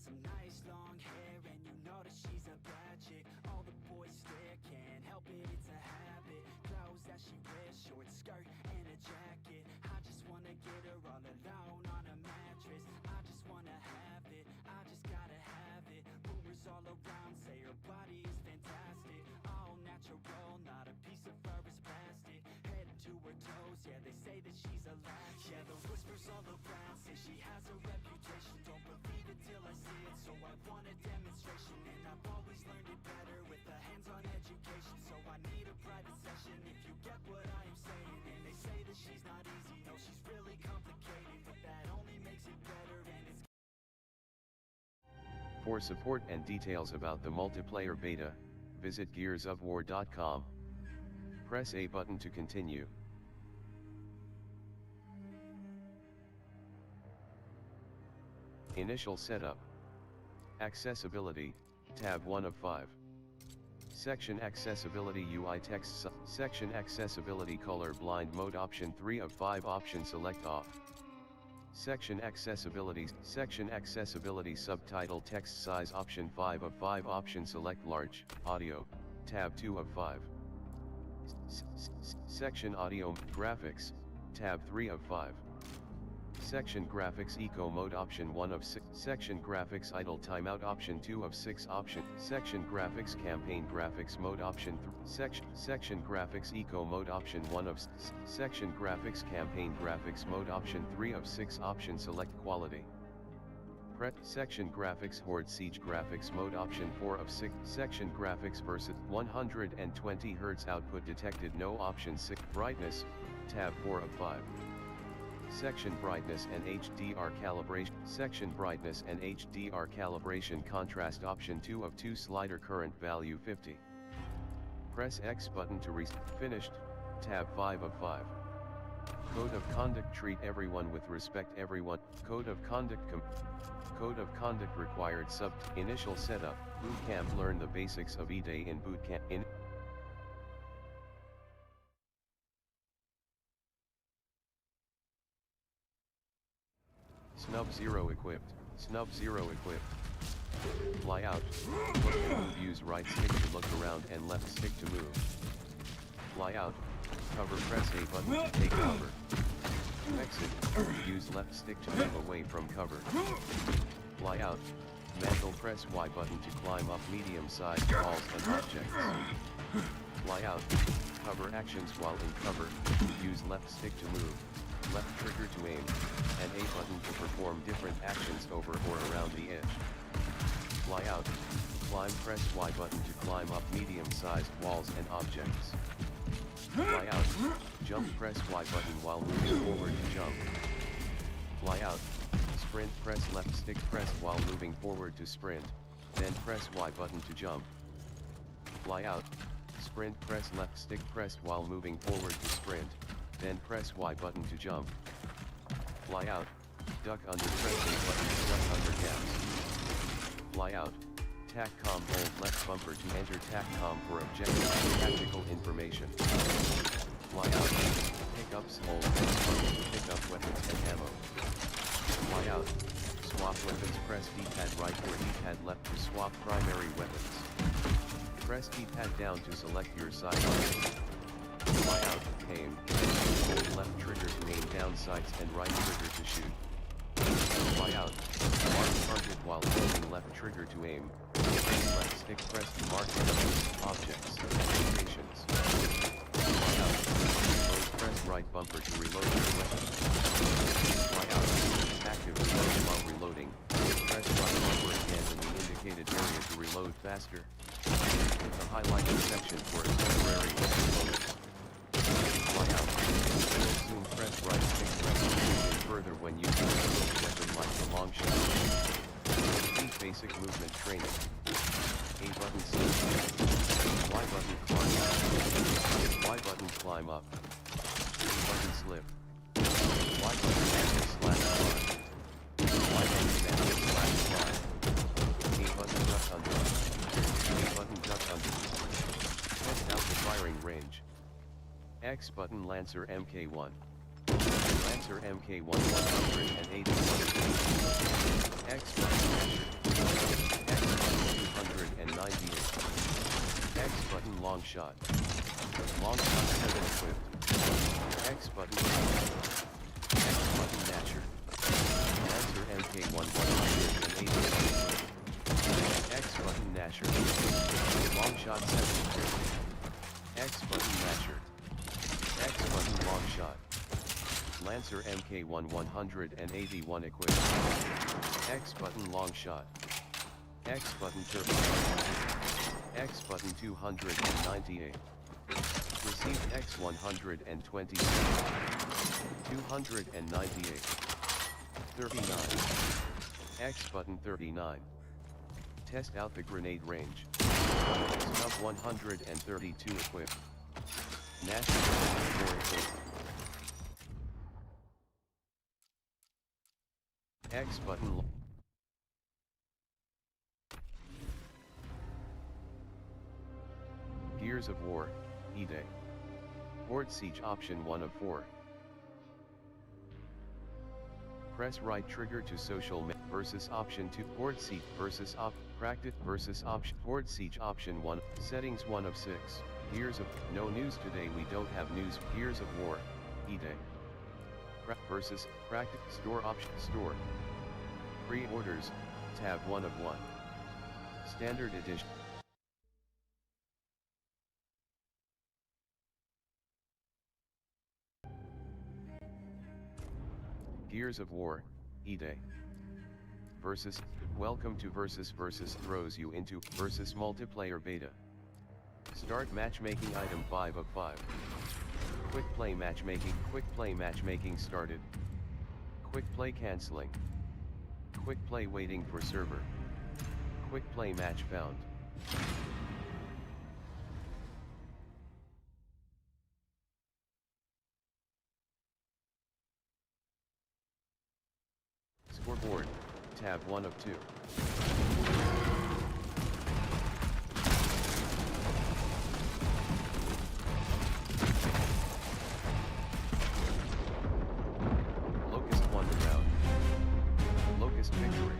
some nice long hair, and you know that she's a bad chick. All the boys stare, can't help it, it's a habit. Clothes that she wears, short skirt and a jacket. I just wanna get her all alone on a mattress. I just wanna have it, I just gotta have it. Rumors all around say her body is fantastic. All natural, not a piece of fur is plastic. Head to her toes, yeah, they say that she's a latch. Yeah, the whispers all around say she has a reputation. Don't believe it till I see it, so I want a demonstration. And I've always learned it better with a hands-on education. So I need a private session if you get what I am saying. And they say that she's not easy, no, she's really complicated, but that only makes it better. And it's For support and details about the multiplayer beta, visit gearsofwar.com. Press A button to continue. Initial setup. Accessibility, tab 1 of 5. Section Accessibility UI text Section Accessibility Color Blind Mode option 3 of 5 option select off. Section Accessibility Subtitle Text Size option 5 of 5 option select large, audio, tab 2 of 5. Section Audio Graphics, tab 3 of 5. Section Graphics Eco Mode option 1 of 6. Section Graphics Idle Timeout option 2 of 6 option. Section Graphics Campaign Graphics Mode option 3. Section Graphics Eco Mode option 1 of 6. Section Graphics Campaign Graphics Mode option 3 of 6 option select quality. Section Graphics Horde Siege Graphics Mode option 4 of 6. Section Graphics versus 120 Hz output detected no option 6. Brightness, tab 4 of 5. Section Brightness and HDR Calibration. Section Brightness and HDR Calibration Contrast option 2 of 2 slider current value 50. Press X button to finished, tab 5 of 5. Code of Conduct Treat everyone with respect everyone. Code of Conduct required Initial setup. Bootcamp learn the basics of E-Day in Bootcamp. Snub 0 equipped. Snub 0 equipped. Fly out. Look and move. Use right stick to look around and left stick to move. Fly out. Cover. Press A button to take cover. Exit. Use left stick to move away from cover. Fly out. Mantle. Press Y button to climb up medium-sized walls and objects. Fly out. Cover actions while in cover. Use left stick to move. Left trigger to aim, and A button to perform different actions over or around the edge. Fly out. Climb. Press Y button to climb up medium-sized walls and objects. Fly out. Jump. Press Y button while moving forward to jump. Fly out. Sprint. Press left stick pressed while moving forward to sprint, then press Y button to jump. Fly out. Sprint. Press left stick pressed while moving forward to sprint, then press Y button to jump. Fly out. Duck under. Press A button to duck under gaps. Fly out. TACCOM. Hold left bumper to enter TACCOM for objective and tactical information. Fly out. Pickups. Hold left bumper to pick up weapons and ammo. Fly out. Swap weapons. Press D-pad right or D-pad left to swap primary weapons. Press D-pad down to select your sidearm. Fly out. Aim. Hold left trigger to aim down sights and right trigger to shoot. Fly out. Mark target while holding left trigger to aim. Left stick press to mark objects and locations. Fly out. Both press right bumper to reload your weapon. Fly out. Active reload while reloading. Press right bumper again in the indicated area to reload faster. The highlighted section for a temporary reload. Fly out. Will soon press right stick press to move further when using a reload weapon like the long shot. Complete basic movement training. A button slip. Y button climb up. Y button climb up. A button slip. Y button mantle slash climb. Y button mantle slash climb. A button duck under. A button duck under. Test out the firing range. X button Lancer Mk1. Lancer Mk1 181. X button Lancer. shot. Long shot 7 equipped. X button. X button Nasher. Answer MK1 180. X button Nasher. Long shot 7 equipped. X button Nasher. X button long shot. Lancer MK1 181 equipped. X button long shot. X button turbo. X button 298. Received X 120. 298. 39. X button 39. Test out the grenade range. Snub 132 equipped. National 4 equipped. X button. Gears of War, E-Day. Horde Siege option 1 of 4. Press right trigger to social versus option 2. Horde Siege versus practice versus option. Horde Siege option 1. Settings 1 of 6. Gears of no news today. We don't have news. Gears of War, E-Day. Versus practice store option store. Pre-orders, tab 1 of 1. Standard edition. Gears of War, E-Day. Versus, welcome to Versus. Versus throws you into Versus multiplayer beta. Start matchmaking item 5 of 5. Quick play matchmaking. Quick play matchmaking started. Quick play canceling. Quick play waiting for server. Quick play match found. Scoreboard, tab 1 of 2. Locust won the round. Locust victory.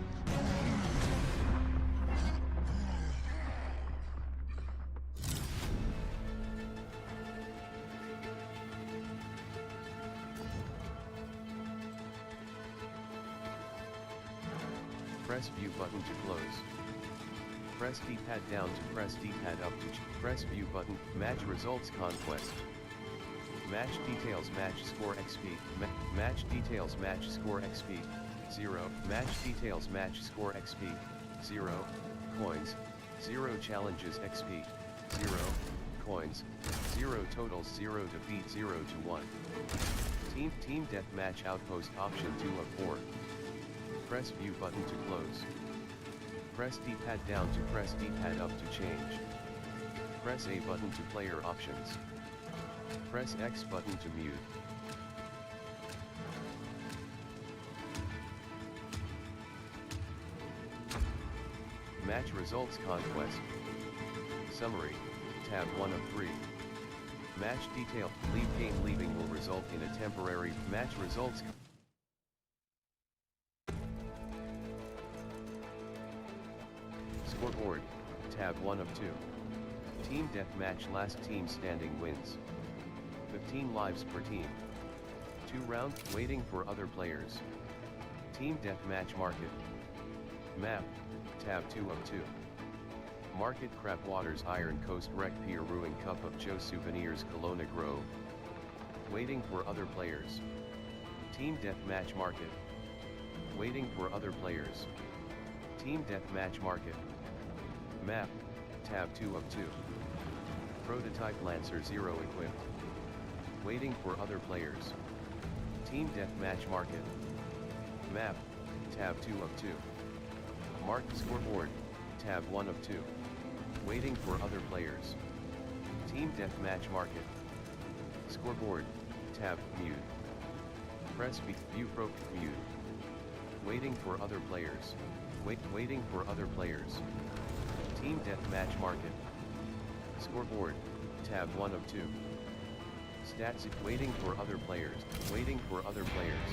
Press view button to close. Press D-pad down to press D-pad up to press view button. Match results conquest. Match details match score XP. Match details match score XP. 0. Match details match score XP. 0. Coins. 0 challenges XP. 0. Coins. 0 totals. 0 defeat. 0 to 1. Team deathmatch outpost option 2 of 4. Press view button to close. Press D-pad down to press D-pad up to change. Press A button to player options. Press X button to mute. Match results conquest. Summary, tab 1 of 3. Match detail, leave game leaving will result in a temporary match results. Scoreboard, tab 1 of 2. Team deathmatch, last team standing wins. 15 lives per team. 2 rounds, waiting for other players. Team deathmatch market. Map, tab 2 of 2. Market Crab Waters Iron Coast Wreck Pier Ruin Cup of Joe Souvenirs Kelowna Grove. Waiting for other players. Team deathmatch market. Waiting for other players. Team deathmatch market. Map, tab 2 of 2. Prototype Lancer 0 equipped. Waiting for other players. Team deathmatch market. Map, tab 2 of 2. Marked scoreboard, tab 1 of 2. Waiting for other players. Team deathmatch market. Scoreboard, tab, mute. Press view pro, mute. Waiting for other players. Waiting for other players. Team deathmatch market. Scoreboard, tab 1 of 2. Stats, waiting for other players. Waiting for other players.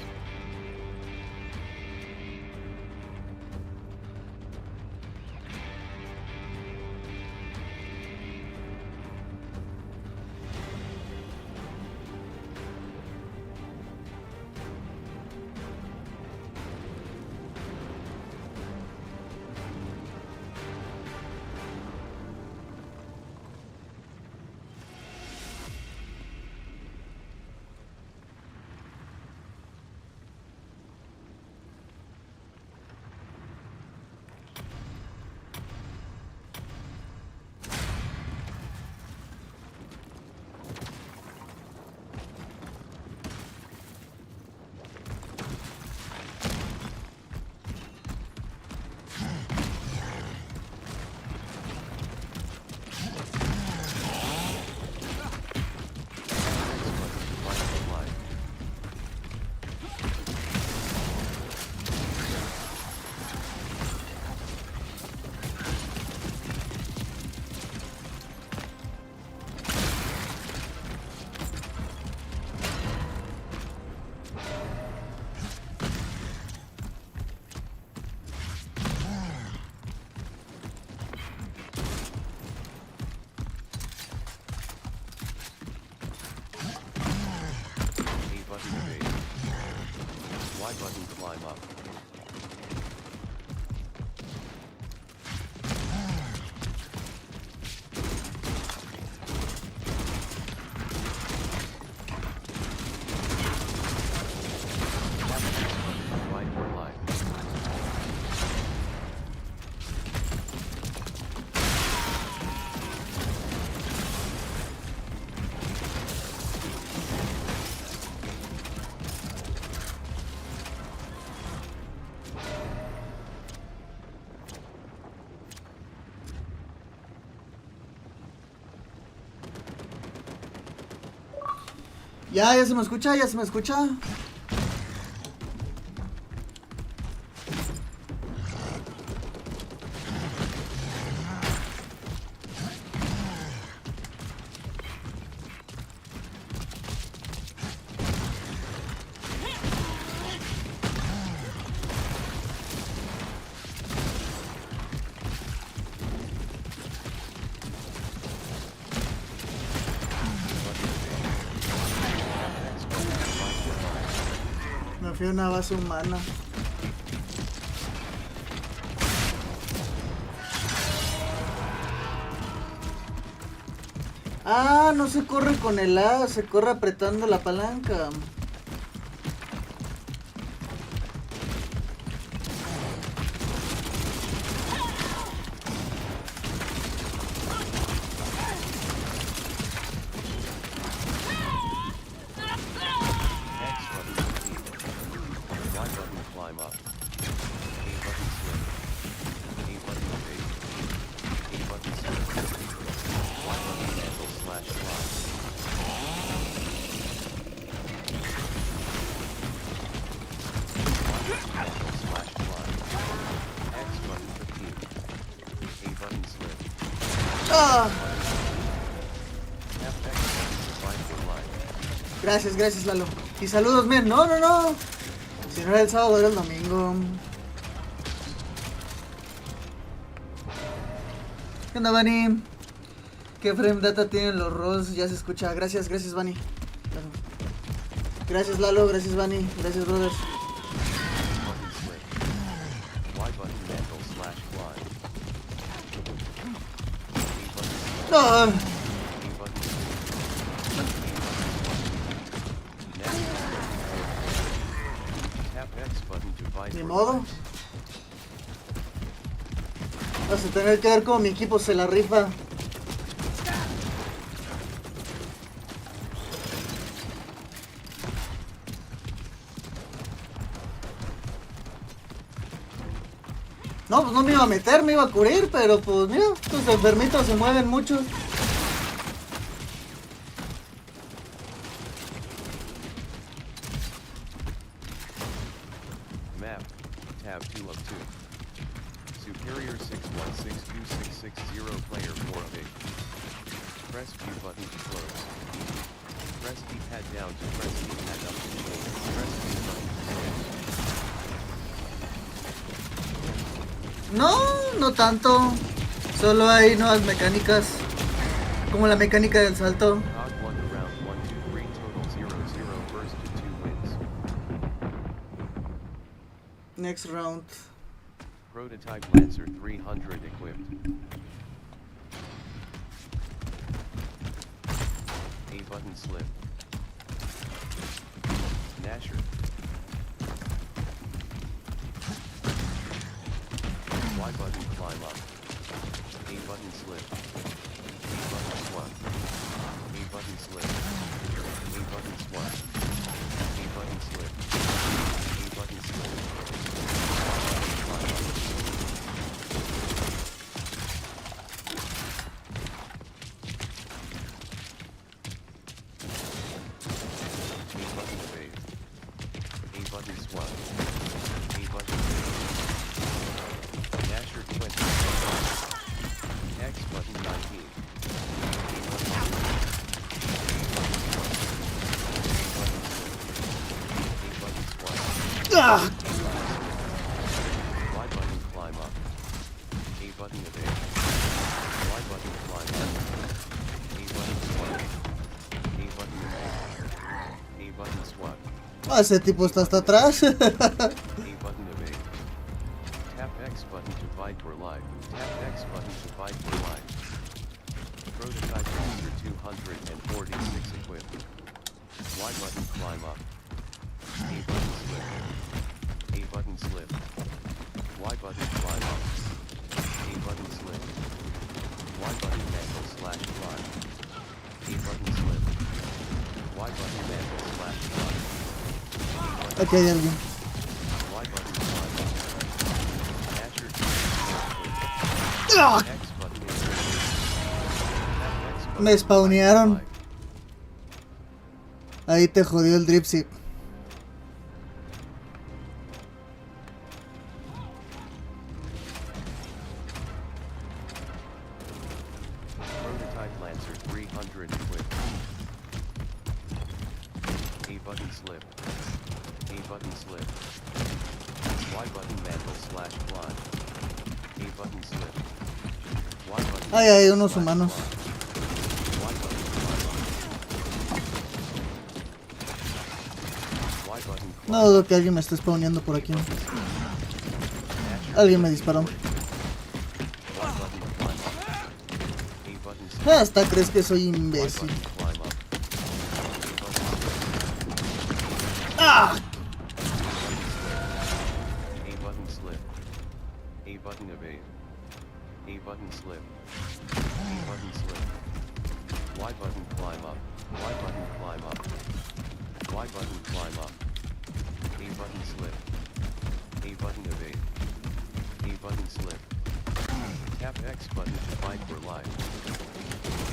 button climb up. Right or live. Ya se me escucha, ya se me escucha. Me fui a una base humana. Ah, no se corre con el A, se corre apretando la palanca. Ah. Gracias, gracias Lalo. Y saludos, men. No. Si no era el sábado, era el domingo. ¿Qué onda, Vani? ¿Qué frame data tienen los rolls? Ya se escucha. Gracias, Vani. Gracias, Lalo. Gracias, Vani. Gracias, brothers. No. Ni modo. Vas a tener que ver cómo mi equipo se la rifa. No, pues no me iba a meter, me iba a cubrir, pero pues mira, estos enfermitos se mueven mucho. Map, tab 2 of 2. Superior 6162660 player 4 big. Press Q button to close. Press D-pad down to press D-pad up to close. Press Q button to close. No tanto. Solo hay nuevas mecánicas. Como la mecánica del salto. Next round. Prototype Lancer 300 equipped. A button slip. Nasher. Y button climb up. A button slip. A button swap. A button slip. A button swap. A button slip. A button slip. Ah. Y button climb up. A button evade. Y button climb up. A button swap. A button evade. A button swap. Ah, ese tipo está hasta atrás. A button evade. Tap X button to fight for life. Tap X button to fight for life. Prototype Master 246 equipped. Y button climb up. A button slip. A button slip. Y button climb up. A button slip. Y button mantle slash climb. A button slip. Y button mantle slash climb. Aquí hay alguien. Y button climb up. Dasher ¡Ah! X button is ready. Tap X button Me to spawnearon. fight for life. Ahí te jodió el drip zip. Prototype Lancer 300 equipped. A button slip. A button slip. Y button mantle slash climb. A button slip. Y button Ay, hay mantle unos slash humanos. climb. Y button climb up. Y button climb No dudo up. que alguien me esté spawneando por aquí. Dasher Alguien me disparó. Y button climb up. A button slip. Hasta crees que soy Y imbécil. button climb up. A button ¡Ah! A button slip. A button evade. A button slip. A button slip. Y button climb up. Y button climb up. Y button climb up. A button slip. A button evade. A button slip. Tap X button to fight for life.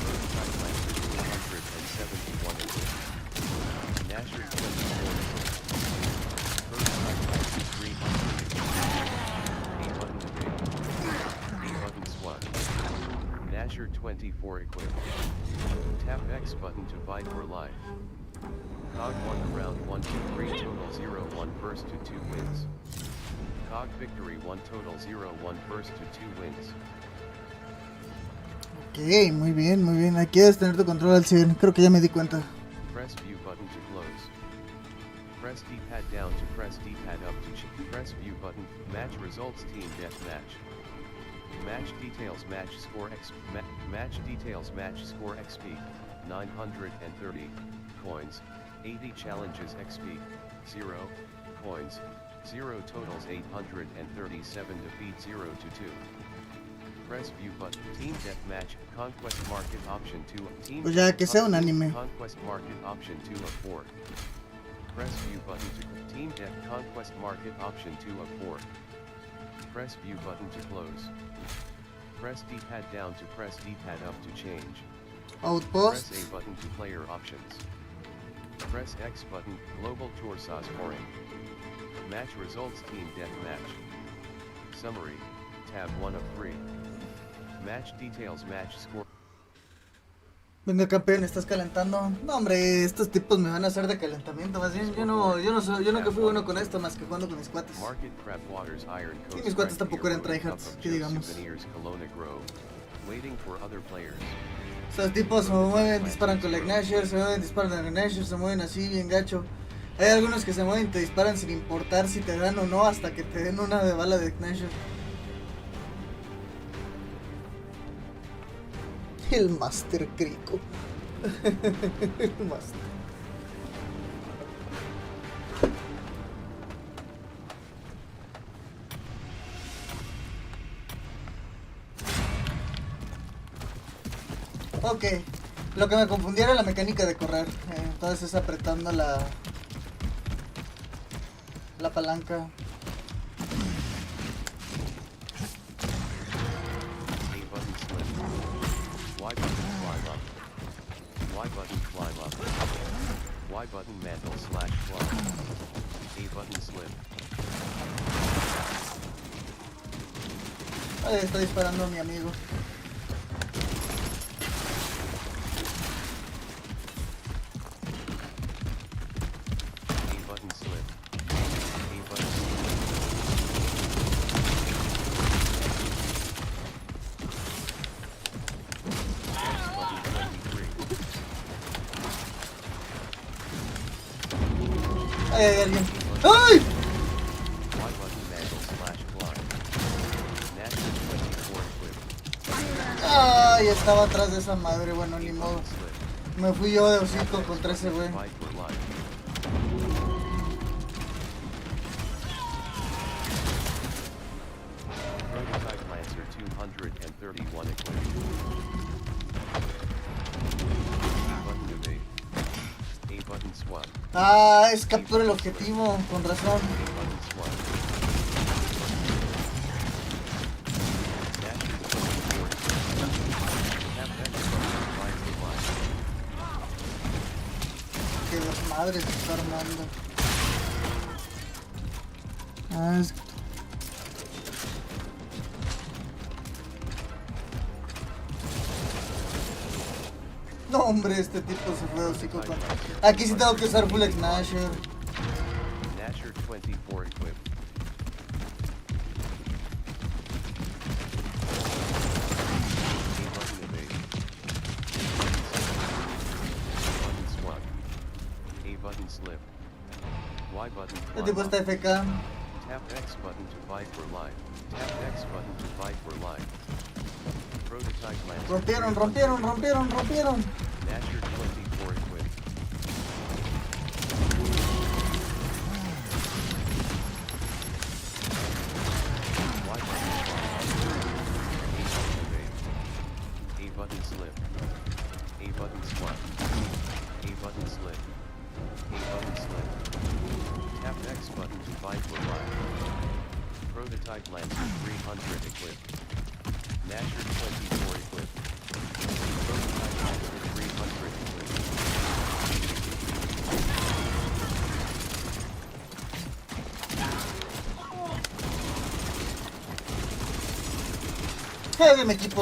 Prototype Lancer 271 equipped. Nasher 24 equipped. Prototype Lancer 300 equipped. A button evade. A button swat. Nasher 24 equipped. Tap X button to fight for life. Cog 1 around 1 2 3 total 0 1 first to 2 wins. Cog victory 1 total 0 1 first to 2 wins. Ok, muy bien, muy bien. Aquí debes tener tu control al 100. Creo que ya me di cuenta. Press view button to close. Press D-pad down to press D-pad up to press view button. Match results team deathmatch. Match details match score X match details match score XP 930 coins 80 challenges XP 0 coins 0 totals 837 defeat 0 to 2. Press view button. Team deathmatch. Conquest market option 2. Team Pues ya que sea un anime. Conquest market option 2 of 4. Press view button to team death. Conquest market option 2 of 4. Press view button to close. Press D-pad down to press D-pad up to change. Outpost. Press A button to player options. Press X button. Global tour sauce pouring. Match results team deathmatch. Summary. Tab 1 of 3. Match details match score. Venga, campeón, ¿estás calentando? No, hombre, estos tipos me van a hacer de calentamiento. Más bien, yo nunca fui bueno con esto más que jugando con mis cuates. Market Crab Waters Iron Coast. Sí, mis cuates tampoco eran tryhards, que digamos. Waiting for other players. Estos tipos se mueven, disparan con la Ignasher, se mueven, disparan con la Ignasher, se mueven así, bien gacho. Hay algunos que se mueven y te disparan sin importar si te dan o no, hasta que te den una de bala de Ignasher. El Master Crico. El Master. Ok, lo que me confundía era la mecánica de correr. Entonces es apretando la palanca. Y button climb up. Y button climb up. Y button mantle slash climb. A button slip. Ahí está disparando mi amigo. A button slip. A button slip. Ahí hay alguien. ¡Ay! Y button mangle slash climb. National 24 equip. Ay, estaba atrás de esa madre, bueno, ni A modo. button slip. Me fui yo de hocico contra ese güey. Fight for life. Prototype Lancer 231 equipped. A button evade. A button swap. Ah, es captura el objetivo, con razón. A button swap. National 24 Tap X button to fight for life. Que desmadre se está armando. Ah, es... No, hombre, este tipo se fue de hocico con... Aquí sí tengo que usar Full Snatcher. Nasher 24 equipped. A button evade. Button swap. A button slip. Y button El tipo climb está up. FK. Tap X button to fight for life. Tap X button to fight for life. Prototype Lancer. Rompieron. Nasher 24 equipped. Y button climb. A button slip. A button swap. A button slip. A button slip. Tap X button to fight for life. Prototype Lancer 300 equipped. Nasher 24 equipped. Prototype Lancer 300 equipped. De mi equipo.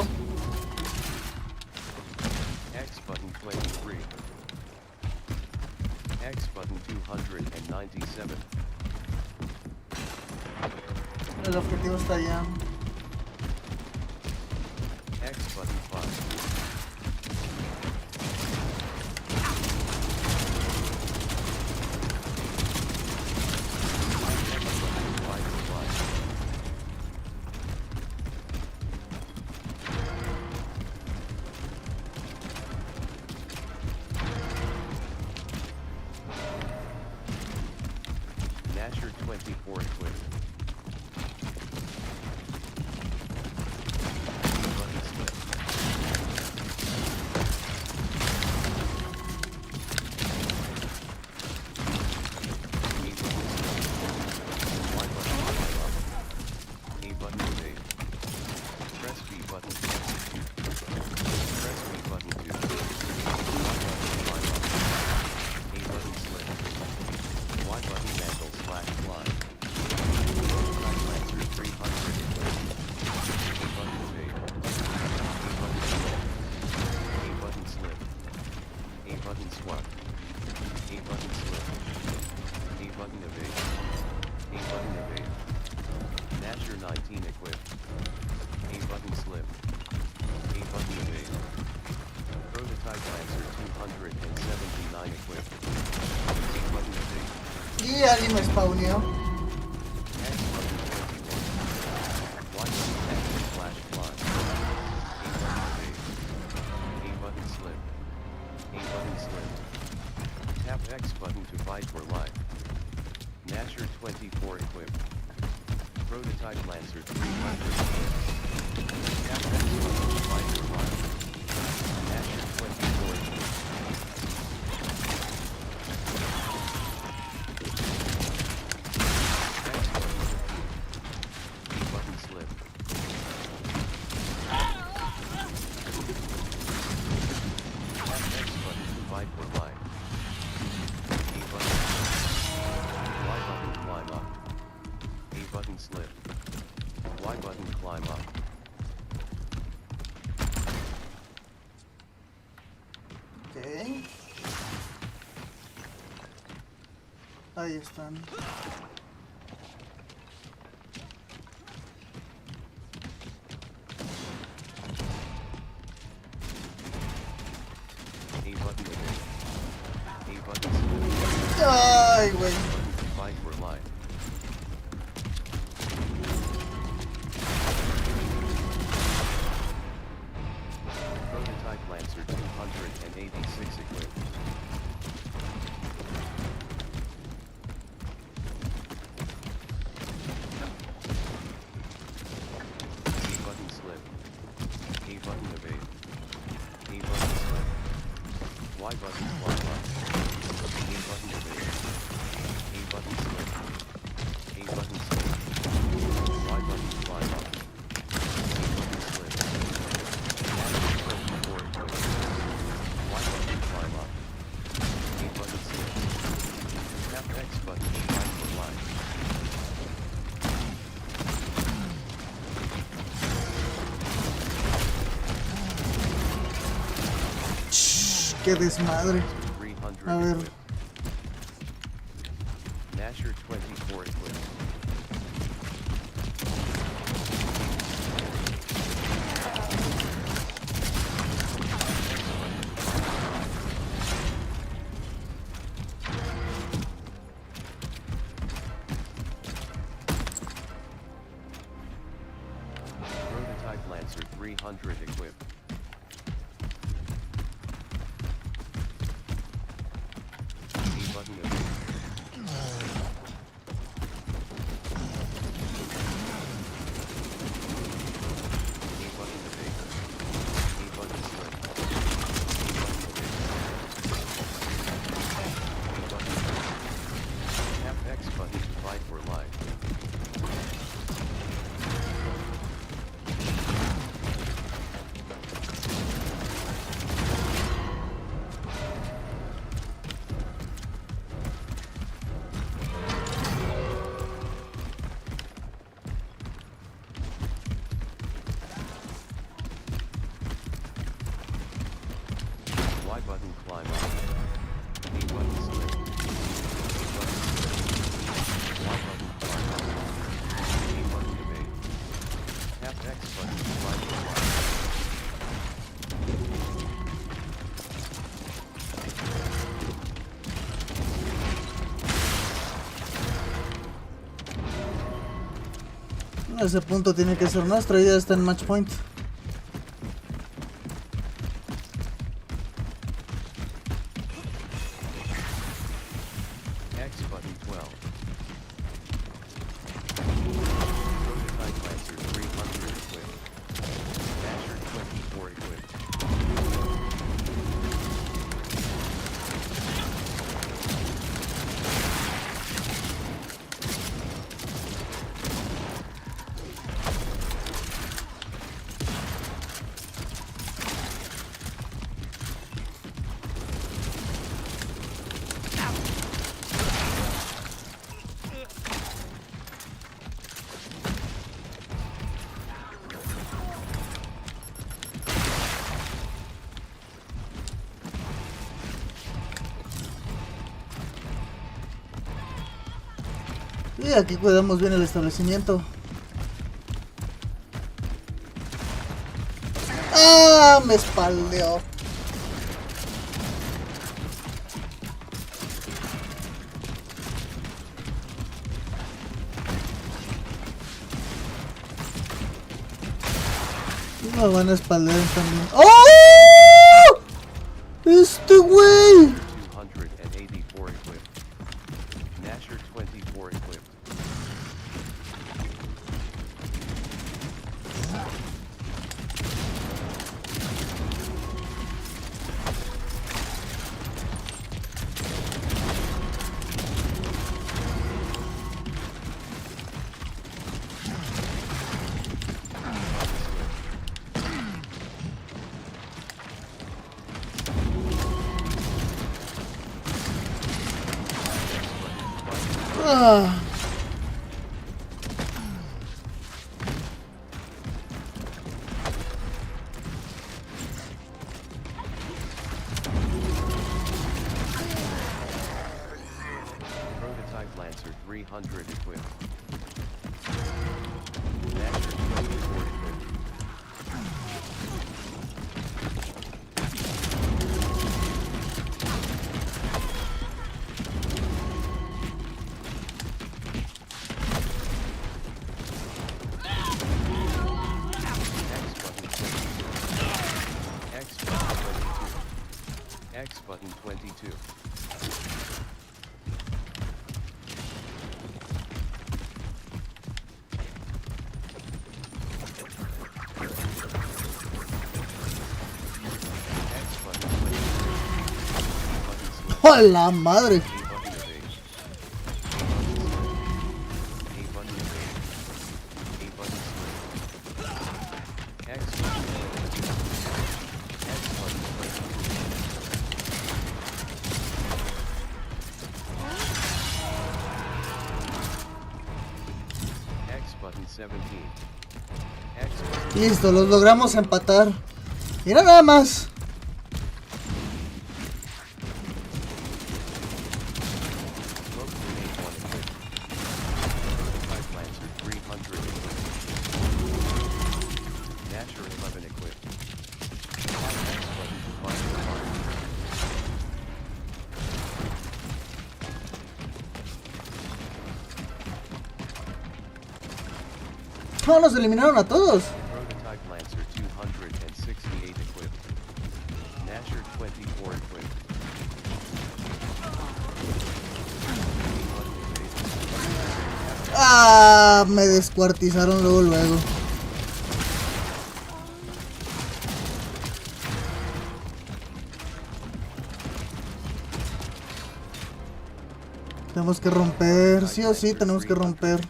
X button 23. X button 297. El objetivo está allá. X button 5. Nasher 24 equipped. Button slip. Y button climb up. A button evade. Press B button to execute. Press B button to. Y button climb up. A button slip. Y button mantle slash climb. Prototype Lancer 300 equipped. A button evade. A button slip. A button slip. A button swap. A button slip. A button evade. A button evade. Nasher 19 equipped. A button slip. A button evade. Prototype Lancer 279 equipped. A button evade. Y alguien me spawneó. X button 21. Y button mantle slash climb. A button evade. A button slip. A button slip. Tap X button to fight for life. Nasher 24 equipped. Prototype Lancer 300 equipped. Tap X button to fight for life. Nasher 24 equipped. X button. A button slip. Tap X button to fight for life. A button. Y button climb up. A button slip. Y button climb up. Ok. Ahí están. A button evade. A button slip. Ay, güey. Button 386 equipped. A button slip. A button evade. A button slip. Y button fly up. A button evade. A button slip. A button slip. Y button fly up. A button slip. Y button fly up. A button slip. Tap X button to find for line. Qué desmadre. 300 A ver. equipped. Nasher 24 equipped. Prototype Lancer 300 equipped. A button evade. A button evade. A button slip. A button evade. A button slip. Tap X button to fight for life. Y button climb up. A button slip. A button slip. Y button climb up. A button evade. Tap X button to fight for life. Ese punto tiene que ser nuestro, ya está en match point. X button 12. Prototype Lancer 300 equipped. Dasher 24 equipped. Y aquí cuidamos bien el establecimiento. ¡Ah! Me espaldeó. Me van a espaldear también. ¡Oh! ¡Este güey! 284 equipped. Nasher 24 equipped. Ah. Prototype Lancer 300 equipped. Nasher 24 equipped. X button 22. button 22. X button 23. Button select. ¡Oh, la madre! Listo, los logramos empatar. Mira nada más. No, nos eliminaron a todos. Prototype Lancer 268 equipped. Nasher 24 equipped. Ah, me descuartizaron luego. Tenemos que romper, sí o sí tenemos que romper.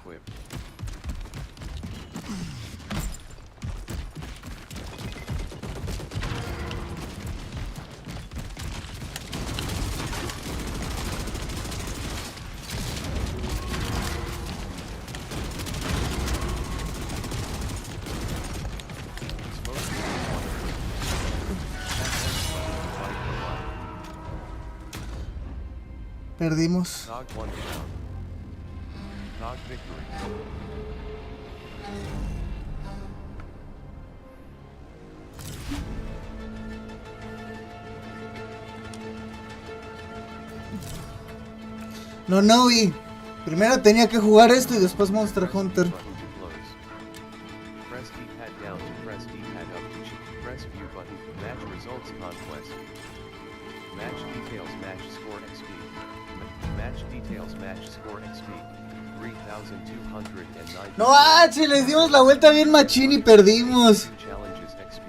Perdimos. Cog 1 down. Cog victory. No, y primero tenía que jugar esto y después Monster Hunter. Button to close. Press D-pad down to press D-pad up to press view button. Match results conquest. Match details match score XP. Match details match score XP. 3,209. No, si les dimos la vuelta bien machín y perdimos. Challenges XP.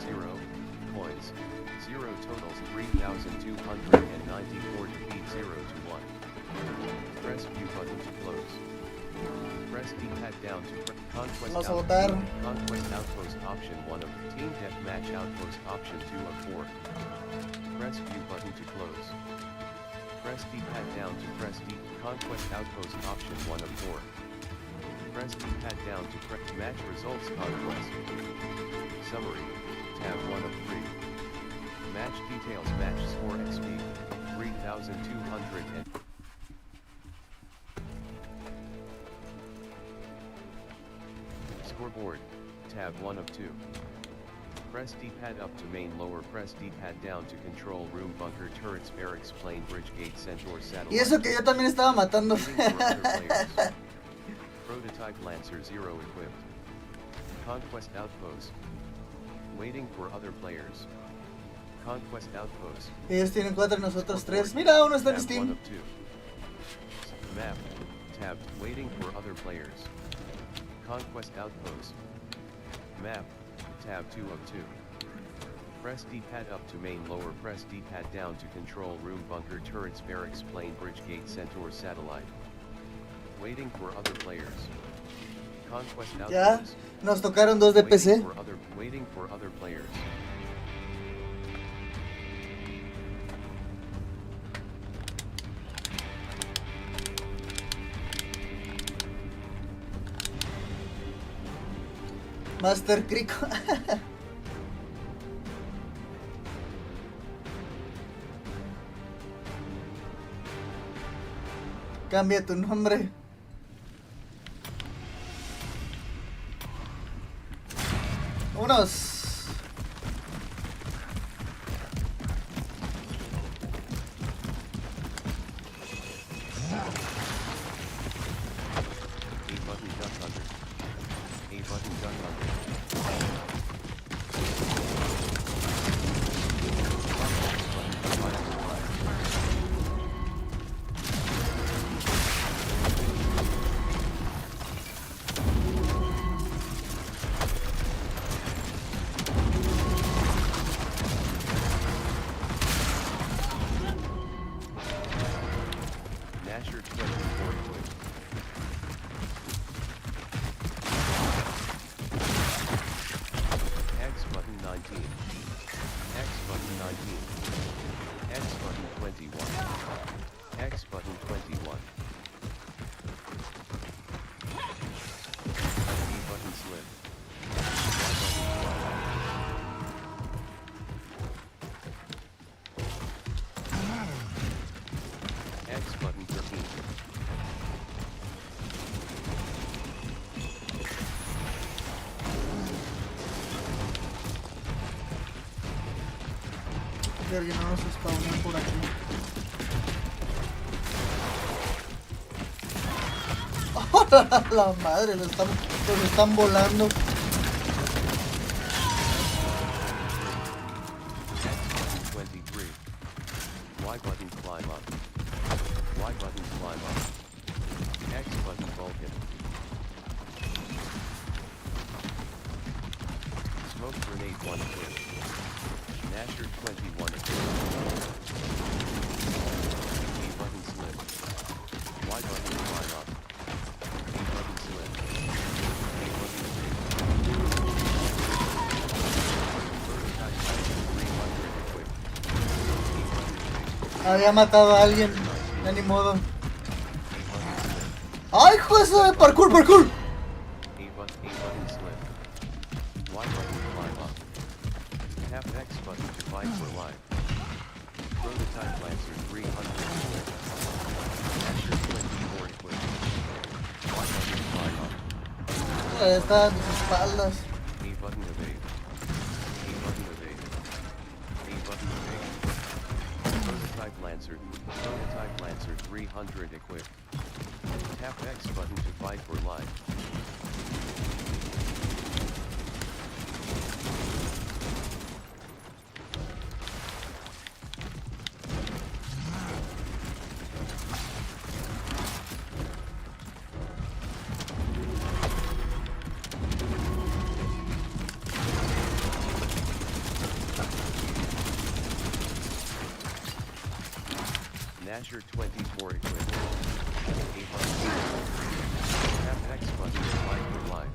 0 coins. 0 totals 3,294 defeat 0 to 1. Press view button to close. Press D-pad down to conquest Vamos a out- votar. Conquest outpost option 1 of team deathmatch outpost option 2 of 4. Press view button to close. Press D-pad down to press D. Conquest outpost option 1 of 4. Press D-pad down to match results conquest. Summary, tab 1 of 3. Match details match score XP, 3,200 and... Scoreboard, tab 1 of 2. Press D-pad up to main lower, press D-pad down to control room bunker turrets barracks plane bridge gate centaur satellite. Y eso que yo también estaba matando. Waiting for other players. Prototype Lancer 0 equipped. Conquest outpost. Waiting for other players. Conquest outpost. Ellos tienen 4 y nosotros 3. Mira, uno está en Tab 1 Steam. of 2. Map. Tab. Waiting for other players. Conquest outpost. Map. Tab 2 of 2. Press D-pad up to main lower, press D-pad down to control room bunker turrets barracks plane bridge gate centaur satellite. Waiting for other players. Conquest Ya, outpost. nos tocaron 2 de PC. Waiting for other players. Master Crico. Cambia tu nombre. Unos. A-button duck under. A-button duck under. Button X button 21. X button 21. E button slip. X button 13. Que alguien no nos spawnen por aquí. La madre, los están volando. X button 23. Y button climb up. Y button climb up. X button Vulcan. Smoke grenade 1 equipped. Nasher 21 equipped. E button slip. Y button climb up. E button slip. E button slip. Prototype 300 equipped. E button slip. Había matado a alguien. Ya ni modo. ¡Ay, juez de parkour, parkour! E button slip. Y button climb up. Tap X button to fight for life. Prototype Lancer 300 equipped. Nasher 24 equipped. Y button climb up. Está a tus espaldas. E button evade. E button evade. E button evade. Prototype Lancer 300 equipped. Tap X button to fight for life. Nasher 24 equipped. E button. Tap X button to fight for life.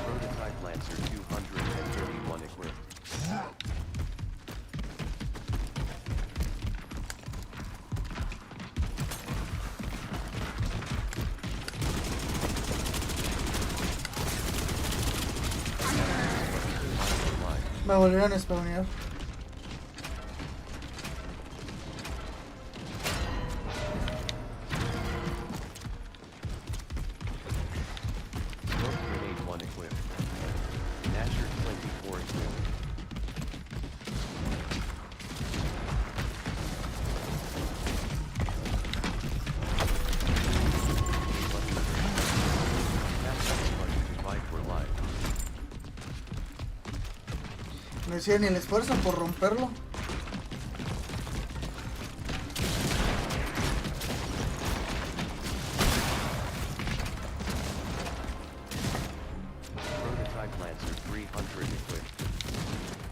Prototype Lancer 231 equipped. Me volvieron a spawnear. Smoke grenade 1 equipped. Nasher 24 equipped. Tap X button to fight for life. No hicieron ni el esfuerzo por romperlo. Prototype Lancer 300 equipped.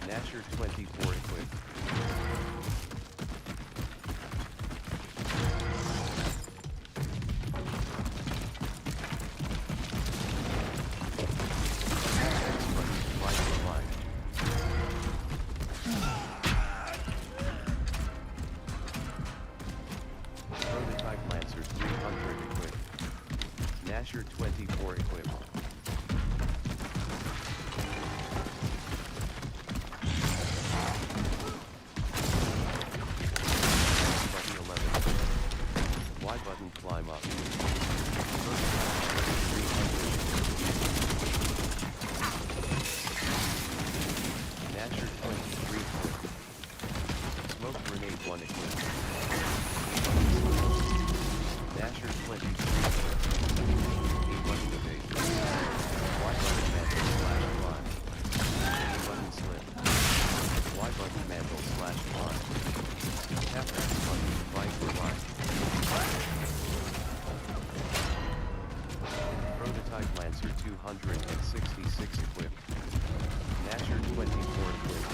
Nasher 24 equipped. X button to fight for life. Prototype Lancer 300 equipped. Nasher 24 equipped. Button 11. Y button climb up. Prototype 300 Nasher 23 equipped. Smoke grenade 1 equipped. Nasher 23 equipped. E button evade. Y button mantle slash climb. E button slip. Y button mantle slash climb. Tap X button to fight for life. Prototype Lancer 266 equipped. Nasher 24 equipped.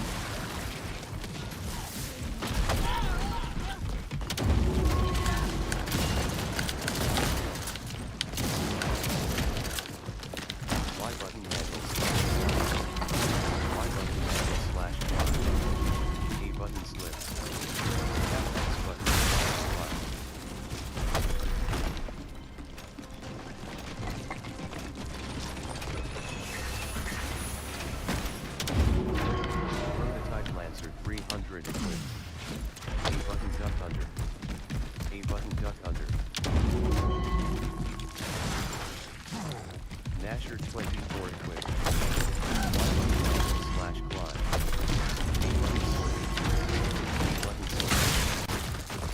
300 equipped. A button duck under. A button duck under. Nasher 24 equipped. Slash climb. A button slip. A button slip.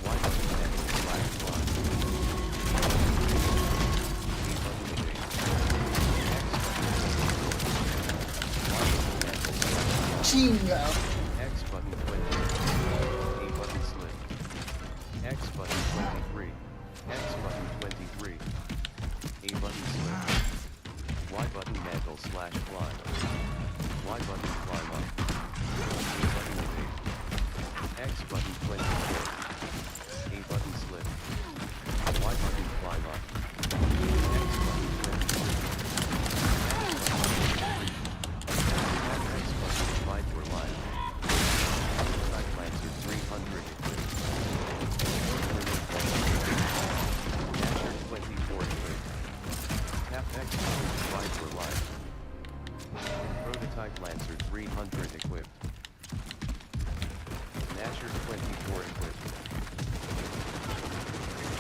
Y button dash slash climb. A button evade. Chinga. X button 20. A button slip. X button 23. X button 23. A button slip. Y button mantle slash climb. Y button climb up. A button evade. X button 24. A button slip. Y button climb up. X button 23. X button fight for life. Type Lancer 300 equipped. Nasher 24 equipped. Tap X button fight for life. Prototype Lancer 300 equipped. Nasher 24 equipped.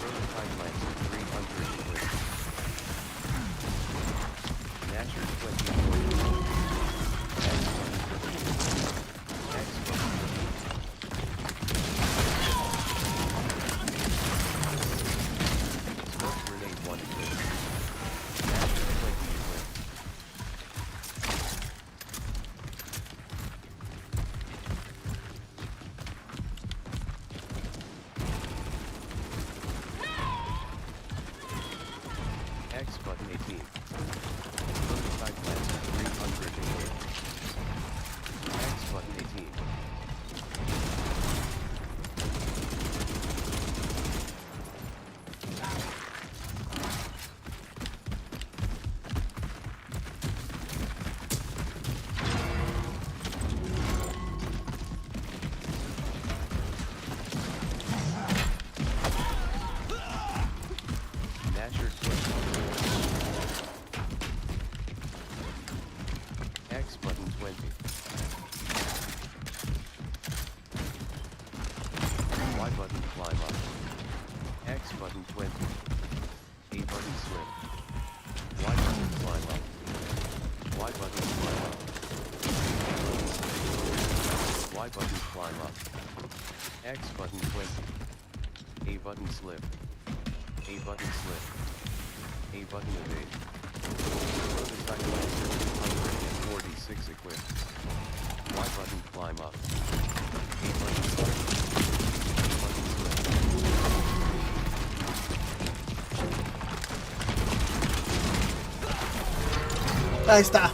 Prototype Lancer 300 equipped. Nasher 24 equipped. X button. Smoke grenade 1 equipped. Nasher 20 equipped. X button 18. Prototype Lancer 300 equipped. X button 18. Nasher 20. X button 20. Y button climb up. X button 20. A button slip. Y button climb up. Y button climb up. Y button climb up. X button 20. A button slip. A button slip. A button evade. Prototype Lancer 146 equipped. Y button climb up. A button slip. A button slip. Ahí está.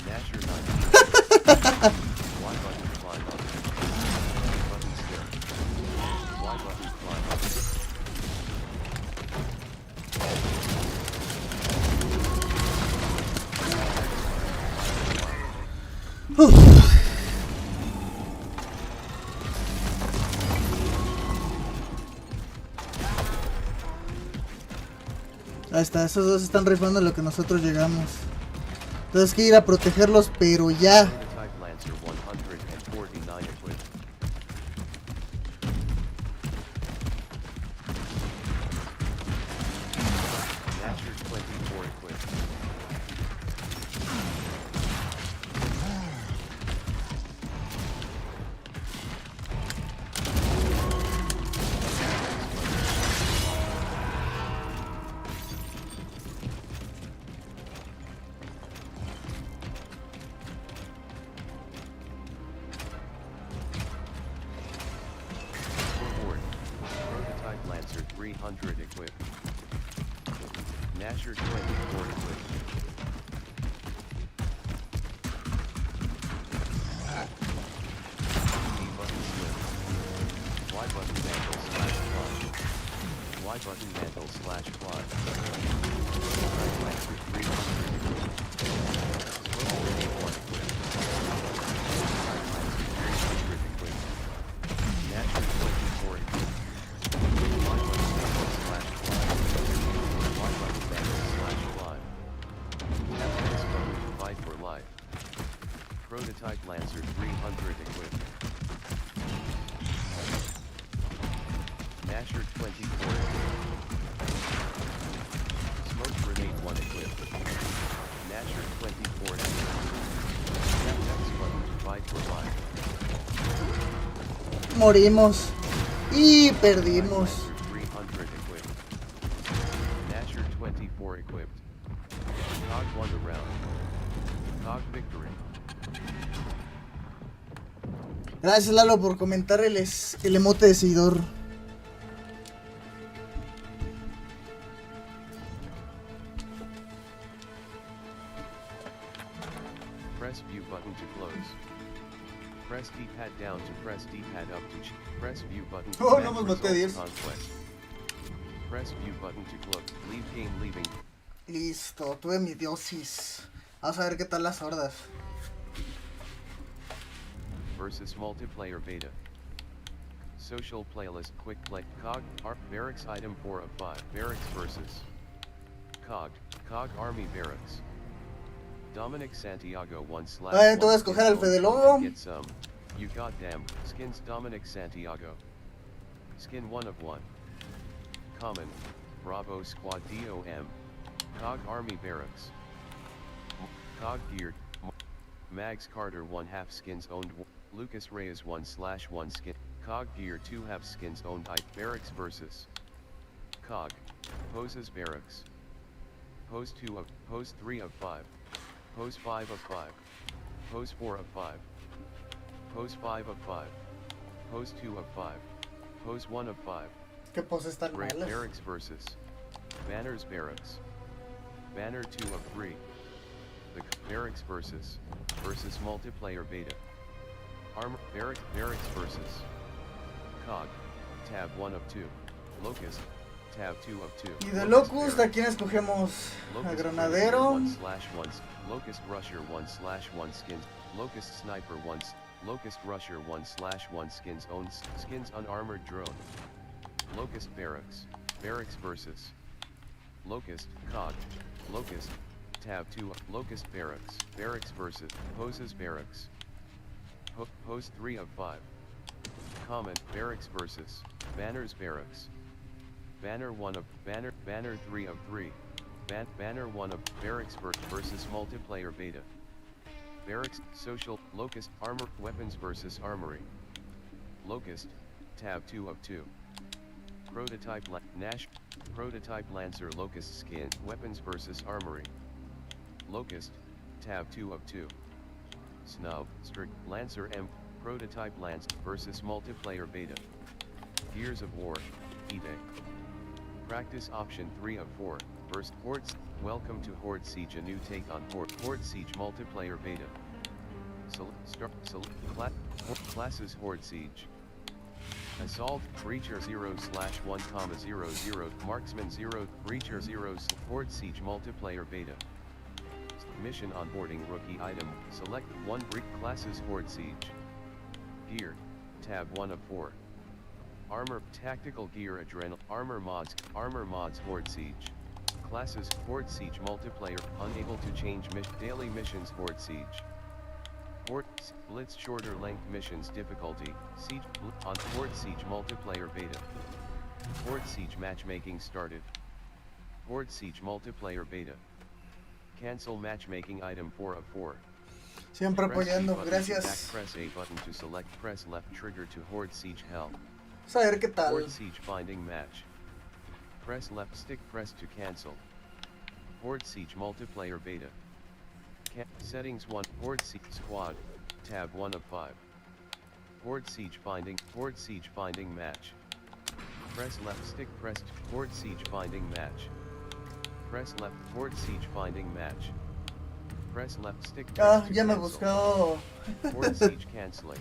Nasher 9. Y button climb up. A button slip. Y button climb up. Ahí está, esos dos están rifando lo que nosotros llegamos. Entonces hay que ir a protegerlos, pero ya. Prototype Lancer 149 equipped. Nasher 24 equipped. Reward. Prototype Lancer 300 equipped. Nasher 24 equipped. A button slip. Y button mantle slash climb. Y button mantle slash climb. Prototype Lancer 300 equipped. Smoke grenade 1 equipped. Prototype Lancer 300 equipped. Nasher 24 equipped. Y button mantle slash climb. Y button mantle slash climb. Tap X button Prototype Lancer 300 equipped. Nasher 24 equipped. Smoke Grenade 1 equipped. Nasher 24 equipped. Tap X button to fight for life. Morimos. Y perdimos. Nasher 300 equipped. Nasher 24 equipped. Cog won the round. Cog victory. Gracias Lalo por comentar el emote de seguidor. Press view button to close. Press D-pad down to press D-pad up to press view button to Oh, match no nos maté a 10. conquest. Press view button to close. Leave game leaving. Listo, tuve mi dosis. Vamos a ver qué tal las hordas. Versus multiplayer beta. Social playlist quick play. Cog barracks item 4 of 5. Barracks versus Cog Army Barracks. Dominic Santiago 1/1. Tú vas a escoger al Fede Lobo. Get some. You goddamn skins. Dominic Santiago. Skin 1 of 1. Common. Bravo Squad DOM. Cog Army Barracks. Cog Geared. Mags Carter 1/2 skins owned. Lucas Reyes 1/1 skin. Cog Gear 2/2 skins owned. Barracks versus Cog. Poses Barracks. Pose 3 of 5. Pose 5 of 5. Pose 4 of 5. Pose 5 of 5. Pose 2 of 5. Pose 1 of 5. ¿Qué poses tan malas? Barracks versus Banners Barracks. Banner 2 of 3. The Barracks versus multiplayer beta. Armor Barracks versus Cog. Tab 1 of 2. Locust. Tab 2 of 2. Y de Locust, ¿a quién escogemos? A Granadero. 1/1. Locust Rusher 1/1 skins. Locust Sniper 1. Locust Rusher 1/1 skins owned. Skins unarmored drone. Locust Barracks. Barracks versus Locust. Cog. Locust. Tab 2. Locust Barracks. Barracks versus Poses Barracks. Pose 3 of 5. Common. Barracks versus Banners Barracks. Banner 1 of Banner 3 of 3. Banner 1 of Barracks versus multiplayer beta. Barracks Social Locust Armor Weapons versus Armory. Locust. Tab 2 of 2. Prototype Nash. Prototype Lancer Locust Skin Weapons versus Armory. Locust. Tab 2 of 2. Snub Strict Lancer M. Prototype Lance versus multiplayer beta. Gears of War. eBay. Practice option 3 of 4. Burst Hordes. Welcome to Horde Siege, a new take on Horde Siege multiplayer beta. Classes Horde Siege. Assault Breacher 0/1,00 Marksman 0 Breacher 0 Horde Siege multiplayer beta. Mission onboarding rookie item. Select 1 classes Horde Siege. Gear. Tab 1 of 4. Armor Tactical Gear Adrenal Armor Mods Horde Siege. Classes Horde Siege multiplayer. Unable to change daily missions Horde Siege. Horde Blitz shorter length missions difficulty. Siege on Horde Siege multiplayer beta. Horde Siege matchmaking started. Horde Siege multiplayer beta. Cancel matchmaking item 4 of 4. Siempre apoyando, gracias. Press A button to select. Press left trigger to Horde Siege help. Vamos a ver qué tal. Horde Siege finding match. Press left stick press to cancel. Horde Siege multiplayer beta. Settings 1 Horde Siege squad. Tab 1 of 5. Horde Siege finding match. Press left stick press to Horde Siege finding match. Press left Horde Siege finding match. Press left stick press to ya me cancel. buscó. Horde Siege canceling.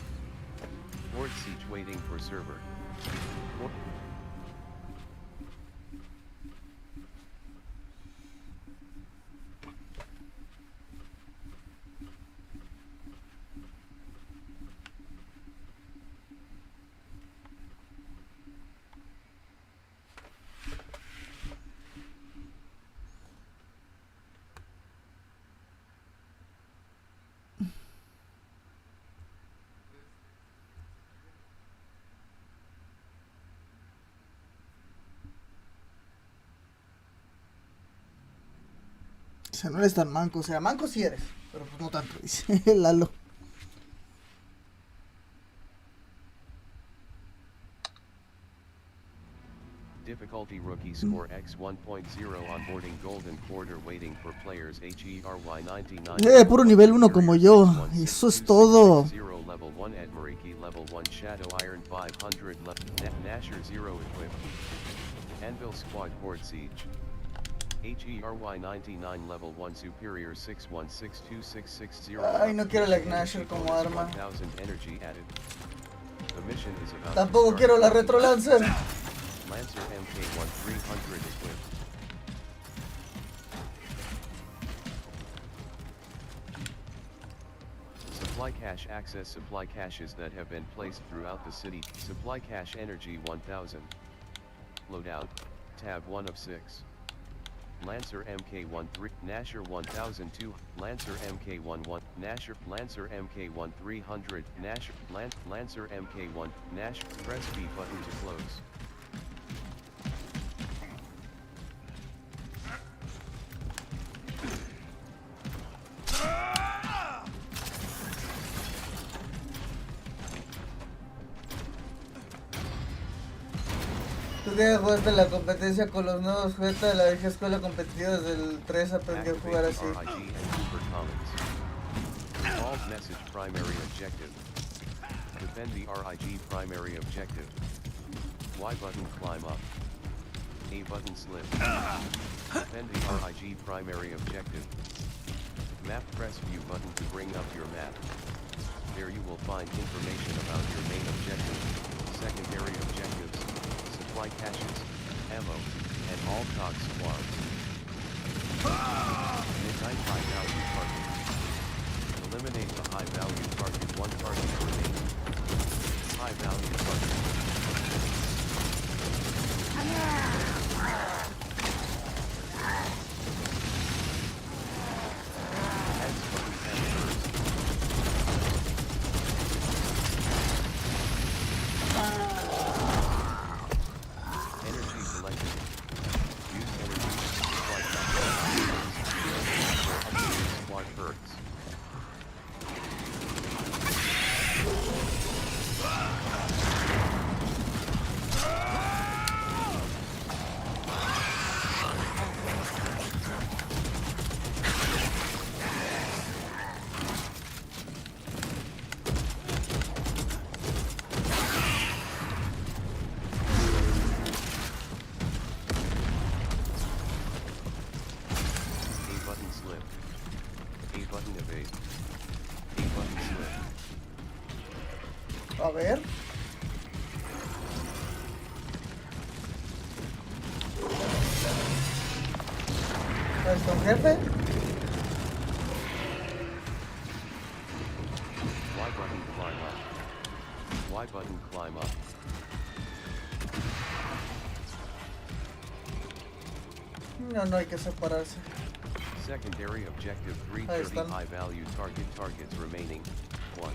Horde Siege waiting for server. Dice, no eres tan manco. O sea, manco sí eres, pero pues no tanto, dice Lalo. Difficulty rookie score X 1.0 onboarding golden quarter waiting for players HERY 99. Puro nivel 1 como yo. Eso es todo. Level 1 Ed Mariki level 1 Shadow Iron 500 Nasher 0 equipped. Anvil Squad Horde Siege. HERY 99 level 1 Superior 6162660. Ay, no quiero la Nasher como arma. 1000 energy added. The mission is about Tampoco quiero la Retro Lancer. Lancer MK1 300 equipped. Supply cache access supply caches that have been placed throughout the city. Supply cache energy 1000. Loadout, tab 1 of 6. Lancer MK1 3, Nasher 1002, Lancer MK1 1, Nasher, Lancer MK1 300, Nasher, Lancer MK1, Nasher, press B button to close. ¿Tú qué jugaste la competencia con los nuevos juguetes de la vieja escuela competitiva? Desde el 3 aprendí a jugar así. Evolve message primary objective. Defend the RIG primary objective. Y button climb up. A button slip. Defend the RIG primary objective. Map press view button to bring up your map. There you will find information about your main objective, secondary objectives, supply caches, ammo, and all COG squads. Ignite high value target. Eliminate the high value target, one target remaining. High value target. A ver. ¿Está un jefe? Y button climb up. Y button climb up. No, no hay que separarse. Secondary objective 330 high value targets remaining. 1.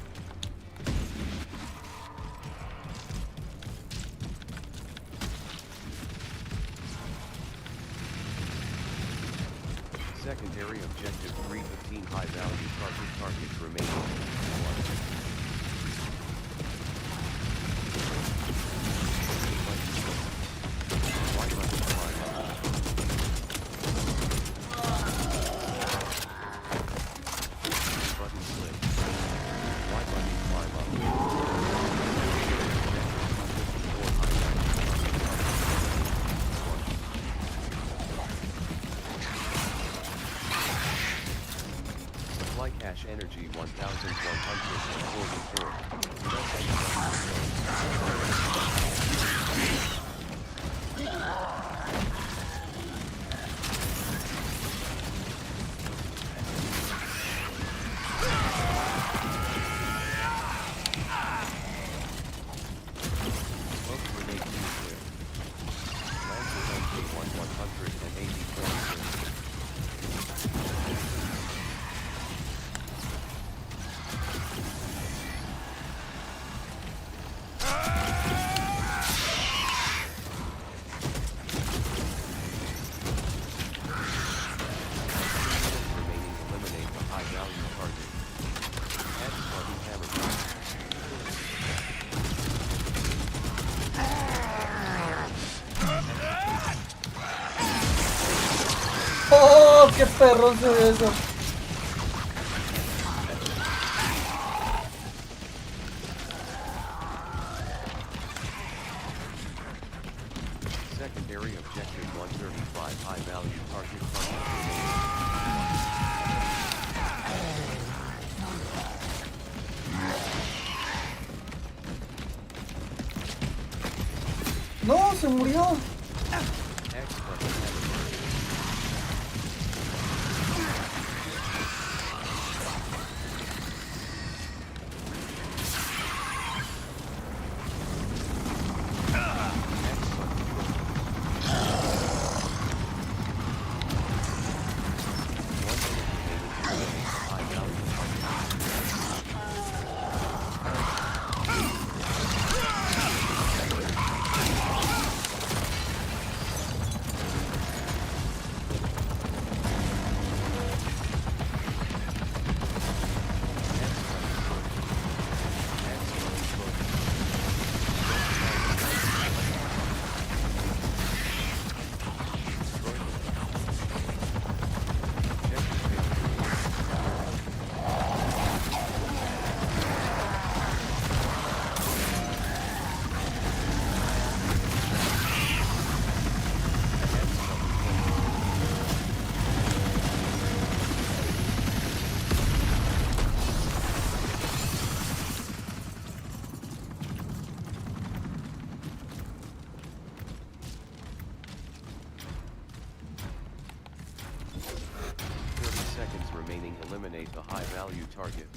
Secondary objective 315 high value targets remaining. 1. Cache energy 1144. qué perrón se ve eso. Secondary objective 135 high value target function. No, se murió. X button remaining, eliminate the high value target.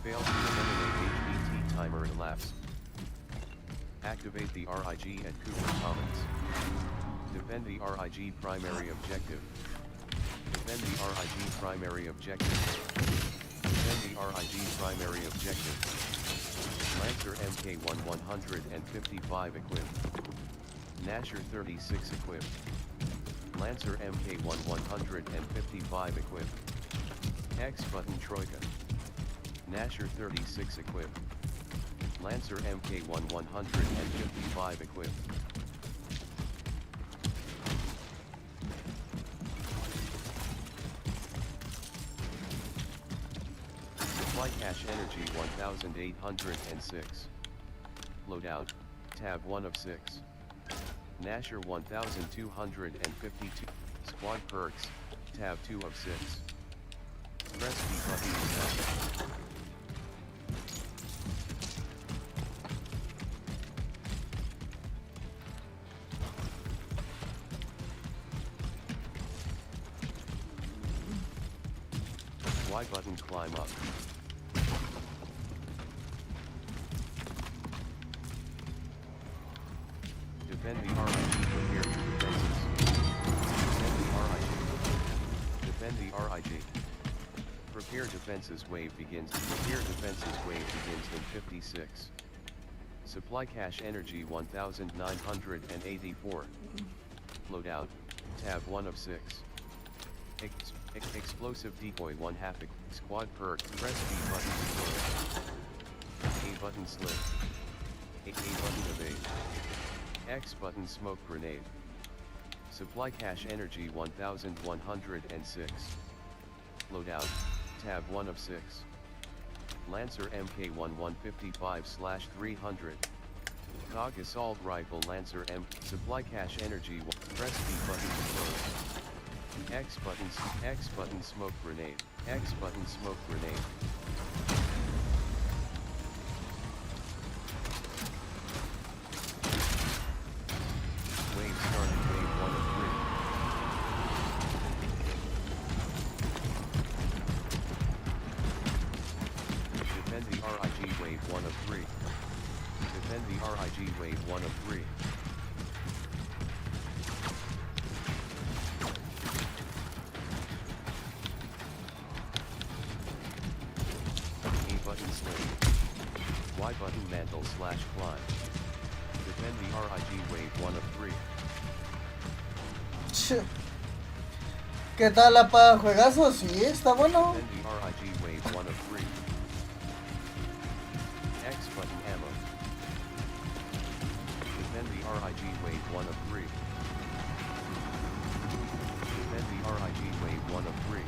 Fail to eliminate HVT timer elapsed. Activate the RIG at Cooper Commons. Defend the RIG primary objective. Defend the RIG primary objective. Defend the RIG primary objective. Lancer MK1 155 equipped. Nasher 36 equipped. Lancer MK1 155 equipped. X button Troika. Nasher 36 equipped. Lancer MK1 155 equipped. Supply cache energy 1806. Loadout, tab 1 of 6. Nasher 1252. Squad perks, tab 2 of 6. Press B button to tap. Y button climb up. Defend the RIG, prepare your defenses. Defend the RIG. Prepare defenses wave begins. Prepare defenses wave begins in 56. Supply cache energy 1984. Loadout, tab 1 of 6. Explosive decoy 1/2. Squad perk. Press B button to close. A button slip. A button evade. X button smoke grenade. Supply cache energy 1106. Loadout, tab 1 of 6. Lancer MK1 155/300. COG assault rifle Lancer M. Supply cache energy. Press B button to close. X button smoke grenade. X button smoke grenade. Wave started, wave 1 of 3. Defend the RIG wave 1 of 3. Defend the RIG wave 1 of 3. Button sling. Y button mantle/climb. Defend the RIG wave 1 of 3. ¿Qué tal, apa? ¿Juegazo? Sí, está bueno. Defend the RIG wave 1 of 3. X button ammo. Defend the RIG wave 1 of 3. Defend the RIG wave 1 of 3.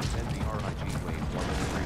Defend the RIG wave 1 of 3.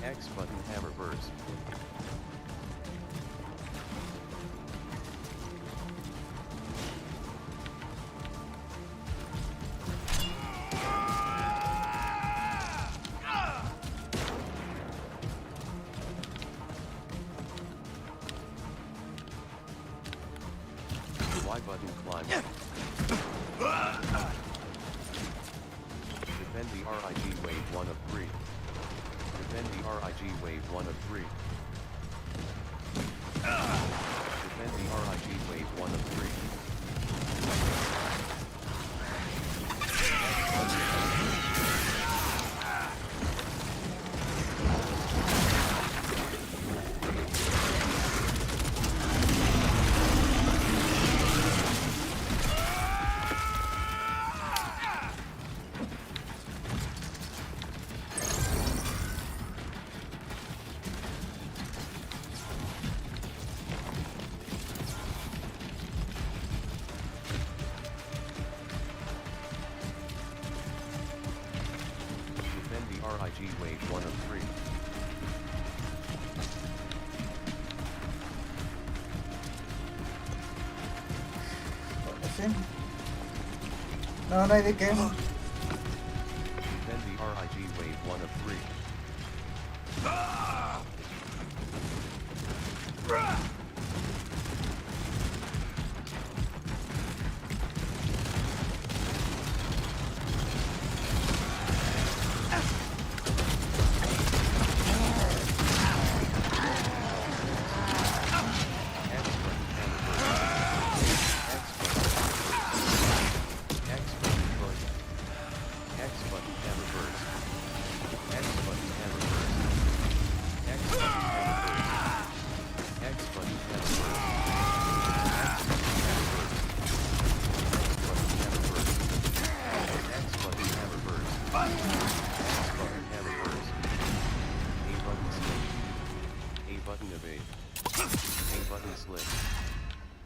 X button hammer burst. Y button climb up. Defend the RIG wave 1 of 3. Defend the RIG wave 1 of 3. Defend the RIG wave 1 of 3. RIG wave 1 of 3. ¿Sí? No, no hay de qué. Defend the RIG wave 1 of 3.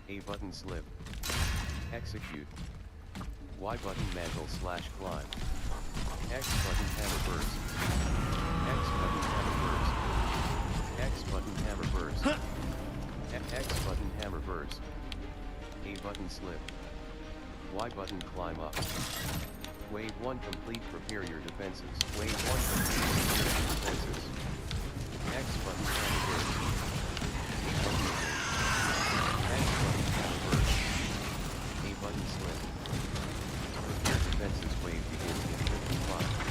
A button slip. Execute. Y button mantle slash climb. X button hammer burst. X button hammer burst. X button hammer burst. X button hammer burst. A button slip. Y button climb up. Wave 1 complete, prepare your defenses. Wave 1 complete, prepare your defenses. X button hammer burst. X button hammer burst. A button slip. Prepare defenses, wave begins in 55.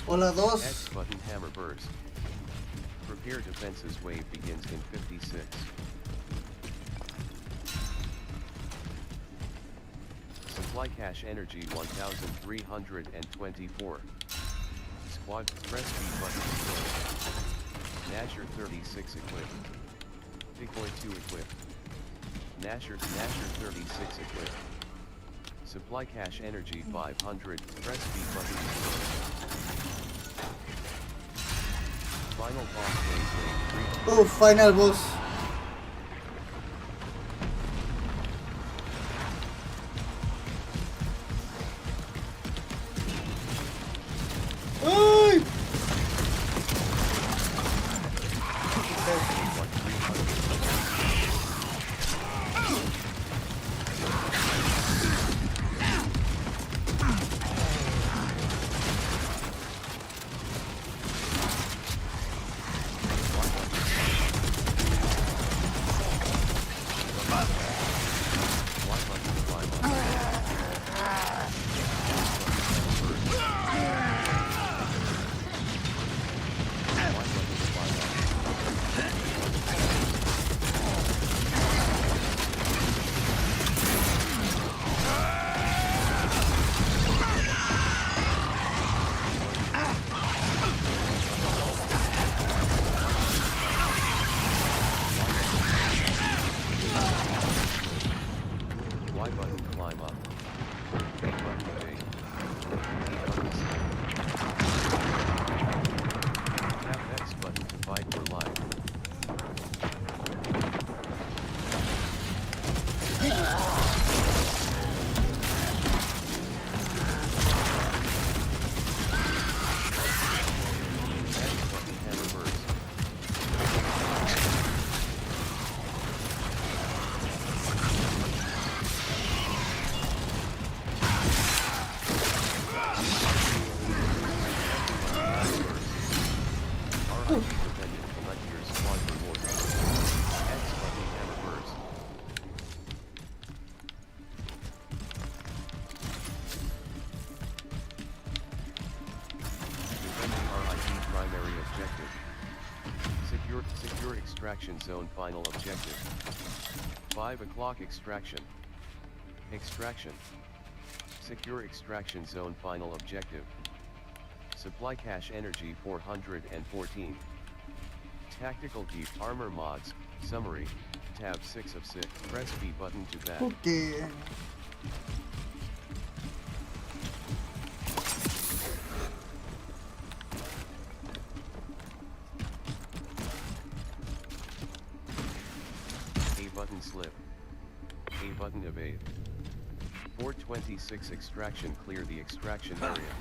Hola 2. X button hammer burst. Prepare defenses wave begins in 56. Supply cache energy 1324. Squad press B button to go. Nasher 36 equipped. Decoy 2 equipped. Nasher 36 equipped. Supply cache energy 500. Press B button to go. Final boss wave 3. Oh, final boss. ¡Ay! Y button climb up. B button evade. E button skip. Tap X button to fight for life. X button hammer burst. Dependent collect your squad reward. X button hammer burst. Defending RIP primary objective. Secure extraction zone final objective. 5 o'clock extraction. Extraction. Secure extraction zone final objective. Supply cache energy 414. Tactical gear armor mods, summary, tab 6 of 6. Press B button to back. Okay. A button slip. A button evade. 426 extraction clear the extraction area.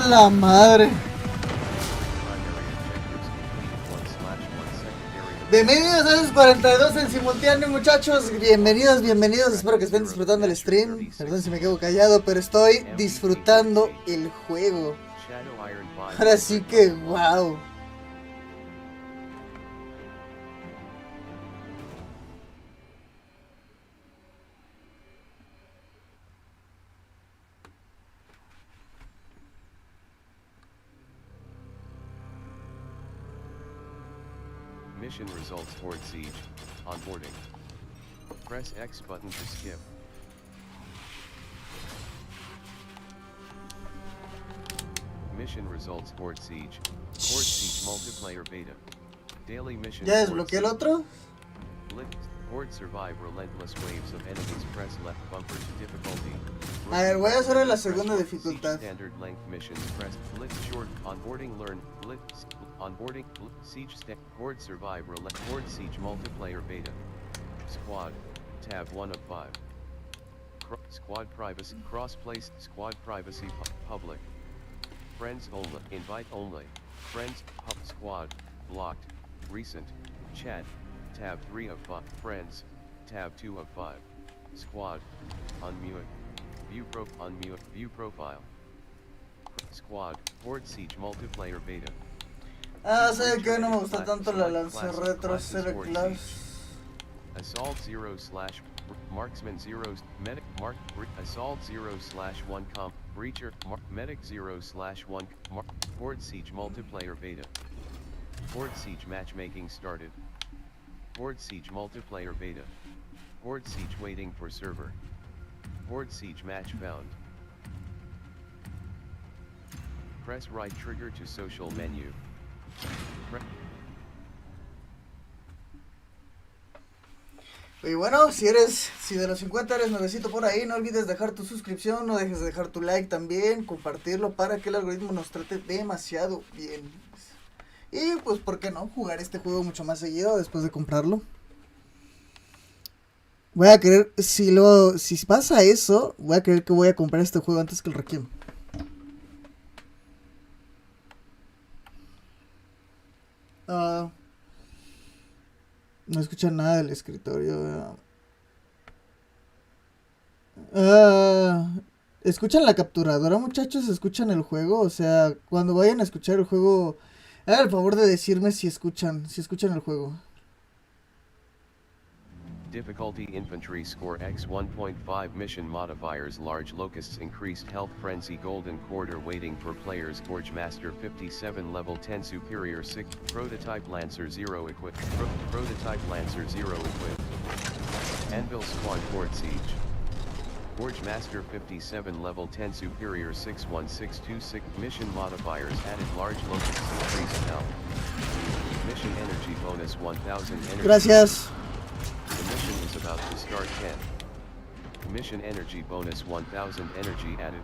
la madre! Bienvenidos a esos 42 en simultáneo, muchachos. Bienvenidos, bienvenidos. Espero que estén disfrutando el stream. Perdón si me quedo callado, pero estoy disfrutando el juego. Ahora sí que wow. Mission results toward siege. Onboarding. Press X button to skip. Mission results toward siege. Toward siege multiplayer beta. Daily mission. ¿Ya desbloqueé el otro? Horde survive relentless waves of enemies. Press left bumper to difficulty. A ver, voy a hacer la segunda dificultad. Standard length missions. Press blitz short. Onboarding learn. Blitz. Onboarding. Siege step. Horde survive Horde siege multiplayer beta. Squad. Tab 1 of 5. Squad privacy. Cross-place. Squad privacy. Public. Friends only. Invite only. Friends. Squad. Blocked. Recent. Chat. Tab 3 of 5. Friends. Tab 2 of 5. Squad. Unmute. Unmute. View profile. Squad. Horde siege multiplayer beta. Ah, sé que no me gusta tanto la lanza retro select class. Assault 0 slash marksman 0 medic mark assault 0 slash 1 comp breacher medic 0 slash 1 Horde siege multiplayer beta. Horde siege matchmaking started. Horde siege multiplayer beta. Horde siege waiting for server. Horde siege match found. Press right trigger to social menu. Y bueno, si de los 50 eres nuevecito por ahí, no olvides dejar tu suscripción, no dejes de dejar tu like también, compartirlo para que el algoritmo nos trate demasiado bien. Y pues, ¿por qué no? Jugar este juego mucho más seguido después de comprarlo. Voy a querer, si pasa eso, voy a creer que voy a comprar este juego antes que el Requiem. No escuchan nada del escritorio. ¿Escuchan la capturadora, muchachos? ¿Escuchan el juego? O sea, cuando vayan a escuchar el juego, hagan el favor de decirme si escuchan el juego. Difficulty infantry score x 1.5 mission modifiers large locusts increased health frenzy golden quarter waiting for players gorge master 57 level 10 superior 6 prototype lancer 0 equipped prototype lancer 0 equipped anvil squad horde siege gorge master 57 level 10 superior 61626 mission modifiers added large locusts increased health mission energy bonus 1000 energy. Gracias. The mission is about to start 10. Mission energy bonus 1000 energy added.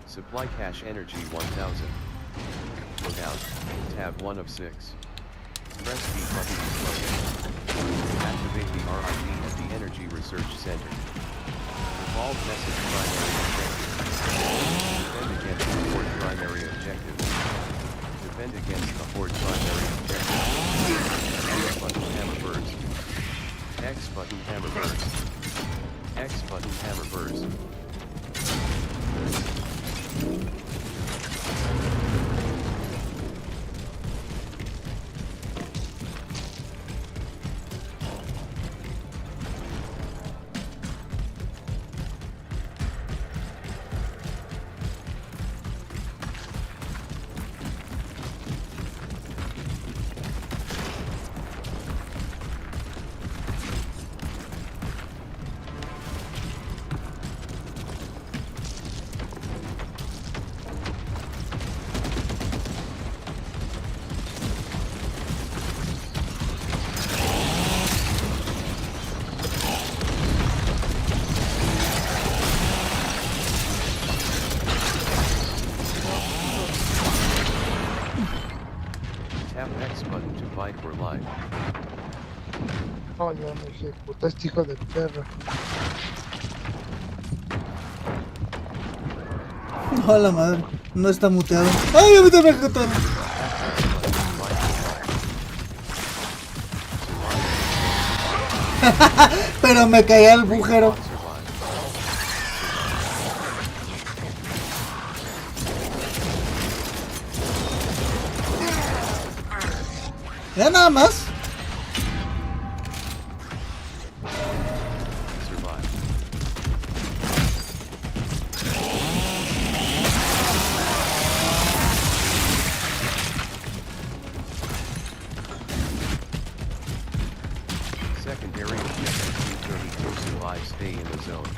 Supply cache energy 1000. Logout. Tab 1 of 6. Press B button to slow down. Activate the RID at the Energy Research Center. Evolve message primary objective. Defend against the Horde primary objective. Defend against the Horde primary objective. X button hammer burst. X button hammer burst. X button hammer burst. No, ya me ejecutó este hijo de perra. No, la madre. No está muteado. ¡Ay, a mí también me mataron! Pero me caí al agujero. Ya nada más. Secondary objective T-32 survive, stay in the zone.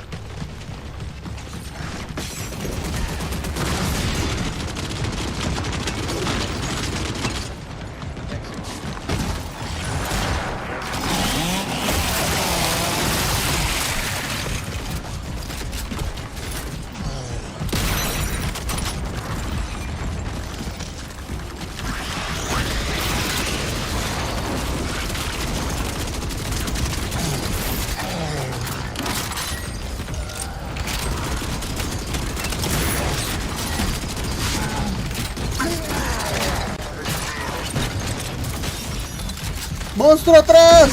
¡Monstruo atrás!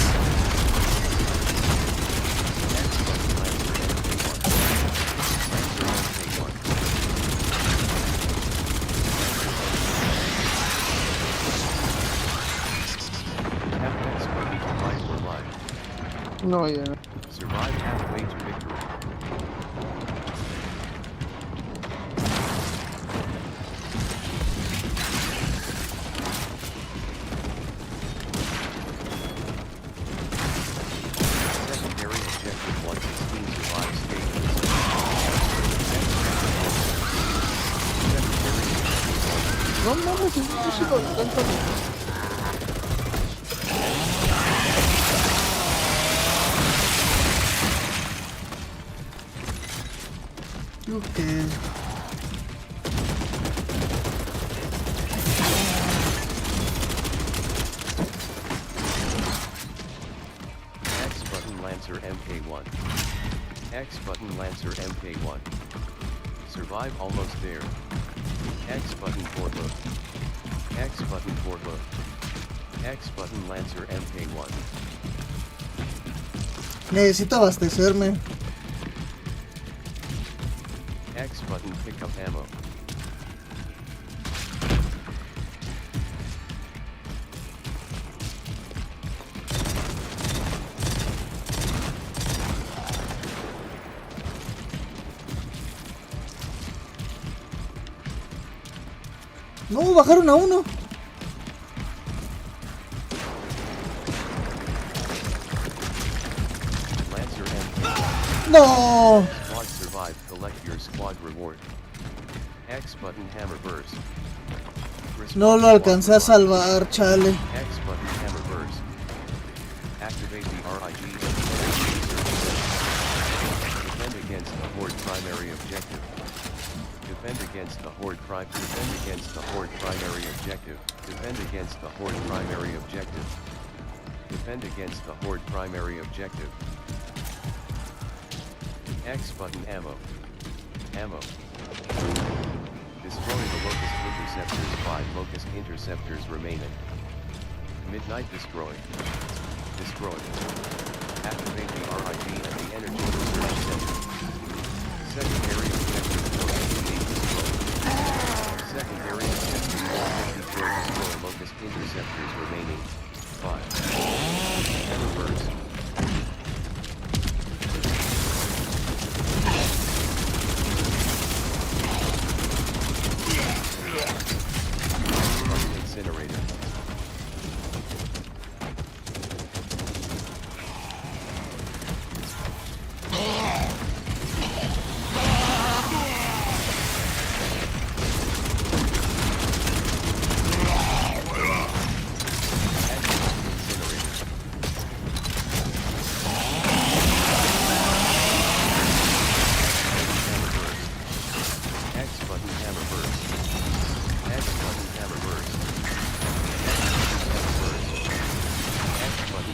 No, ya. Survive halfway to victory. Secondary objective 116 survive, stay in the zone. No mames, es música tanta. Okay. X button Lancer MK1. X button Lancer MK1. Survive almost there. X button for look. X button for look. X button Lancer MK1. Necesito abastecerme. X button pick up ammo. No, bajaron a uno. Lancer MK1. No. Squad survive, collect your squad reward. X button hammer burst. No lo alcancé a salvar, chale. X button hammer burst. Activate the RIG. Defend against the horde primary objective. Defend against the horde Defend against the horde primary objective. Defend against the horde primary objective. Defend against the horde primary objective. X button ammo. Ammo. Destroy the locust interceptors. 5 locust interceptors remaining. Midnight destroy. Destroy. Activate the RIG and the energy research center. Secondary objective 458 destroy. Secondary objective 454 destroy locust interceptors remaining. 5. Hammer burst. Incinerator.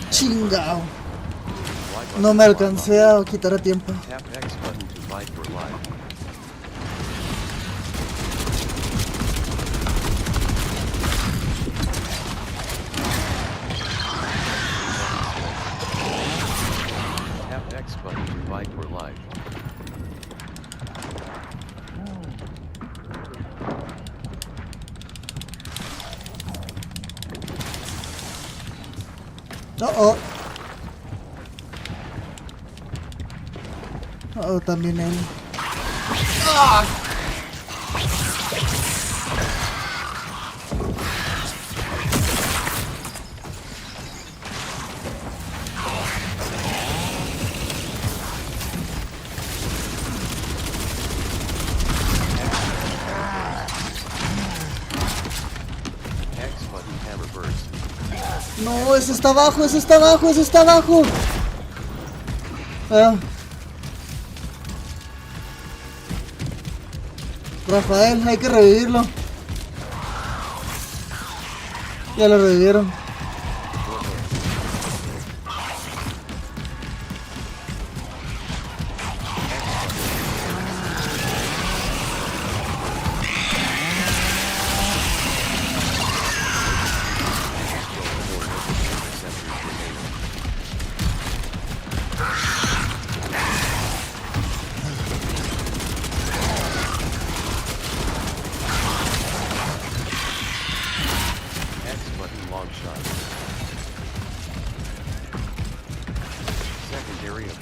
Chingao. No me alcancé a quitar a tiempo. Tap X button to fight for life. Oh, también él. ¡Ah! No, ese está abajo, ese está abajo, ese está abajo. Rafael, hay que revivirlo. Ya lo revivieron.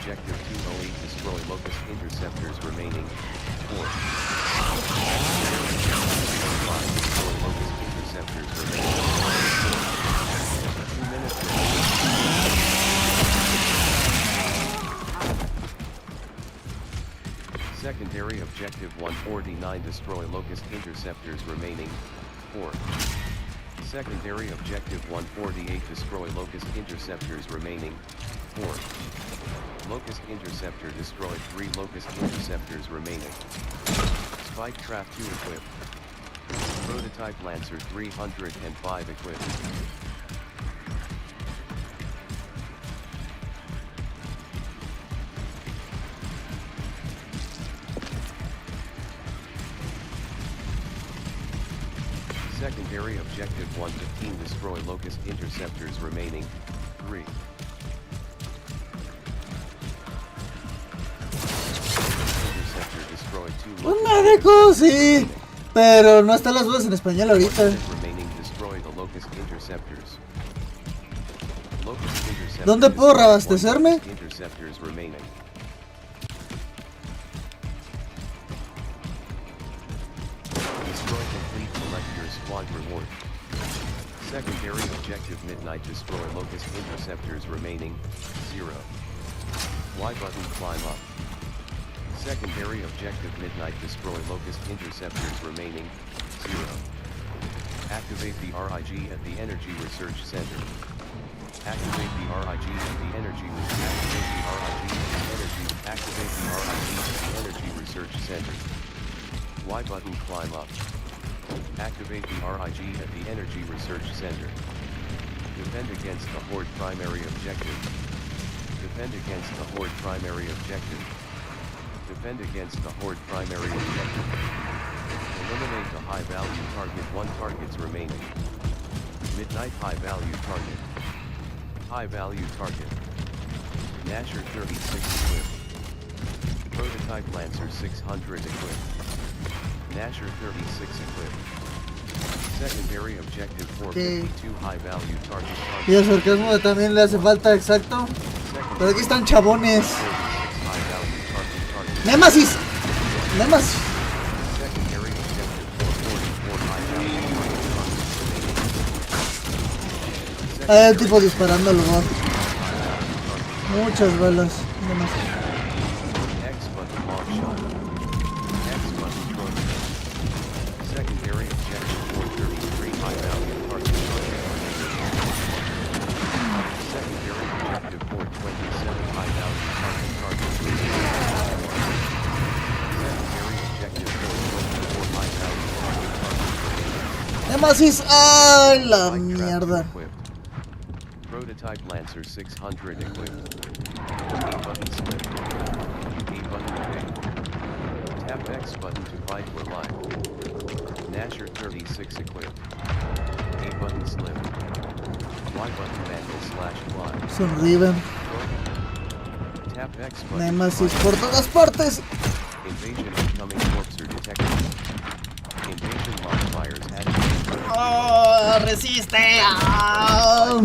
Objective 208, destroy locust interceptors remaining. 4. Destroy locust interceptors remaining. 2 minutes remaining. Secondary objective 149, destroy locust interceptors remaining. 4. Secondary objective 148, destroy locust interceptors remaining. 4. Locust interceptor destroyed. 3 locust interceptors remaining. Spike trap 2 equipped. Prototype Lancer 305 equipped. Secondary objective 115, destroy locust interceptors remaining. 3. Un médico, sí, pero no están las dudas en español ahorita. ¿Dónde puedo reabastecerme? Secondary objective midnight, destroy locust interceptors remaining. 0. Y button climb up. Secondary objective midnight, destroy locust interceptors remaining. 0. Activate the RIG at the Energy Research Center. Activate the RIG at the Energy Activate the RIG at the Energy Research Center. Y button climb up. Activate the RIG at the Energy Research Center. Defend against the Horde primary objective. Defend against the Horde primary objective. Defend against the Horde primary objective. Eliminate the high-value target. 1 targets remaining. Midnight high-value target. High-value target. Nasher 36 equipped. Prototype Lancer 600 equipped. Nasher 36 equipped. Secondary objective 452, high-value target. Y el sarcasmo también le hace falta, exacto. Pero aquí están chabones. Némesis. Némesis. Hay un tipo disparando al lugar. Muchas balas. Némesis. Némesis. ¡Ay, la mierda! Prototype Lancer 600 equipped. A button slip. A button pick. Tap X button to fight or live. Nasher 36 equipped. A button slip. Y button manual /fly. Sonríen. Tap X button. Némesis por todas partes. Invasion incoming corpser detected. Invasion modifiers added. ¡Oh! ¡Resiste! ¡Oh!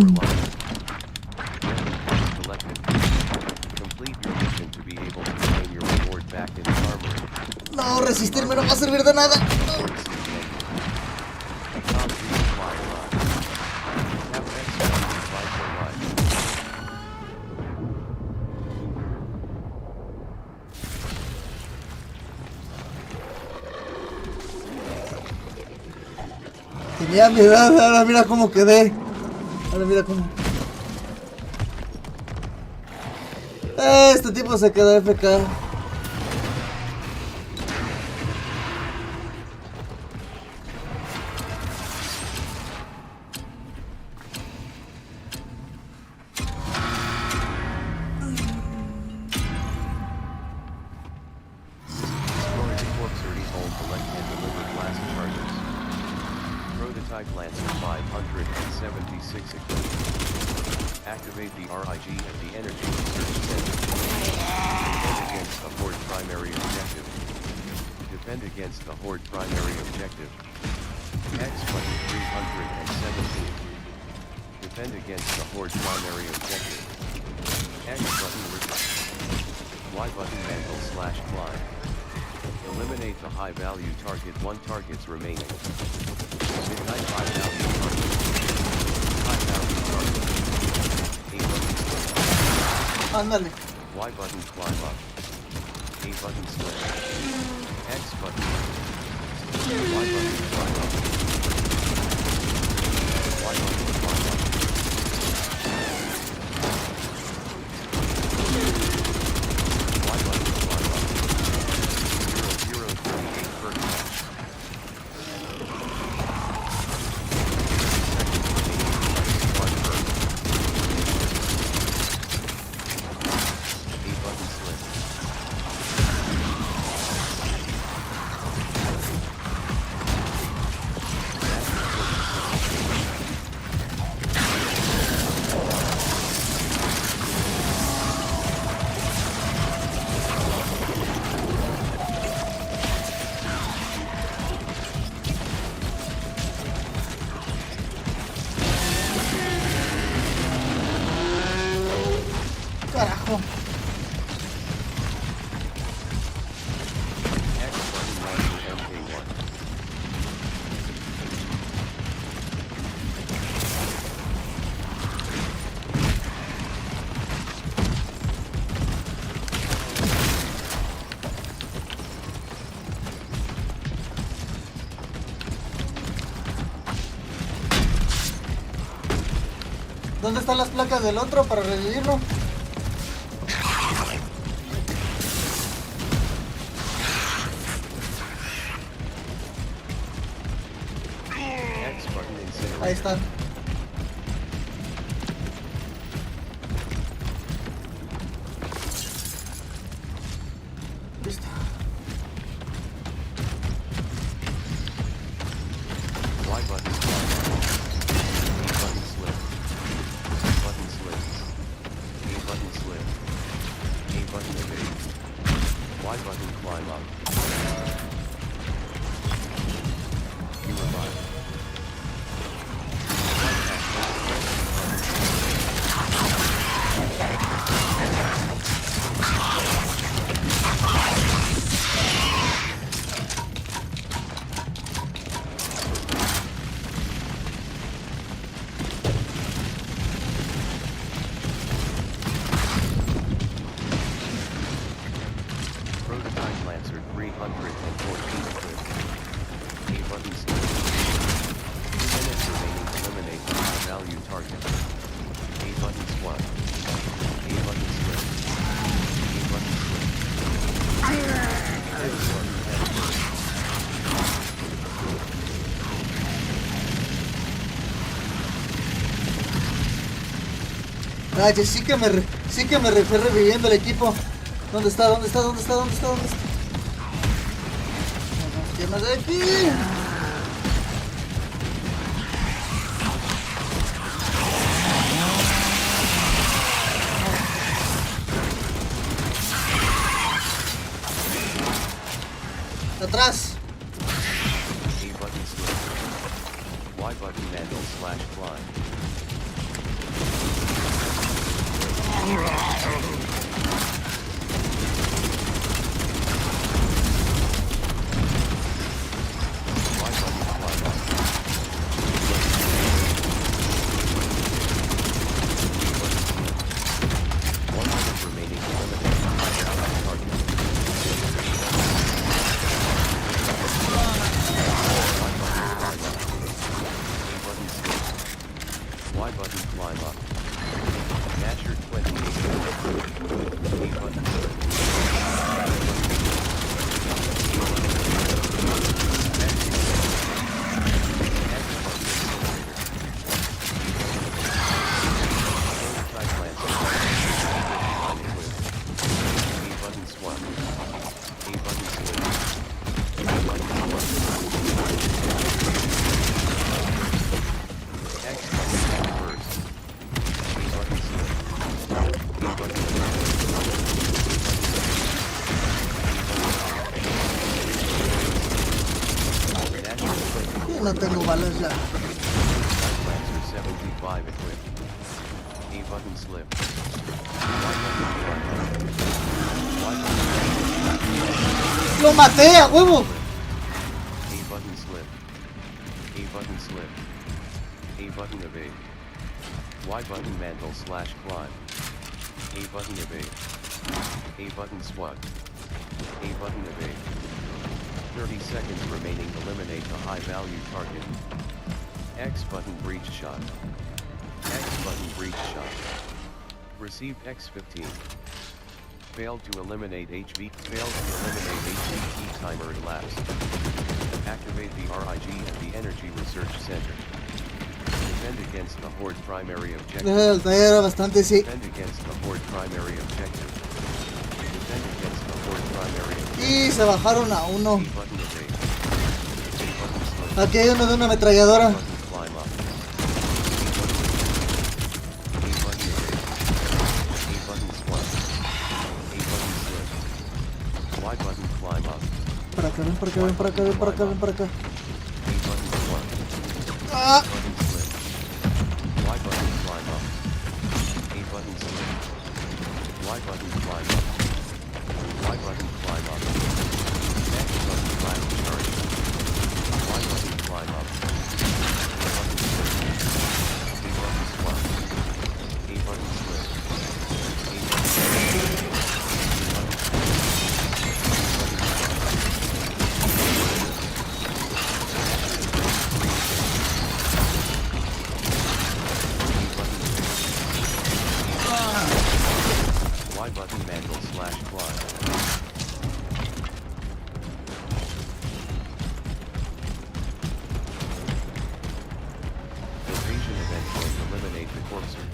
resistirme, no va a servir de nada. Tenía mi edad, ahora mira cómo quedé. Ahora mira cómo. Este tipo se quedó FK. Lancer 576 equipment. Activate the RIG at the Energy Research Center. Defend against the Horde primary objective. Defend against the Horde primary objective. X button 317. Defend against the Horde primary objective. X button retreat. Y button mantle / climb. Eliminate the high value target. 1 targets remaining. Midnight high value target. High value target. A button split. Ándale. Y button climb up. A button split. X button. Y button climb up. Y button climb up. Y button climb up. 0038 per match. Carajo. ¿Dónde están las placas del otro para revivirlo? Ahí están. Listo. Y button. A button slip. Button slip. A button slip. A button evade. Y button climb up. You revive. Prototype Lancer 314 equipped. A button slip. 2 minutes remaining. Eliminate the high value target. A button swap. A button slip. A button slip. A button Ay, sí que me fue reviviendo el equipo. ¿Dónde está? ¿Dónde está? ¿Dónde está? ¿Dónde está? ¿Dónde está? ¿Quién más de aquí? Atrás. A button slip. Y button mantle / climb. No tengo balas ya. Lancer 75 equipped. A button slip. ¡Lo maté a huevo! A button slip. A button slip. A button evade. Y button mantle slash climb. A button evade. A button swat. A button evade. 30 seconds remaining. Eliminate a high value target. X button breach shot. X button breach shot. Received X15. Failed to eliminate HV. Failed to eliminate HVT. Timer elapsed. Activate the RIG at the Energy Research Center. Defend against the Horde primary objective. Era bastante, sí. Defend against the Horde primary objective. Defend against the Horde primary objective. Y se bajaron a uno. A button evade. A button slip. Aquí hay uno de una ametralladora. A button climb up. A button evade. A button swat. A button slip. Y button climb up. Para acá, ven para acá, ven para acá, ven para acá, ven para acá. A button swat. Ah, Button slip. Y button climb up. A button slip. Y button climb up. Y button climb up. X button climb charge. Y button climb up. Button slip. A button swat. A button slip. A button slip. Y button mantle slash climb. Invasion event going to eliminate the corpser.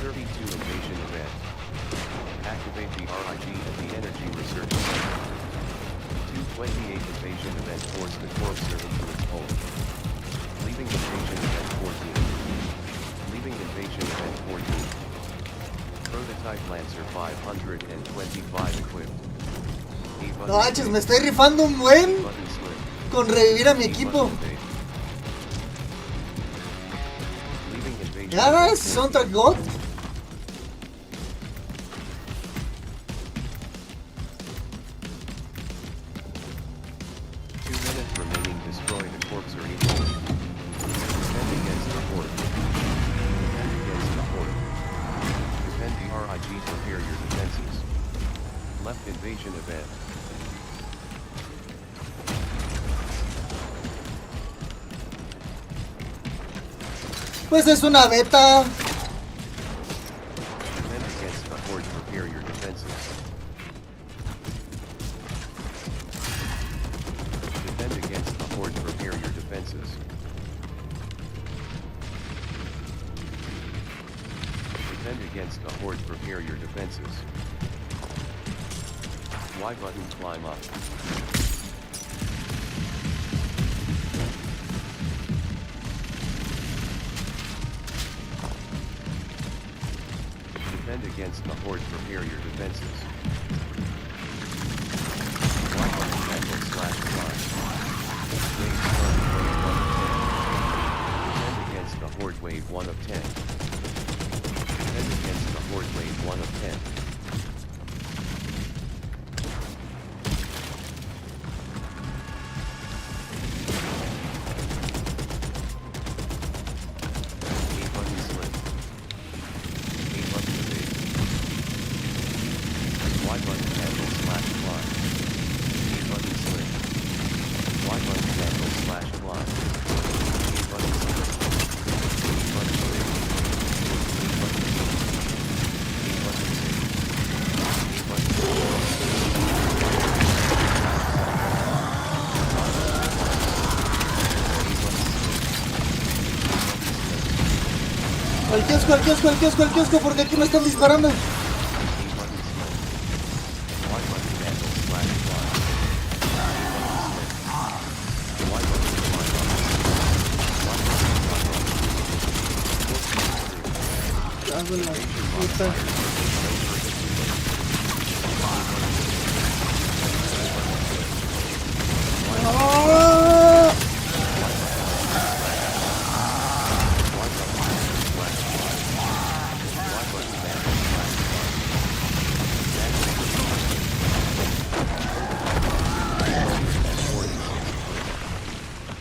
232 invasion event. Activate the RIG at the Energy Research Center. 228 invasion event force the corpser into its hole. Leaving invasion event 14. Leaving invasion event 14. Prototype Lancer 525 equipped. no manches, me estoy rifando un buen con revivir a mi equipo. Ya ves, soundtrack God. 2 minutes remaining. Destroy the corpser evil. Defend against the horde. Defend against the horde. Defend the RIG. Prepare your defenses. Left invasion event. Pues es una beta. Defend against the horde. Prepare your defenses. Defend against the horde. Prepare your defenses. Defend against the horde. Prepare your defenses. Y button climb up. Defend against the horde. Prepare your defenses. Y button mantle slash climb. Wave start wave 1 of 10. Defend against the horde wave 1 of 10. Defend against the horde wave 1 of 10. A button slip. A button evade. Y button mantle slash climb. A button slip. Y button mantle slash climb. A button slip. A button evade. A button slip. A button evade. A button Al kiosco, al kiosco, al kiosco, al kiosco, porque aquí me están disparando. Cago en la puta. ¡Ah!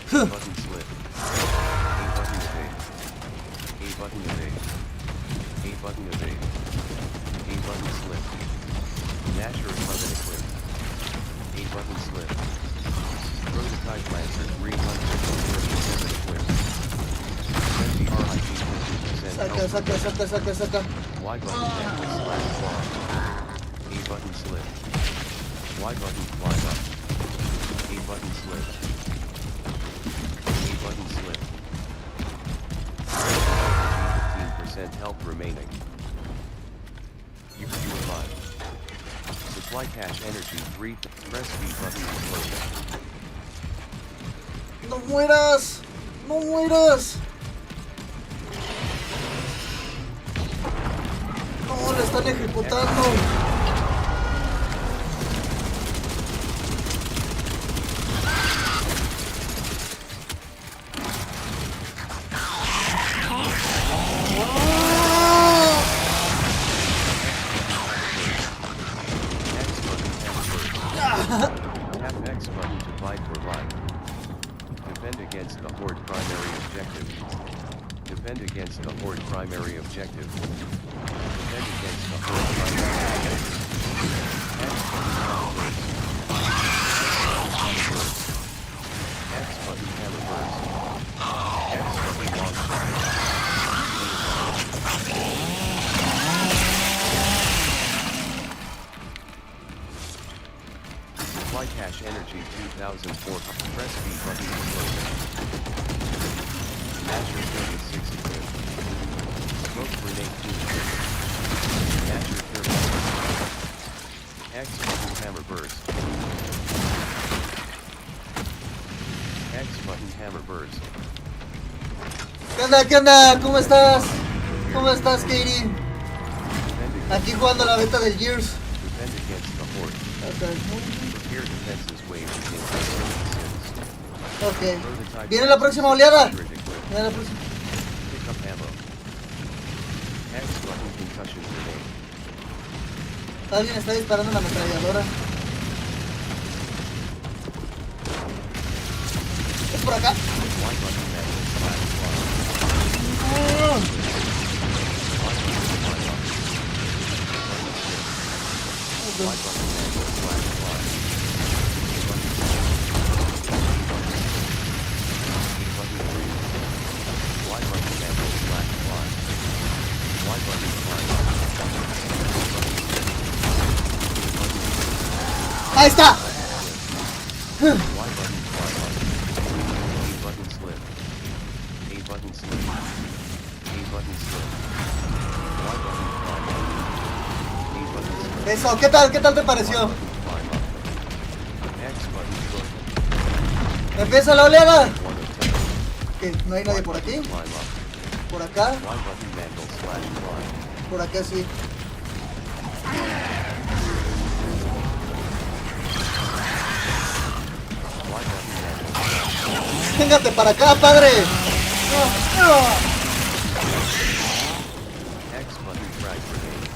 button slip. A button evade. A button evade. A button evade. A button slip. Nasher button equip. A button slip. Prototype Lancer 337 equip. 20 RIP 50% Saca. Y button damage slash claw. A button slip. Y button climb up. A button slip. A button slip. 15% health remaining. You alive. Supply cash energy 3. Press B button to close. ¡No mueras! ¡No mueras! ¡No, le están ejecutando! Tap X button to fight for life. Defend against the Horde primary objective. Defend against the Horde primary objective. Defend against the Horde primary objective. X button hammer burst. X button long shot. Supply cache energy 2004. Press B button to close. Nasher 36 equip. Smoke grenade 2 equip. Nasher 36. X button hammer burst. X button hammer burst. ¿Qué onda? ¿Qué onda? ¿Cómo estás? ¿Cómo estás, Katie? Aquí jugando la beta del Gears. Defend against the Horde. Prepare defenses wave against the Ok. Viene la próxima oleada. Pick Viene la próxima. up ammo. X button concussion grenade. Alguien está disparando una ametralladora. ¿Es por acá? Y button metal slash fly. Y button metal slash fly. Ahí está. Y button climb up. A button slip. A button slip. A button slip. Y button climb up. A button slip. Eso, ¿qué tal? ¿Qué tal te pareció? Climb up. X button foot. Empieza la oleada. 1 of 10. ¿Qué? ¿No hay nadie por aquí? Climb up. Por acá. Y button mantle slash climb. Por acá sí. Y button mantle slash climb. Véngate para acá, padre. X button frag grenade.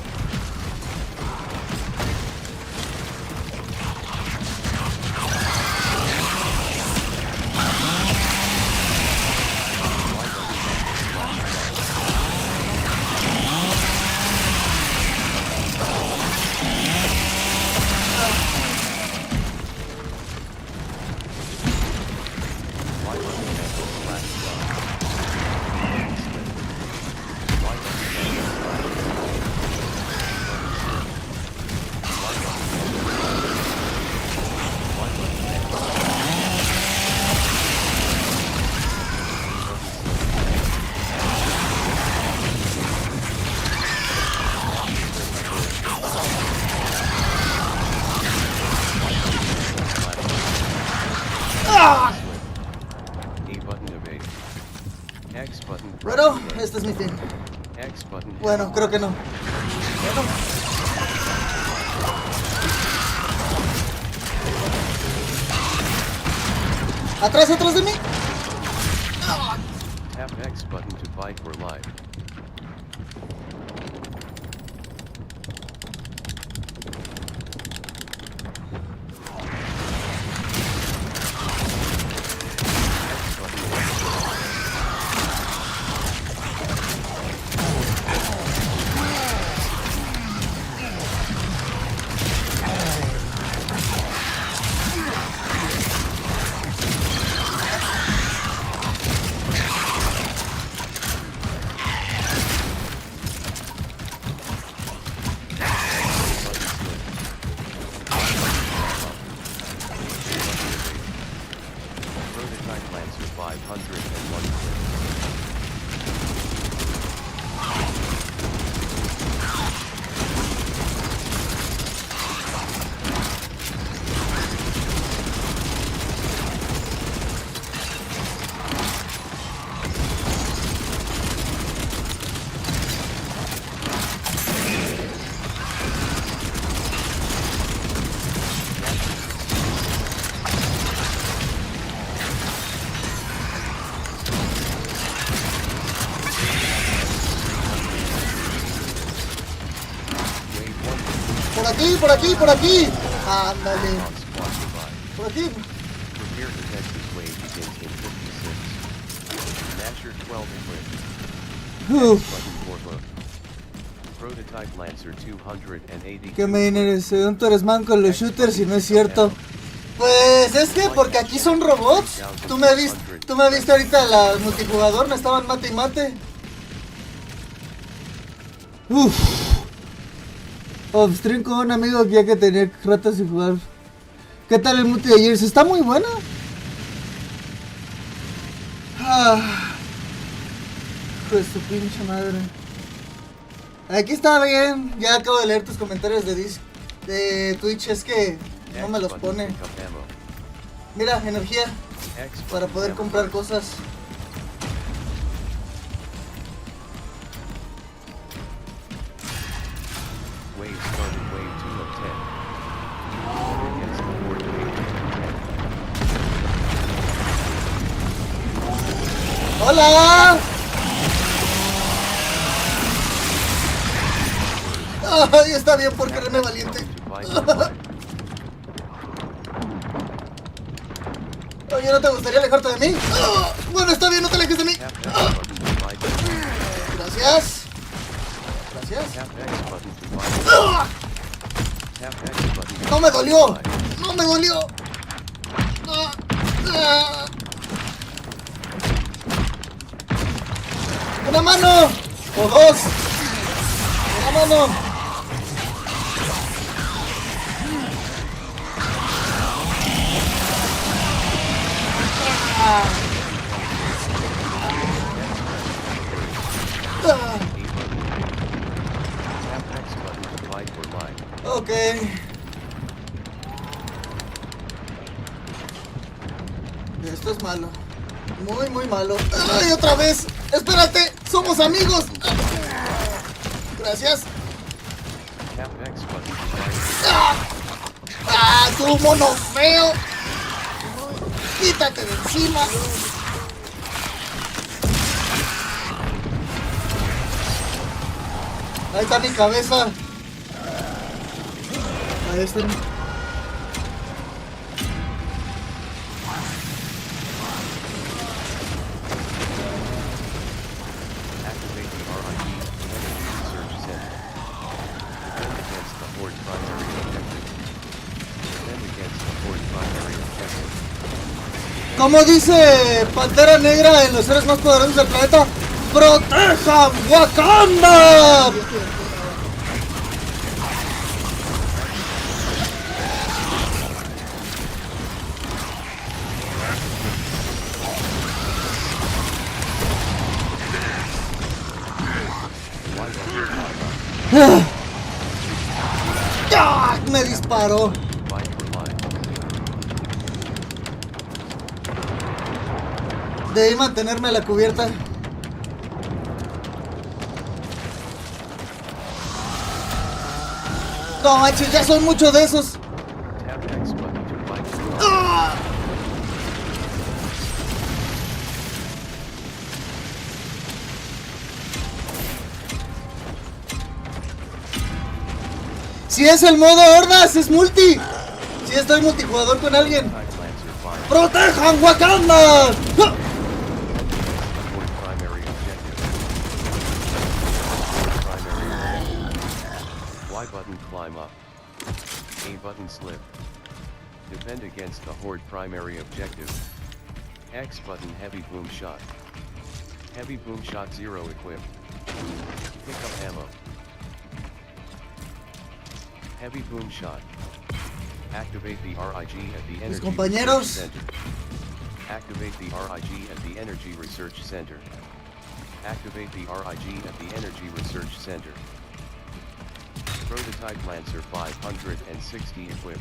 Bueno, este es mi fin. X button. Bueno, creo que no. Bueno. Atrás, atrás de mí. Tap X button to fight for life. X after 501 clip. Por aquí, por aquí. Ándale. Por aquí. Prepare to test this wave begins in 56. Nasher 12 equipped. X button for hook. Prototype Lancer 280. Que me según tú eres man con los shooters y no es cierto. Pues es que porque aquí son robots. Tú me viste ahorita la multijugador, me estaban mate y mate. Stream con un amigo ya que tenía rato sin jugar. ¿Qué tal el multi de ayer? Está muy buena. Pues su pinche madre. Aquí está bien. Ya acabo de leer tus comentarios de Twitch. Es que no me los pone. Mira, energía para poder comprar cosas. Wave started wave 2 of 10. Against the board wave. ¡Hola! Ay, está bien por quererme valiente. Oye, ¿no te gustaría alejarte de mí? Bueno, está bien, no te alejes de mí. Gracias. Gracias. No me dolió. No me dolió. Una mano. O dos. Una mano. Ok. Esto es malo. Muy, muy malo. ¡Ay, otra vez! ¡Espérate! ¡Somos amigos! Gracias. ¡Ah! ¡Tú, mono feo! ¡Quítate de encima! Ahí está mi cabeza. Ahí está. Como dice Pantera Negra en los seres más poderosos del planeta, ¡protejan Wakanda! ¡Ah! Me disparó. Debí mantenerme a la cubierta. No manches, ya son muchos de esos. ¡Ah! Si es el modo hordas, es multi. Si estoy multijugador con alguien. ¡Protejan Wakanda! ¡Ah! Y button climb up. A button slip. Defend against the horde primary objective. X button heavy boom shot. Heavy boom shot 0 equipped. Pick up ammo. Heavy boom shot. Activate the RIG at the energy compañeros. center. Activate the RIG at the Energy Research Center. Activate the RIG at the Energy Research Center. Prototype Lancer 560 equipped.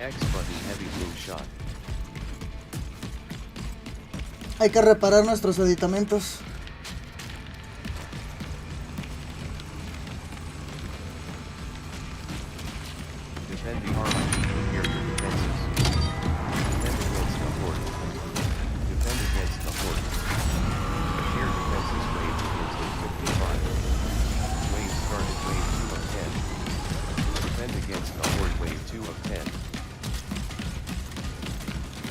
X button heavy boom shot. Hay que reparar nuestros aditamentos. Defend the RIG, prepare your defenses. Defend against the horde. Defend against the horde. Prepare defenses wave begins in 55. Wave started wave 2 of 10. Defend against the horde wave 2 of 10.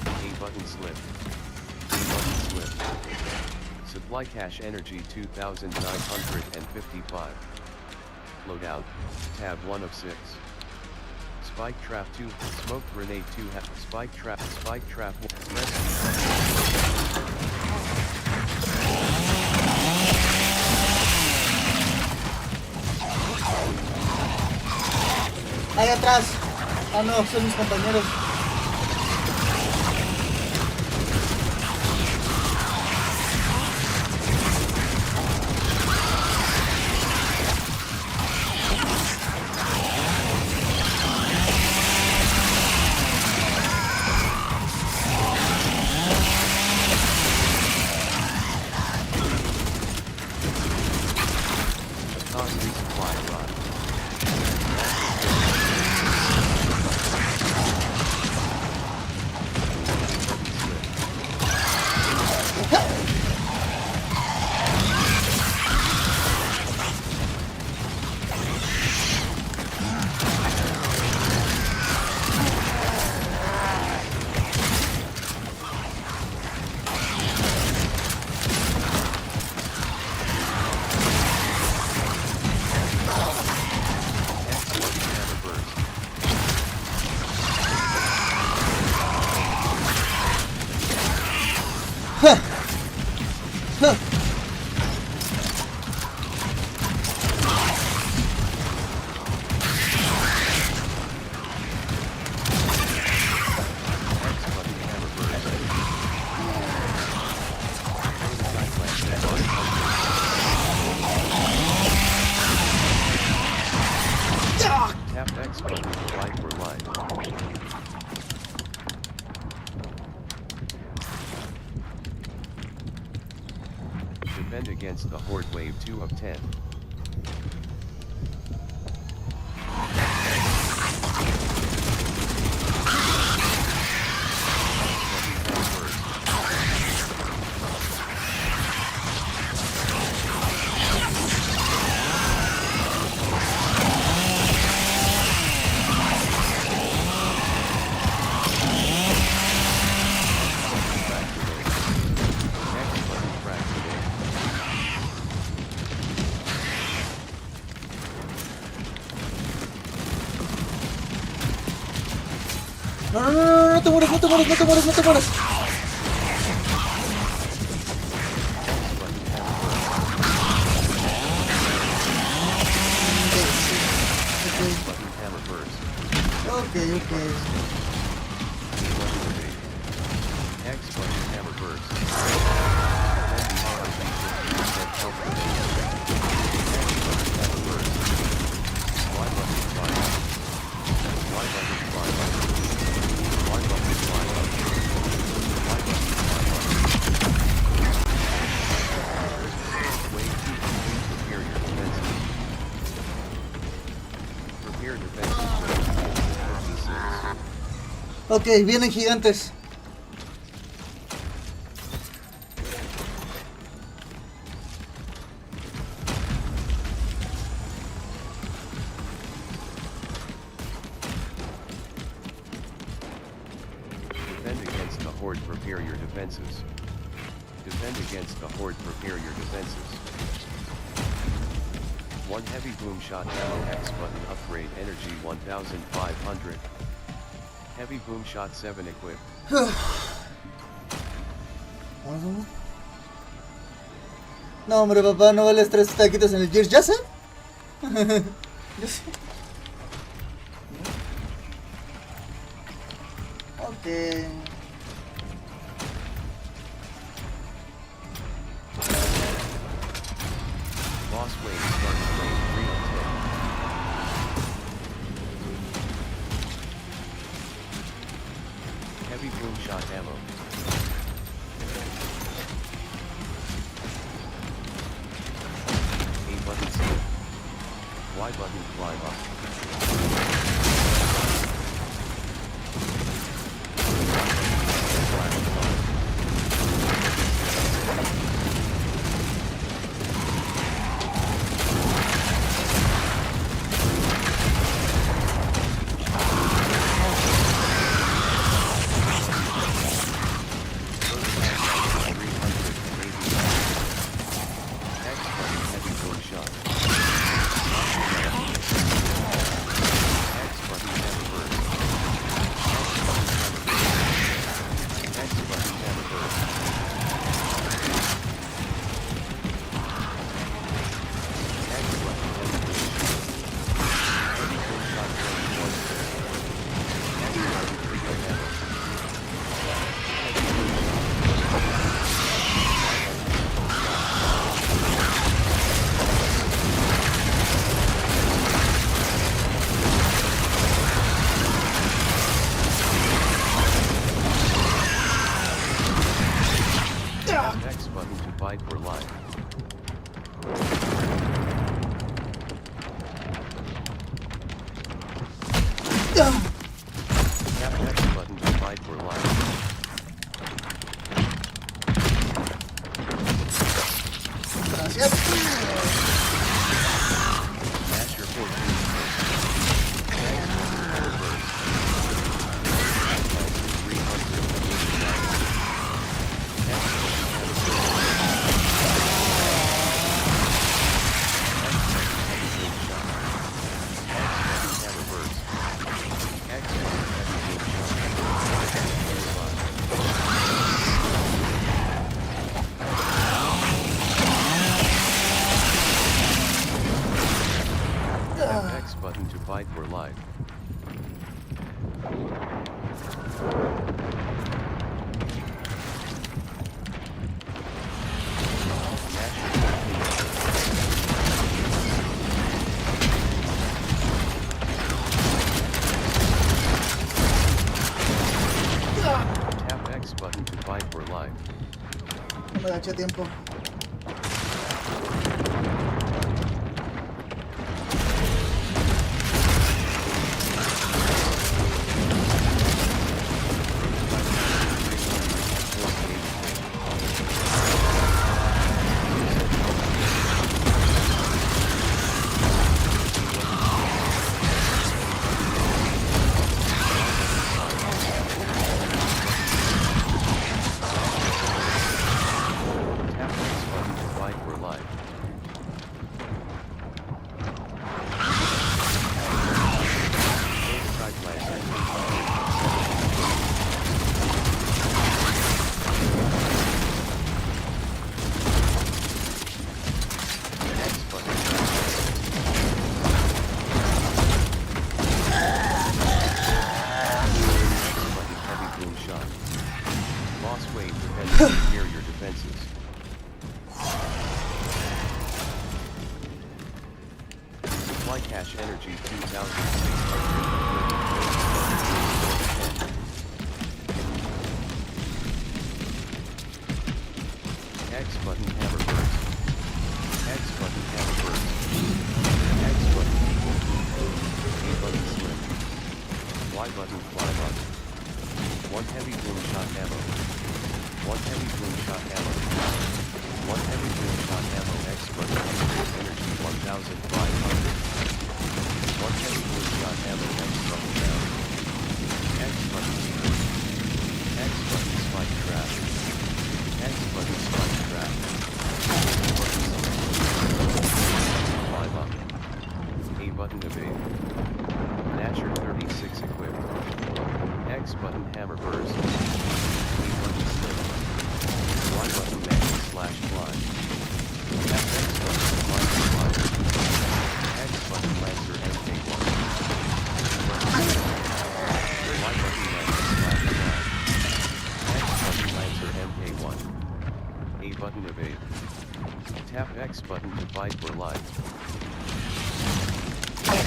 A button slip. A button slip. Supply cache energy 2955. Loadout, tab 1 of 6. Spike trap 2, smoke grenade 2, spike trap 1, Ahí atrás. Ah, no, son mis compañeros. Defend against the horde wave 2 of 10. No te mueres, no te mueres, no te mueres, no te mueres. Ok. X button hammer burst. Y button fly up. Y button fly up. Y button fly up. Y button fly up. Wave 2 complete. Prepare your defenses. Prepare defenses wave 56. Ok, vienen gigantes. Defend against the horde, prepare your defenses. Defend against the horde, prepare your defenses. One heavy boom shot ammo X button upgrade energy 1500. Heavy boom shot 7 equipped. No, hombre, papá, no vales 3 taquitos en el Gears. ¿Ya sé? Ya sé. Ok. button fly up. X button to fight for life. Tap X button to fight for life. Gracias. Mash your fortune. X button to reverse. 300. X button to fight for life. Tap X button to fight for life. No me agaché a tiempo. Cash energy 2,600. X button hammer burst. X button hammer burst. X button equal to A button slim. Y button fly button. 1 heavy boom shot ammo. 1 heavy boom shot ammo. 1 heavy boom shot ammo. X button energy 1,500. 1 heavy boom shot ammo. X button down. X button speed. X button spike trap. X button spike trap. Fly button. A button evade. Nasher 36 equipped. X button hammer burst. A button slip. Y button magic slash fly. Tap X button fly fly. X button lancer MK1. Y button magic slash fly. X button lancer MK1. A button evade. Tap X button to fight for life. X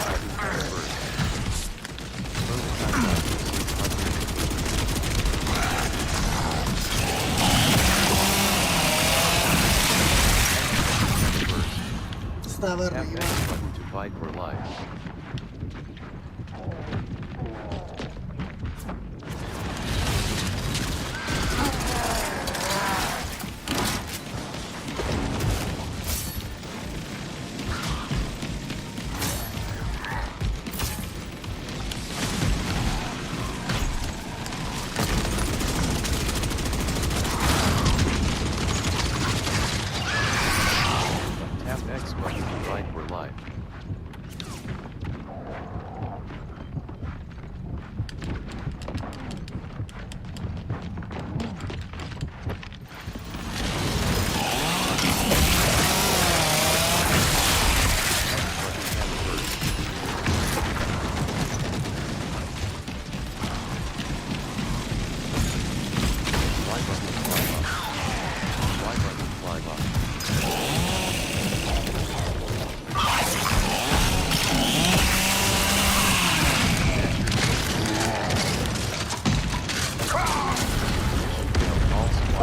button hammer burst. Prototype life 615. de Tap arriba. X button to fight for life. Tap X button to fight for life.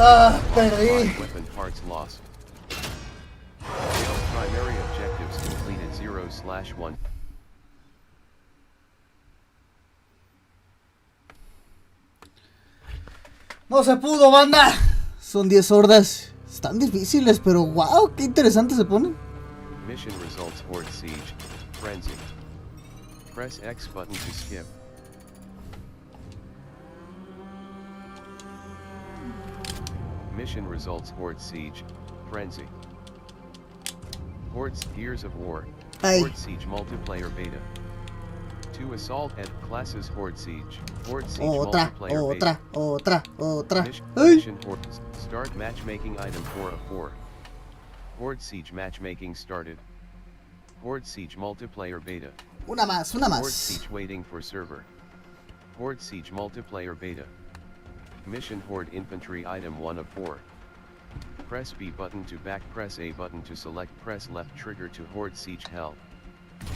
Ah, perdí. Weapon parts lost. Primary objectives completed 0/1. No se pudo, banda. Son 10 hordas. Están difíciles, pero wow, qué interesante se ponen. Mission results: Horde Siege, Frenzy. Press X button to skip. Mission results: Horde Siege, Frenzy. Hordes Gears of War, Ay. Horde Siege Multiplayer Beta. 2 Assault and Classes Horde Siege, Horde Siege Otra, Multiplayer otra, Beta. otra, otra. Mission Ay. Horde. Start matchmaking item 4 of 4. Horde Siege matchmaking started. Horde Siege Multiplayer Beta. Una más, una Horde más. Siege waiting for server. Horde Siege Multiplayer Beta. Mission Horde Infantry item 1 of 4. Press B button to back, press A button to select, press left trigger to Horde Siege Hell.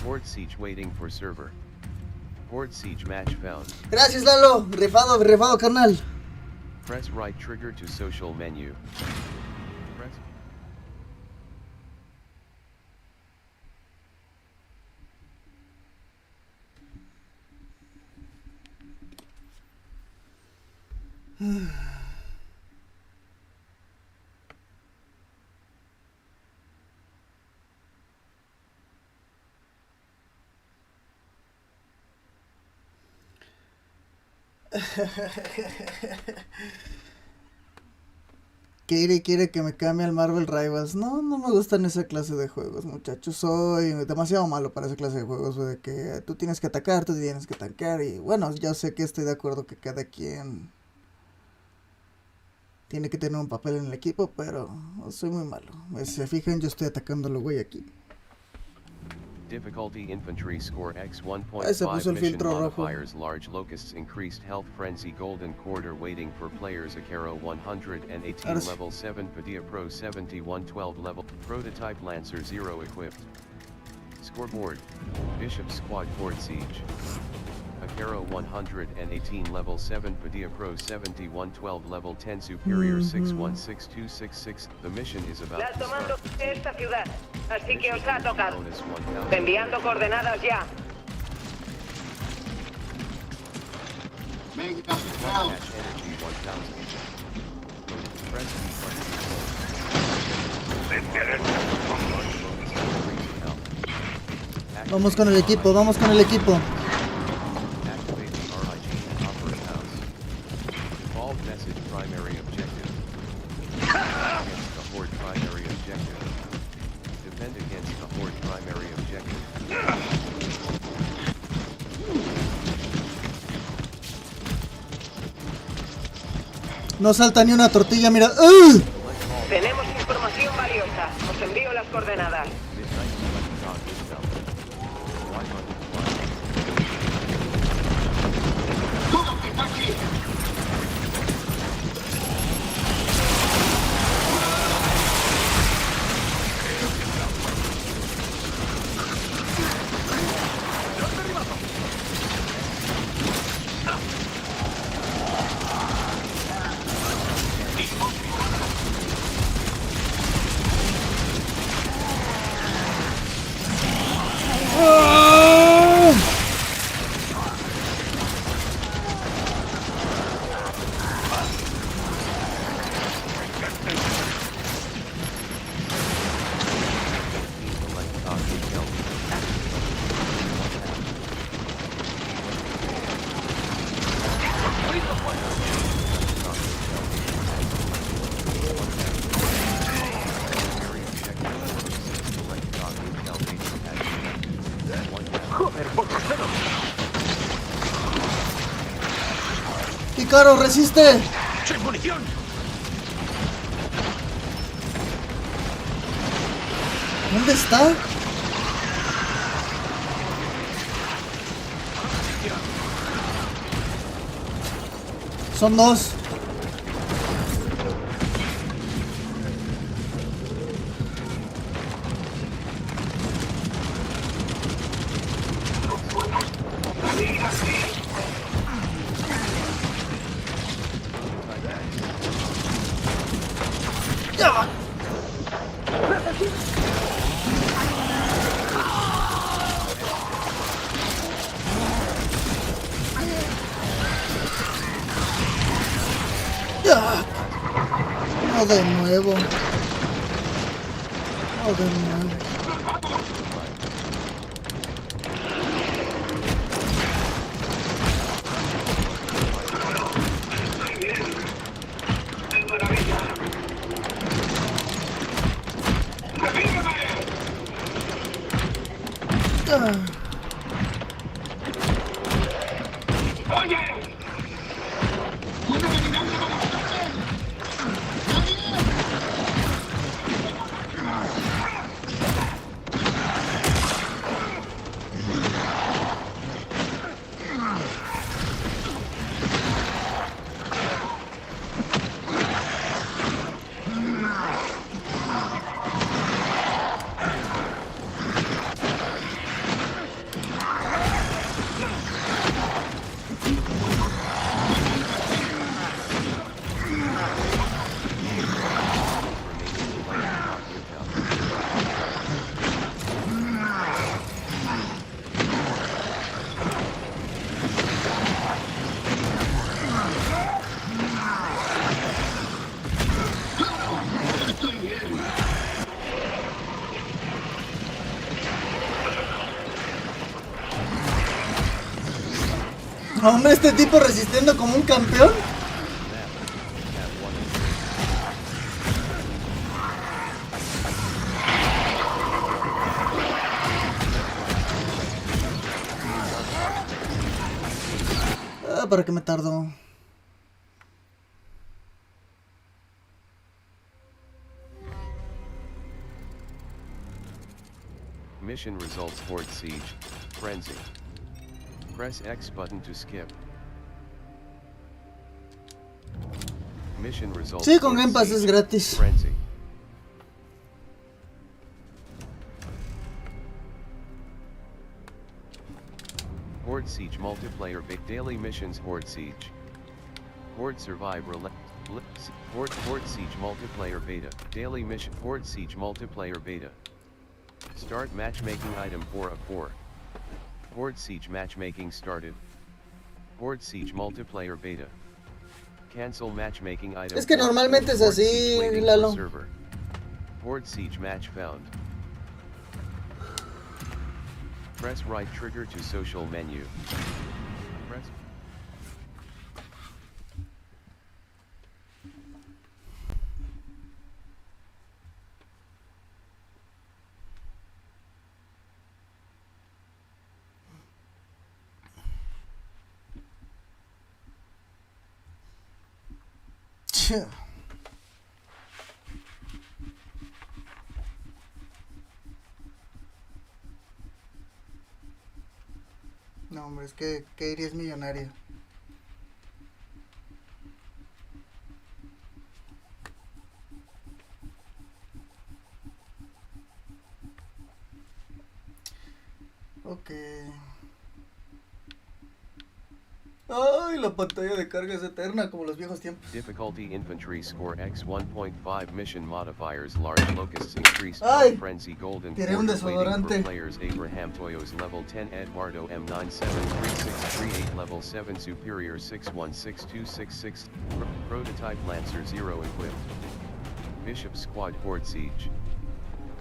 Horde Siege waiting for server. Horde Siege match found. Gracias, Lalo. Rifado, rifado, carnal. Press right trigger to social menu. Press Quiere que me cambie al Marvel Rivals. No, no me gustan esa clase de juegos, muchachos. Soy demasiado malo para esa clase de juegos, de que tú tienes que atacar, tú tienes que tanquear. Y bueno, yo sé que estoy de acuerdo que cada quien tiene que tener un papel en el equipo, pero soy muy malo. Si se fijan, yo estoy atacando a lo güey aquí. Difficulty Infantry Score Ahí se X1.5 puso el Mission filtro rojo. Modifiers Large Locusts Increased Health Frenzy Golden Quarter Waiting for Players Acaro 118 Ahora sí. Level 7 Padilla Pro 7112 Level Prototype Lancer 0 Equipped. Scoreboard Bishop Squad Horde Siege Acaro 118 Level 7 Padilla Pro 7112 Level 10 Superior 616266. The mission is about Las to tomando start. esta ciudad, así que Mission os ha energy tocado. bonus 1000. Enviando coordenadas ya. Cash energy 1000. Press B button to close. Vamos con el equipo, vamos con el equipo. Activate the RIG and operate house. Default message primary objective. Against the Horde primary objective. Defend against the Horde primary objective. No salta ni una tortilla, mira. ¡Ugh! Tenemos información valiosa. Os envío las coordenadas. Midnight select dog intel. Y button fly. Caro, resiste. ¡Sin munición! ¿Dónde está? Son dos. Ya va. Ya. No de nuevo. No de nuevo. Ah. Aún este tipo resistiendo como un campeón. Ah, ¿para qué me tardo? Mission results: Horde Siege, Frenzy. Press X button to skip. Mission results. Sí, con Horde Game Pass Siege, es gratis. Frenzy. Horde Siege multiplayer daily missions. Horde Siege. Horde Survive Horde Siege multiplayer beta daily mission. Horde Siege multiplayer beta. Start matchmaking item 4 of 4. Horde Siege matchmaking started. Horde Siege multiplayer beta. Cancel matchmaking item. Es que normalmente es así, Lalo. Horde Siege match found. Press right trigger to social menu. Press. No, hombre, es que Kairi es millonaria. Ok. Ay, la pantalla de carga es eterna como los viejos tiempos. Difficulty infantry score x 1.5 mission modifiers large locusts increased Ay, frenzy golden tiré un quarter waiting desodorante. for players Abraham Toyos level 10 Eduardo M973638 level 7 superior 616266 prototype Lancer 0 equipped. Bishop squad horde siege.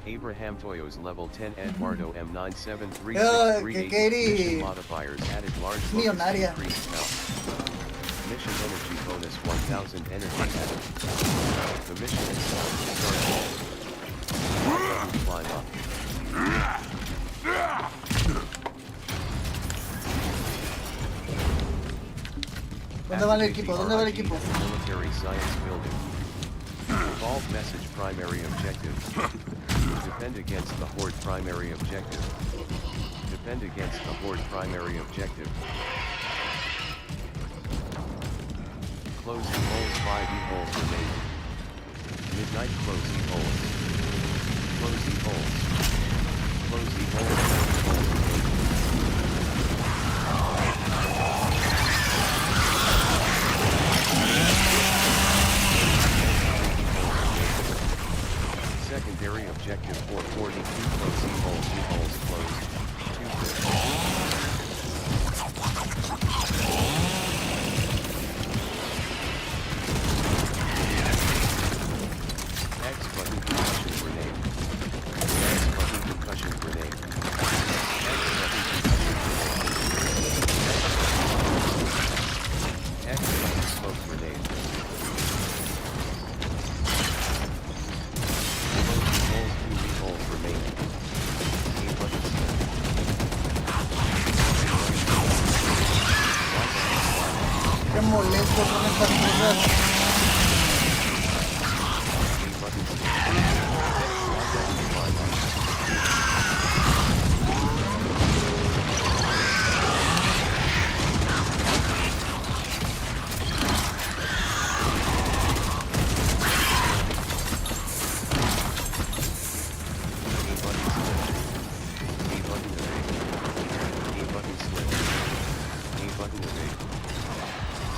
Abraham Toyos level 10 Eduardo M973638 mission modifiers added large millonaria. increased health. Mission energy bonus 1000 energy added. The mission itself started. Climb up. ¿Dónde va el Activate equipo? the ¿Dónde va el RIG equipo? at the Military Science Building. Evolve message primary objective. Defend against the Horde primary objective. Defend against the Horde primary objective. Close E-holes, 5 E-holes remaining. Midnight close E-holes. Close E-holes. Close E-holes, 4 E-holes remaining. Secondary objective 442 close E-holes, E-holes closed. 2 X button concussion grenade. X button concussion grenade. X button concussion grenade. X button smoke grenade. Close E-holes, 2 E-holes remaining. A button slip. Qué molestos son estas cosas.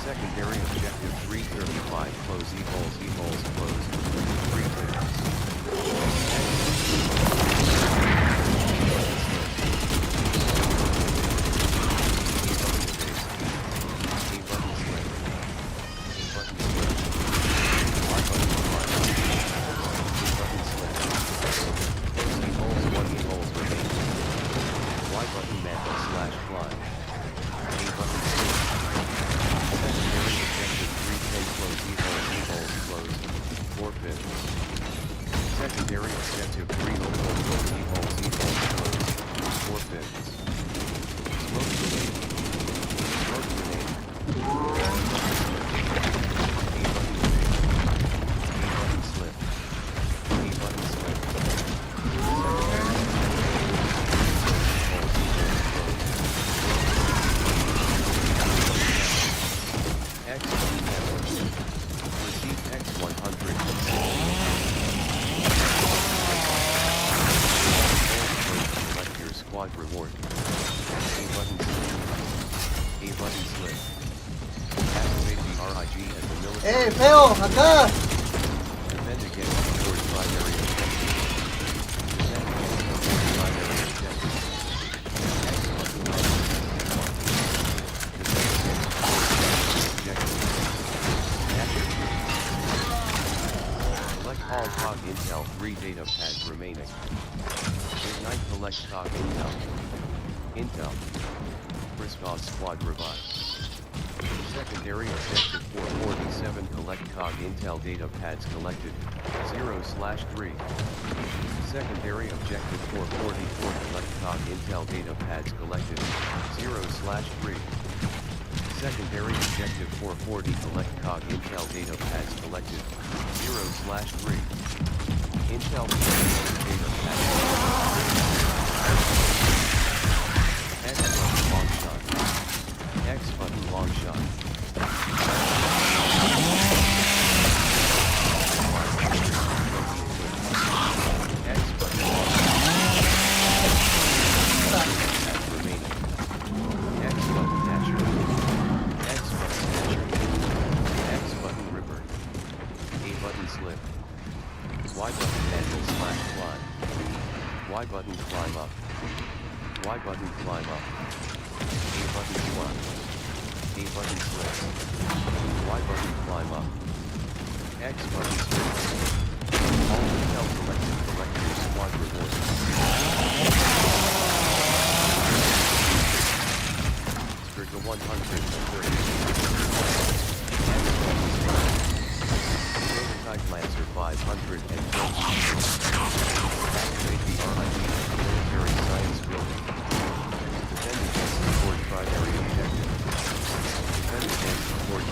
Secondary objective 335 close E-holes, E-holes closed. 3 Y button mantle slash climb. A button slip. Secondary objective 310 close E-holes, E-holes closed. 4 pins. Secondary objective 304 close E-holes, E-holes closed. 4 pins. Smoke grenade. Smoke grenade. A button slip. A button slip. X 100. Receive X 100. Select your squad reward. A button slip. A button slip. Activate the RIG and the military. Feo! ¡Acá! Defend against the Horde primary objective. Defend against the Horde primary objective. X button mantle. Defend against the Horde primary objective. Collect all COG Intel 3 data pads remaining. Ignite collect COG Intel. Intel. Briscoe squad revive. Secondary objective 447 collect COG Intel data pads collected. 0/3. Secondary objective 444 collect COG Intel data pads collected. 0/3. Secondary objective 440 collect COG Intel data pads collected. 0/3. Intel data pads. X button long shot. X button long shot. X button long shot. Remaining. X button dasher. X button dasher. X button ripper. A button slip. Y button handle slash climb. Y button climb up. Y button climb up. A button climb. A button slip. Y button climb up. X button slip. All Intel collected collectors squad reward. Stricta 130. Prototype Lancer 520. Activate the RIG Military Science Building. Defend against the Horde primary objective. Defend against the Horde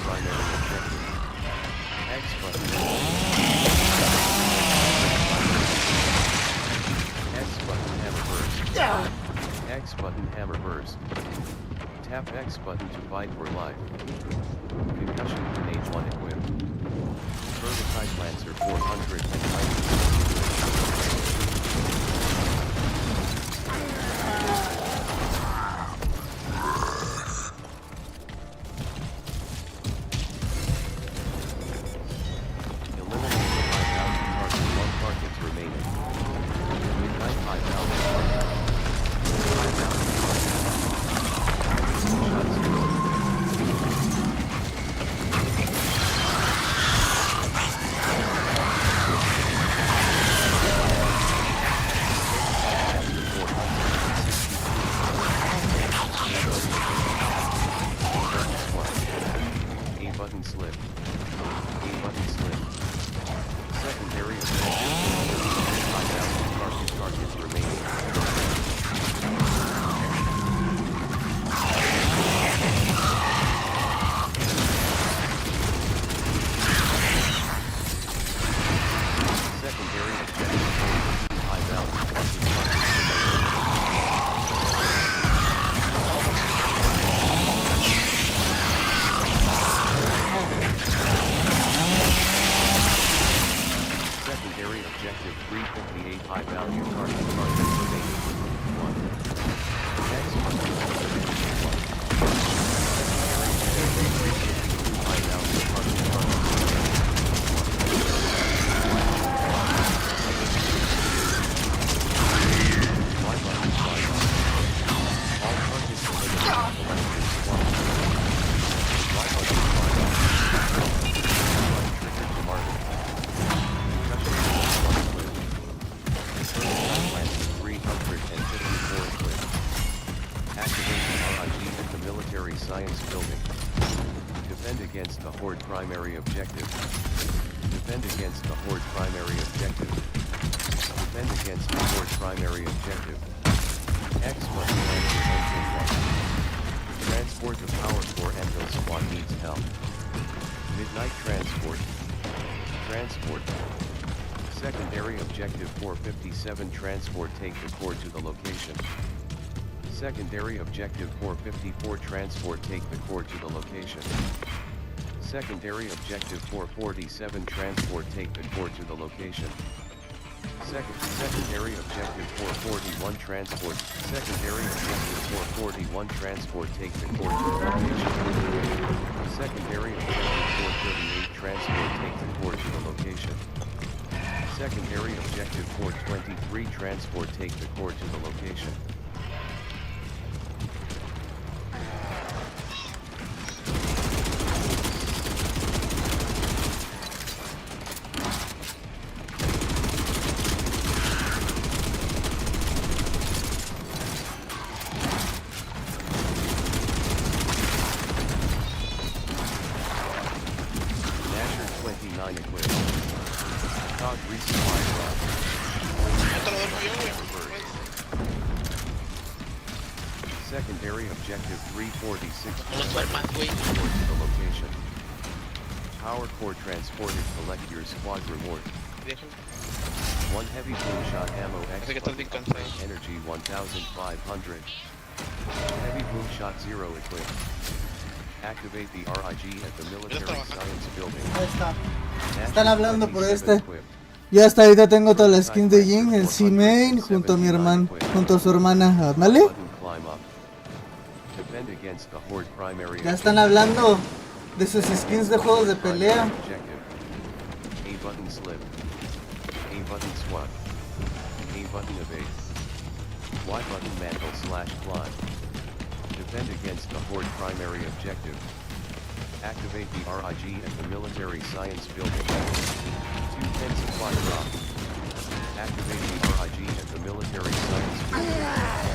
Tap X button to fight for life. Concussion grenade 1 equipped. Prototype Lancer 358 high value target remaining. 1. Next one. High value science building. Defend against the Horde primary objective. Defend against the Horde primary objective. Defend against the Horde primary objective. X must transport the power core Anvil squad needs help. Midnight transport. Transport. Secondary objective 457 transport take the core to the location. Secondary objective 454 transport take the core to the location. Secondary objective 447 transport take the core to the location. Secondary objective 441 transport. Secondary objective 441 transport take the core to the location. Secondary objective 438 transport take the core to the location. Secondary objective 423 transport take the core to the location. Secondary objective 346 to the location. Power core transported, collect your squad reward. 1 heavy boom shot ammo X energy 1500. Heavy boom shot 0 equipped. Activate the RIG at the military science building. Ahí está. Están hablando por este. Ya hasta ahorita tengo todas las skins de Jin, el C-Main, junto a mi hermano, junto a su hermana, ¿vale? Ya están hablando de sus skins de juegos de pelea. Defend against the Horde primary objective. Activate the RIG at the military science building. 210 supply drop. Activate the RIG at the military science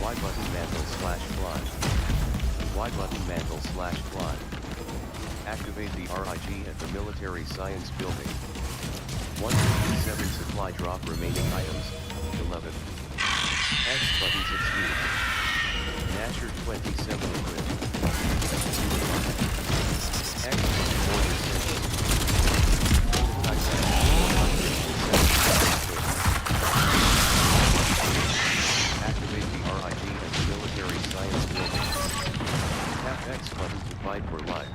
Y button mantle slash fly. Y button mantle slash fly. Activate the RIG at the military science building. 157 supply drop remaining items. 11. X button succeed. Nasher 27 equipped. X button order sensor. Activate the RIG as military science building. Tap X button to fight for life.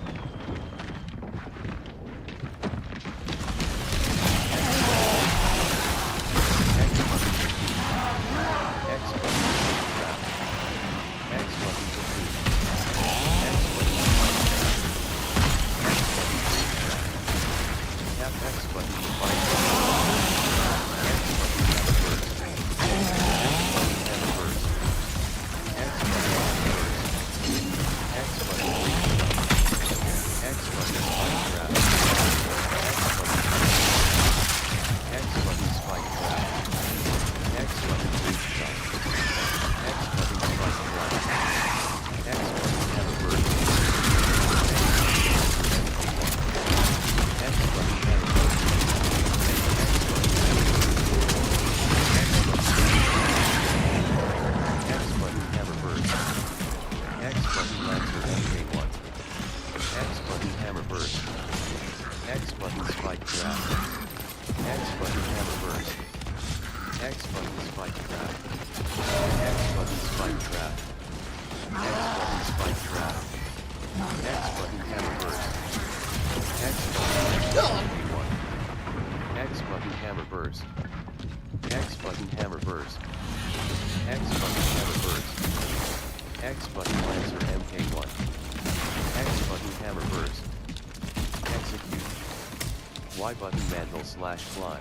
Y button mantle slash fly.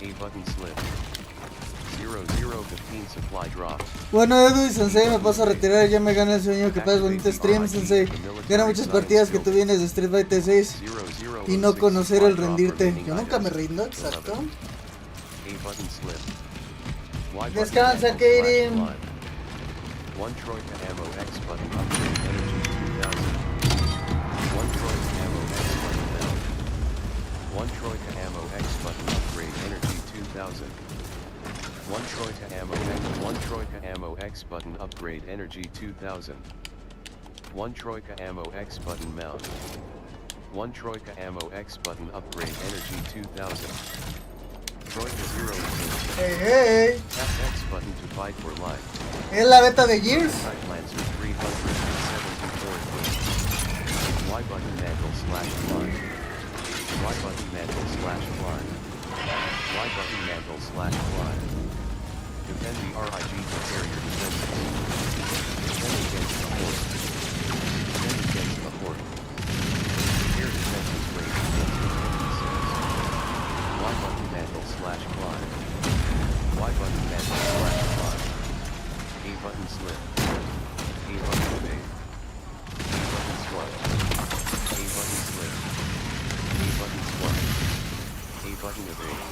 A button slip. 0015 supply drop. Bueno, Edu y Sensei, me paso a retirar, ya me gana el sueño. Que pases bonito stream, Sensei. Gana muchas partidas que tú vienes de Street Fighter 6 y no conocer el rendirte. Yo nunca me rindo, exacto. Descansa, Kaden. One Troika ammo X button upgrade energy 2000. One Troika ammo X button mount. One Troika ammo X button upgrade energy 2000. One Troika ammo X button upgrade energy 2000. One Troika ammo X button mount. One Troika ammo X button upgrade energy 2000. Troika 0. Hey, hey. Tap X button to fight for life. Es la beta de Gears. Lancer 374. Y button mantle slash fly. Y button mantle slash fly. Y button mantle slash fly. Defend the RIG to carrier defenses. Defend against the horde. Defend against the horde. Air defenses range against the 56. Y button mantle slash fly. Y button mantle slash fly. A button slip. A button evade. A button swap. A button slip. A button swap. A button evade.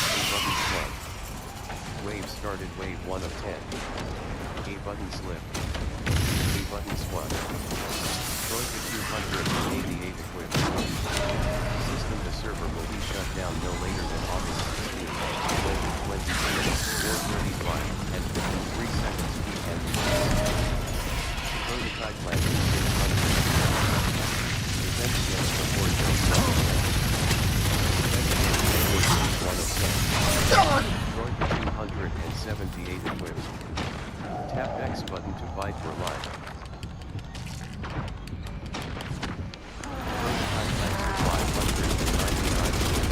A button swap. Wave started wave 1 of 10. A button slip. A button swap. Troika 288 equipped. System to server will be shut down no later than August 16, 2022, 4:35 and 53 seconds PM. Prototype landing 600. Defense against the horde just 1 of 10. Defense against the horde 1 of 10. Troika 278 equipped. Tap X button to fight for life. Prototype Lancer 599 equipped.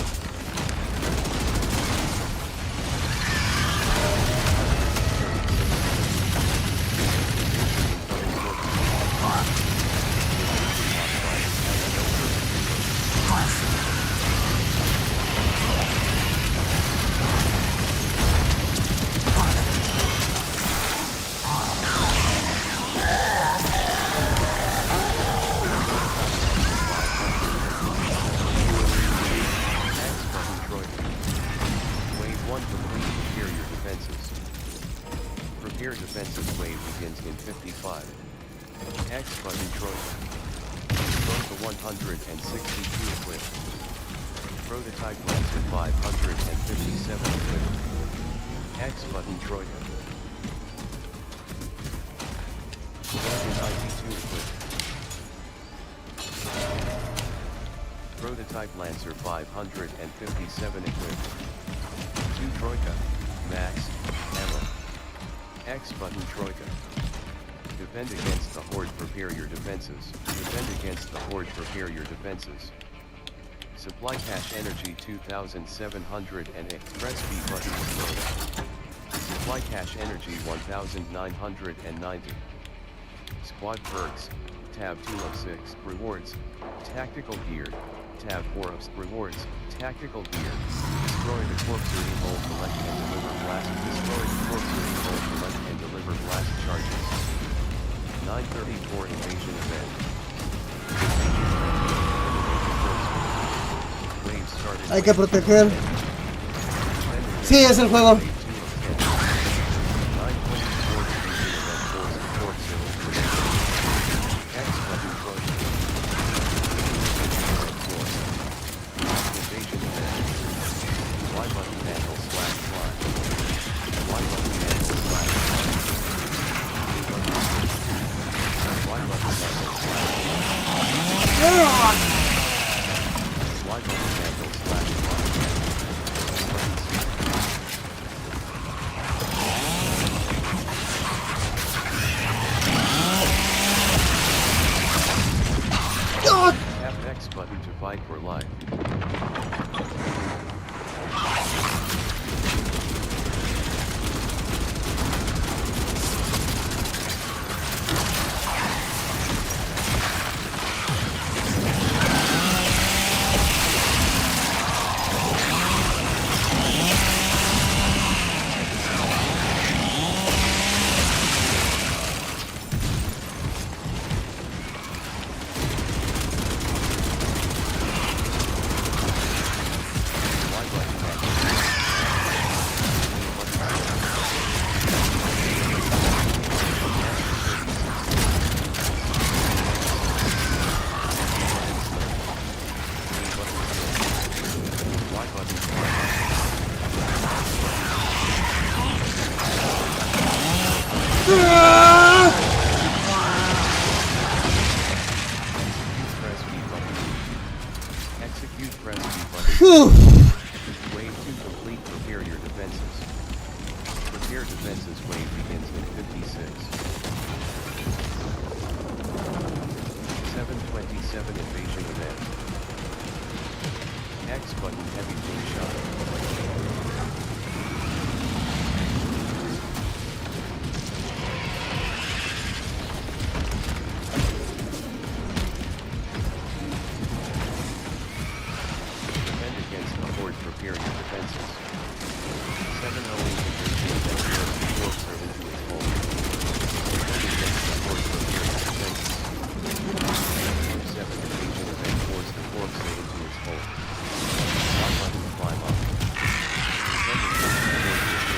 Prepare defenses wave begins in 55. X button Troika. Troika 162 equipped. Prototype Lancer 557 equipped. X button Troika. ID2 equipped. Prototype Lancer 557 equipped. 2 Troika, Max, Ammo. X button Troika. Defend against the Horde, prepare your defenses. Defend against the Horde, prepare your defenses. Supply cache energy 2700 and press B button to load. Supply cache energy 1990. Squad perks, tab 2 of 6 rewards, tactical gear, tab 4 of rewards, tactical gear. Destroy the corpse hole, collect and deliver blast. Destroy the corpse hole, collect and deliver blast charges. 934 invasion event. Waves started. Hay que proteger. Sí, es el juego. Button to fight for life. Whew. Wave 2 complete. Prepare your defenses. Prepare defenses. Wave begins in 56. 727 invasion event. X button heavy blue shot. Prepare your defenses. 708 invasion event force the corpse into its hole. Defend against the Horde, prepare your defenses. 7 invasion event force the corpse into its hole. Y button to climb up. Defend against the Horde, prepare your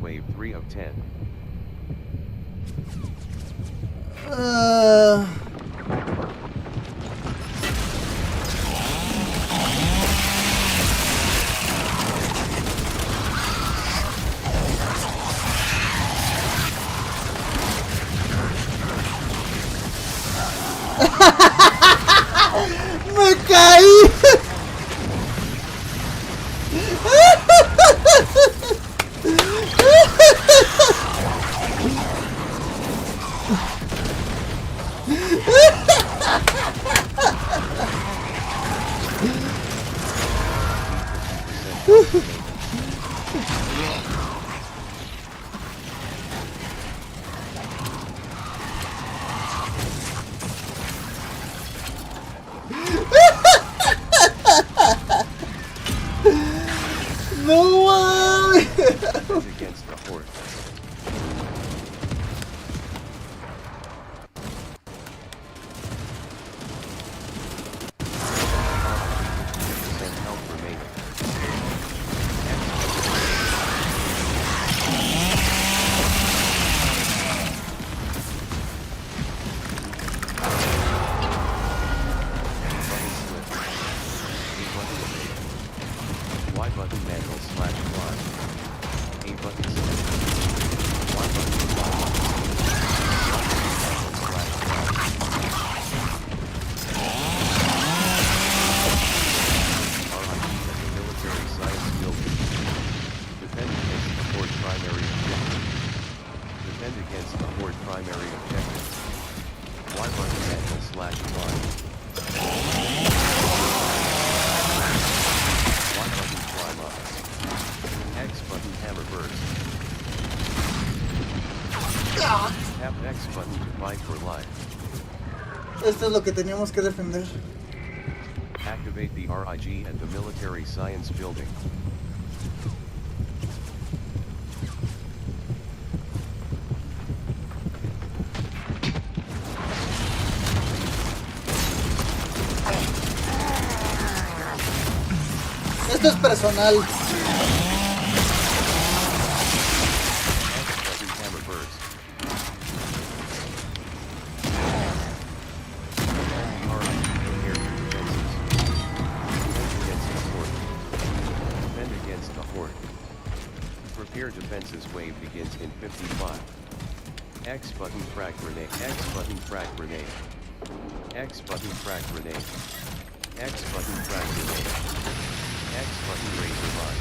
wave 3 of 10. Me caí. No way. Against the horde. Health remaining. Y button manual / fly. A button select. Y button fly. Military science building. Defend against the horde primary objective. Defend against the horde primary objective. Y button manual / fly. Y button climb up. X button hammer burst. Tap X button to fight for life. Esto es lo que teníamos que defender. Activate the RIG at the military science building. Esto es personal. X button hammer burst. Defend against the horde. Prepare defenses wave begins in 55. X button frag grenade. X button frag grenade. X button frag grenade. X button frag grenade. X button razor line.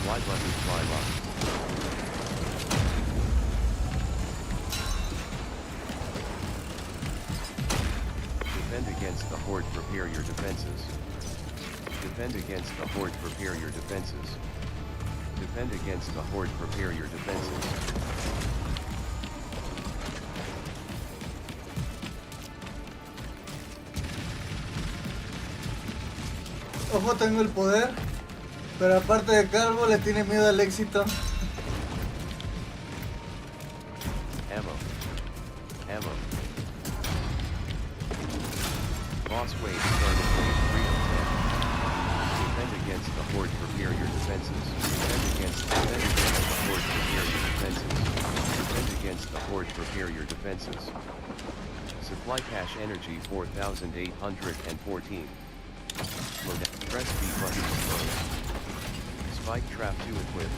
Y button climb up. Defend against the horde, prepare your defenses. Defend against the horde, prepare your defenses. Defend against the horde, prepare your defenses. Ojo, tengo el poder, pero aparte de calvo le tiene miedo al éxito. Ammo. Ammo. Boss wave started wave 3 of 10. Defend against the horde, prepare your defenses. Defend against the horde, prepare your defenses. Defend against the horde, prepare your defenses. Supply cache energy 4,814. Load. Press B button to close. Spike trap to equip.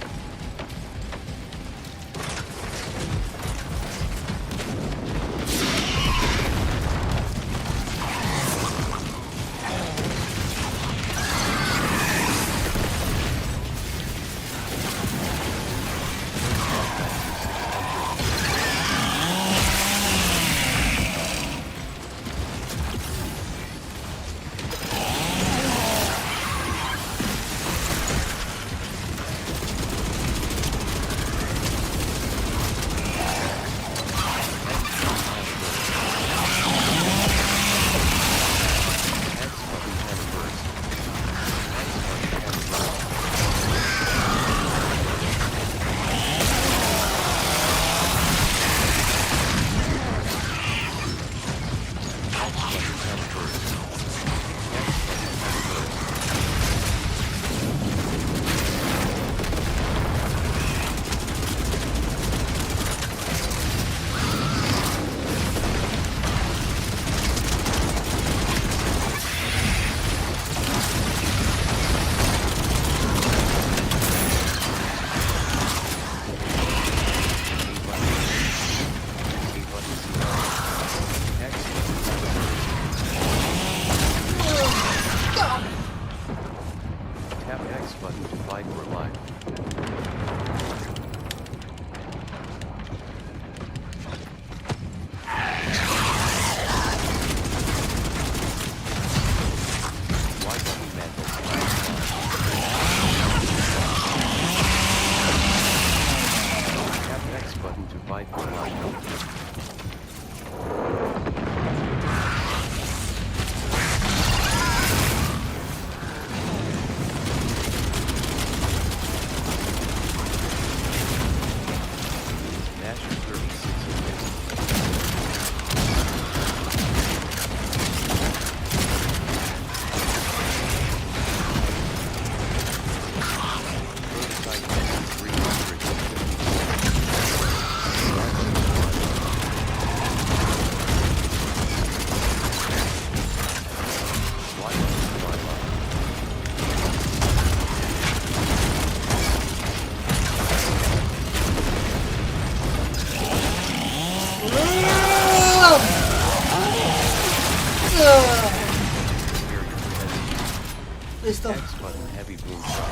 Listo. X button heavy boom shot.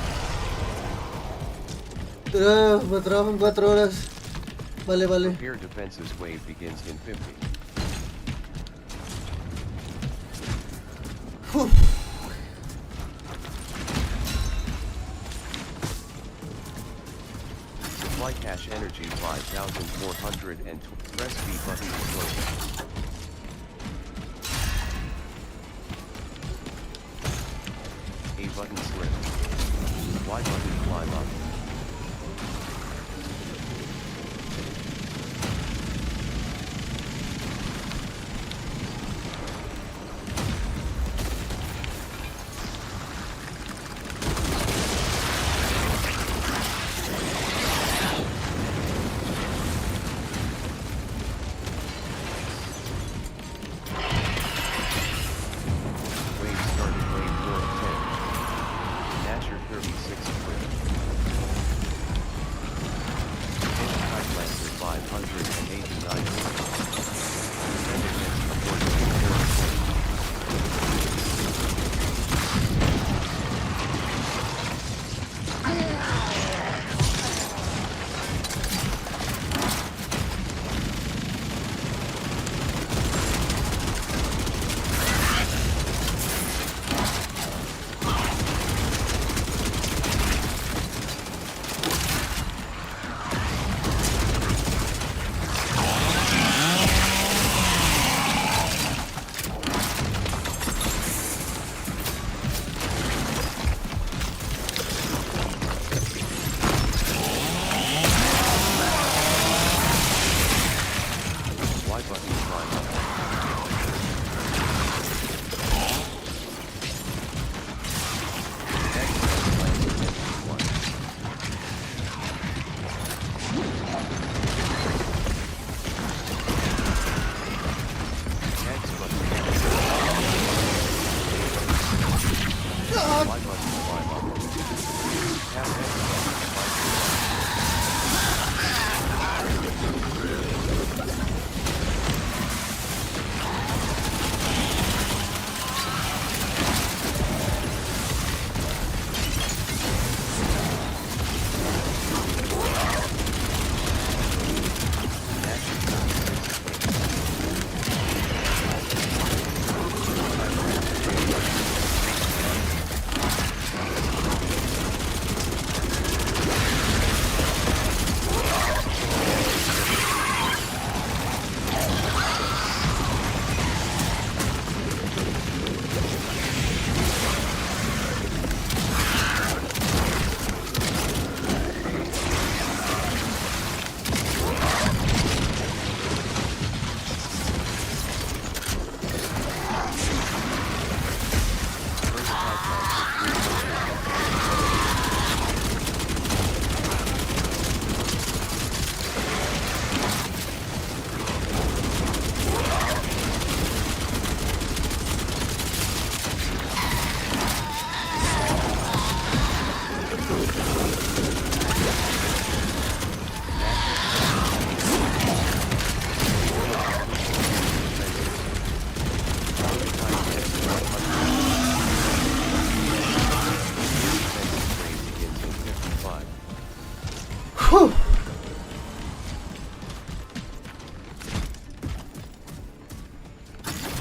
Me trabajan 4 horas. Vale, vale. Repair defenses wave begins in 50. Supply cache energy 5420. Press B button to close. A button slip. Y button climb up.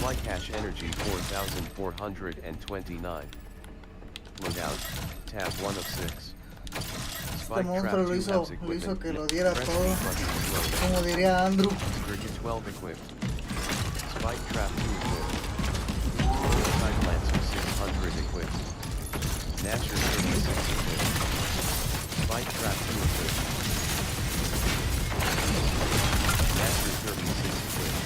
Supply cache energy 4429. Loadout, tab 1 of 6. Este monstruo lo hizo que lo diera todo, como diría Andrew. Cricket 12 equipped. Spike trap 2 equipped. Prototype Lancer 600 equipped. Nasher 36 equipped. Spike trap 2 equipped. Nasher 36 equipped.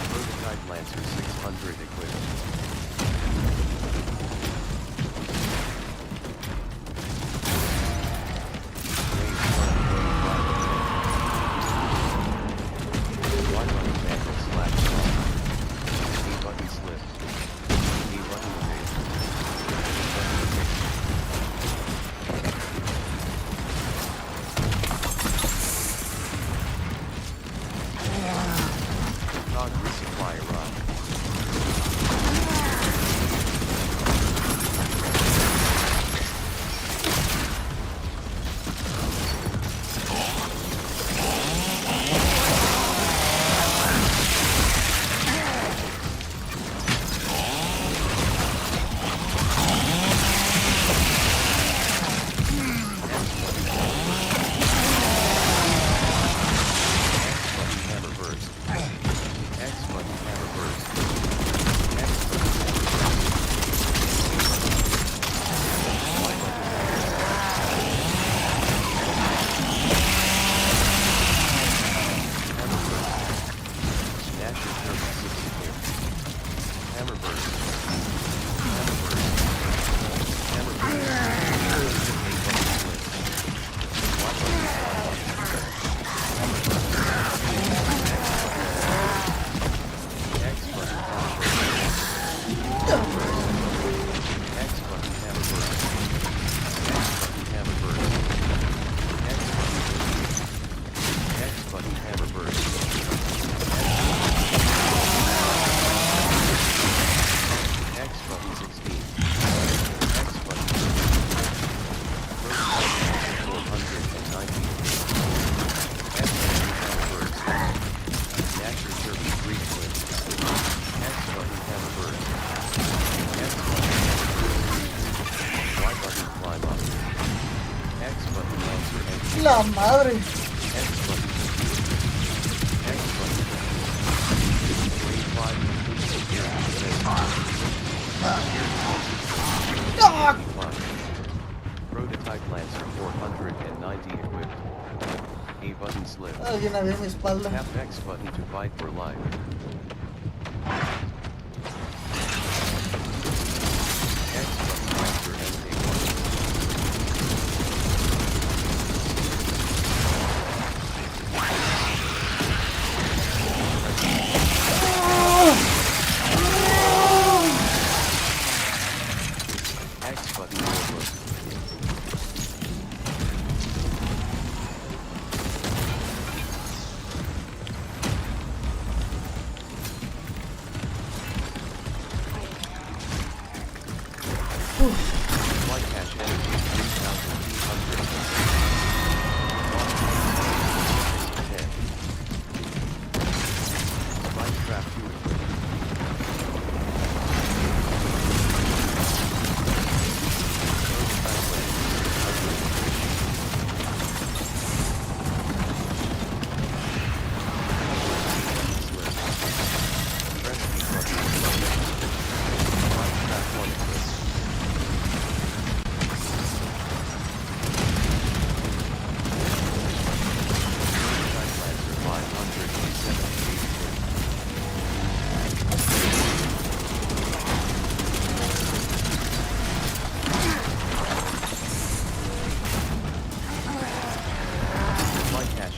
Prototype Lancer 600 equipped. Cog resupply arrived. La madre. Ah. Prototype Lancer 490 equipped. A button slip. Alguien había en mi espalda. Tap X button to fight for life. X button Lancer MK1. X button overload. Flight cache energy 3,200. Flight trap 2 equipped.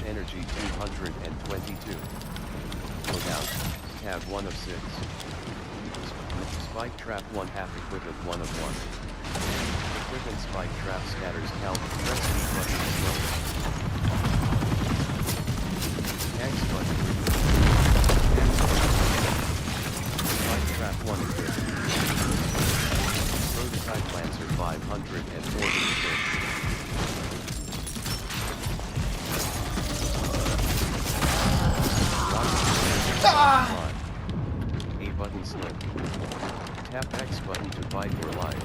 Energy 222. Loadout, tab 1 of 6. Spike trap 1 half equipment 1 of 1. Equipment spike trap scatters calc, press E button to slow. X button. X button. Spike trap 1 equipped. Prototype Lancer 540 equipped. A button slip. Tap X button to fight for life.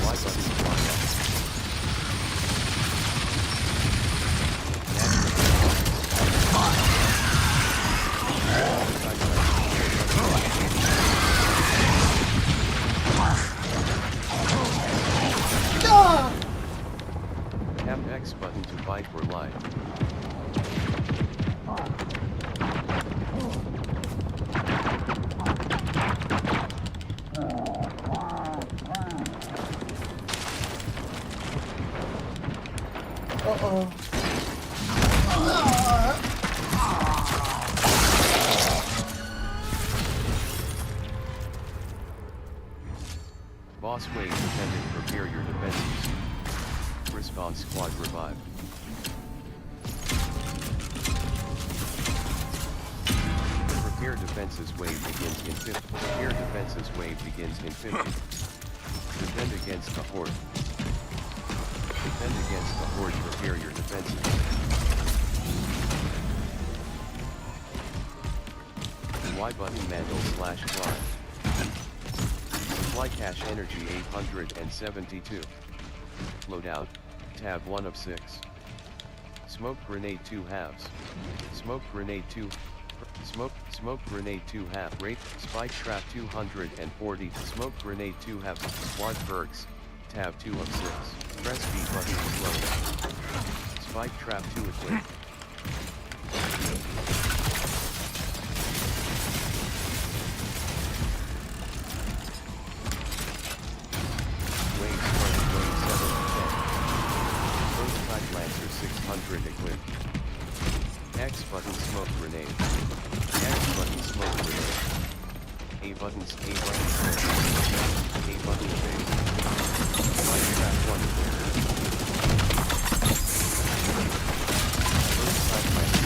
Y button block. Oh. Boss wave dependent, prepare your defenses. Response squad revive. Prepare defenses wave begins in 50. Prepare defenses wave begins in 50. Defend against the horde. Defend against the horde, prepare your defenses. Y button mantle / fly. Supply cache energy 872. Loadout, tab 1 of 6. Smoke grenade 2 halves. Smoke grenade 2. Smoke grenade 2 half. Rate, spike trap 240. Smoke grenade 2 halves. Squad perks, tab 2 of 6. Press B button to slow. Spike trap 2 equipped. Wave starting wave 7 to 10. Prototype Lancer 600 equipped. X button smoke grenade. X button smoke grenade. A button smoke. A button phase. Light trap 1 equipped. Prototype Lancer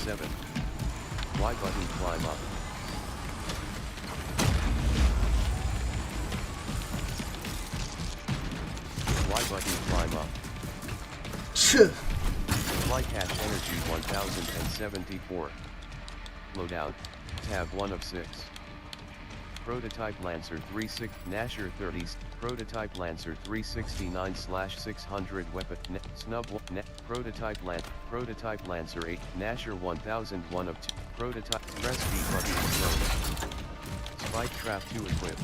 7. Y button climb up. Y button climb up. Supply cache energy 1074. Loadout, tab 1 of 6. Prototype Lancer 36, Nasher 30s, Prototype Lancer 369/600 weapon, Snub 1, Prototype Lancer 8, Nasher 1001 of 2, Prototype, press B button to slow. Spike trap 2 equipped.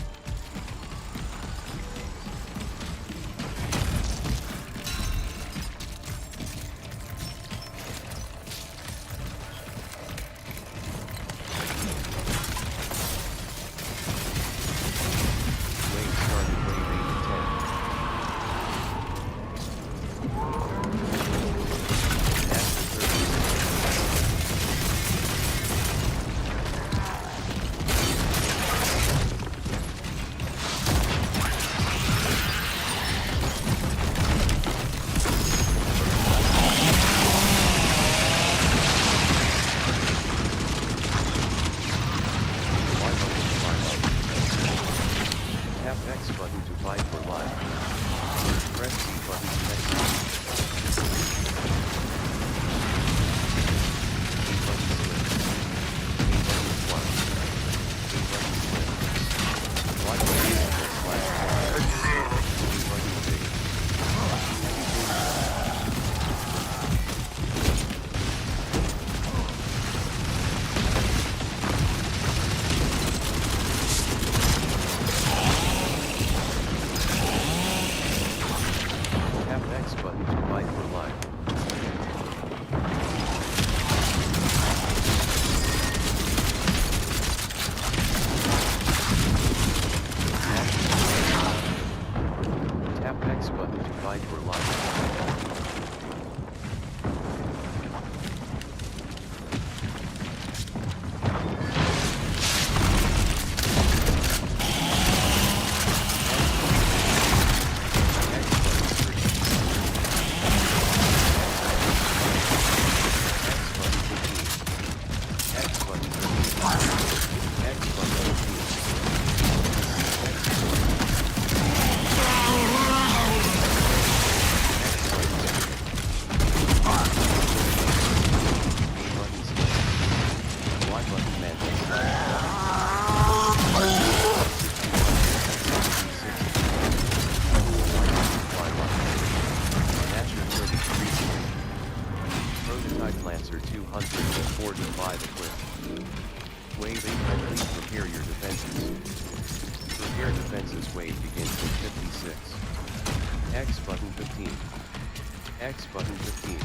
X button 15.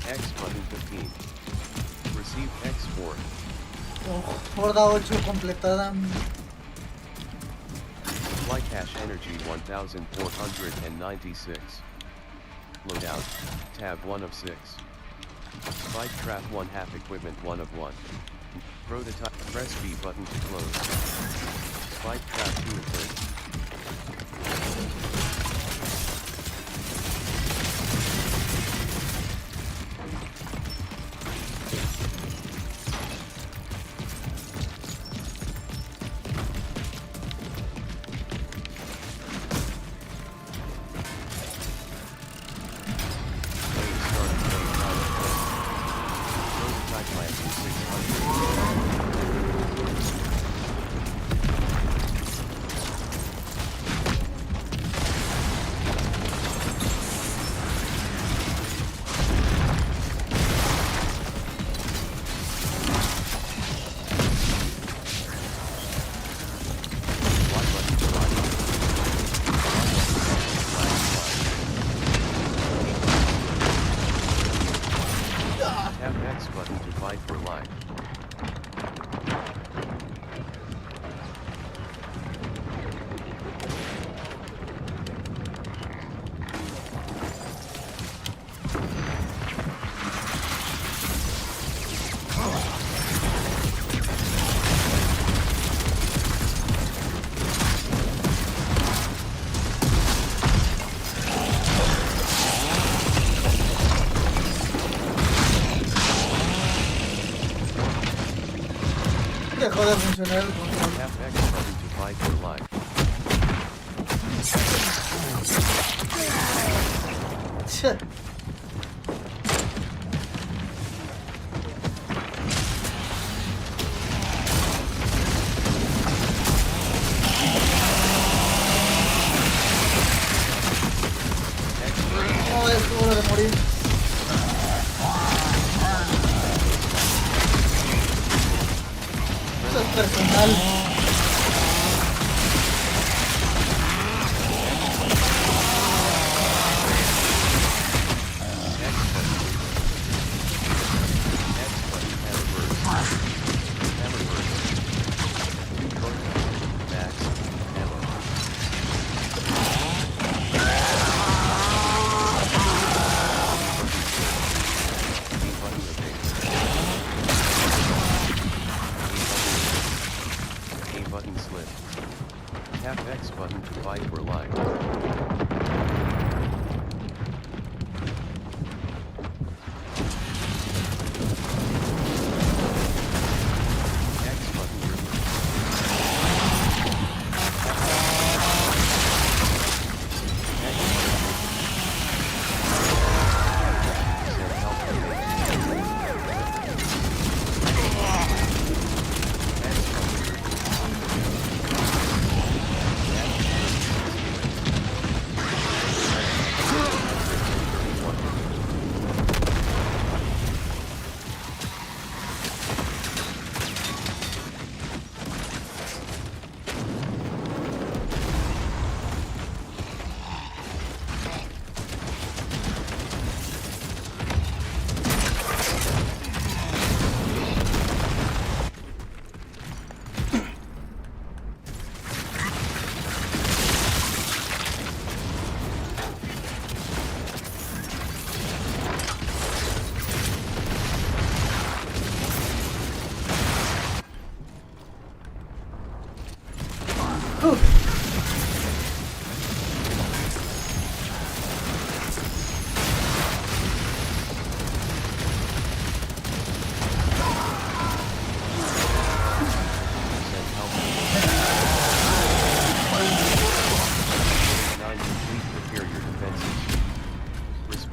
X button 15. Receive X4. Oh, horda 8 completada. Supply cache energy 1496. Loadout, tab 1 of 6. Spike trap 1 half equipment 1 of 1. Prototype, press B button to close. Spike trap 2 of 3. Dejó de funcionar el control. Che. No, es hora de morir. Eso es personal.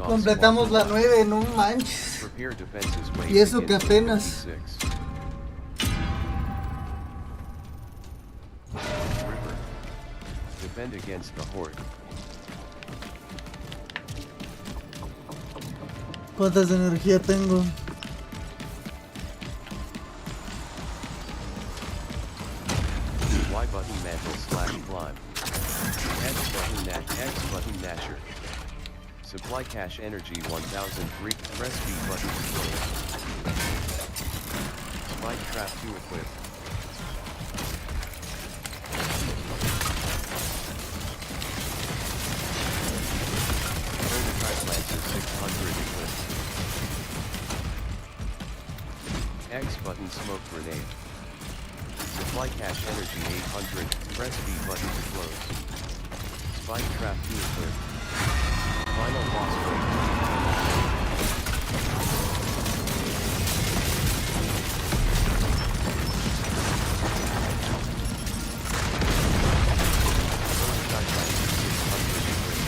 Completamos la 9, no manches. Y eso que apenas. ¿Cuántas de energía tengo? Y button mantle /climb. X button Nasher. Supply cache energy 1003. Press B button to close. Spike trap to equip. Prototype lancer 600 equipped. X button smoke grenade. Supply cache energy 800. Press B button to close. Spike trap to equip. Final boss fight. Prototype lancer 600 equipped.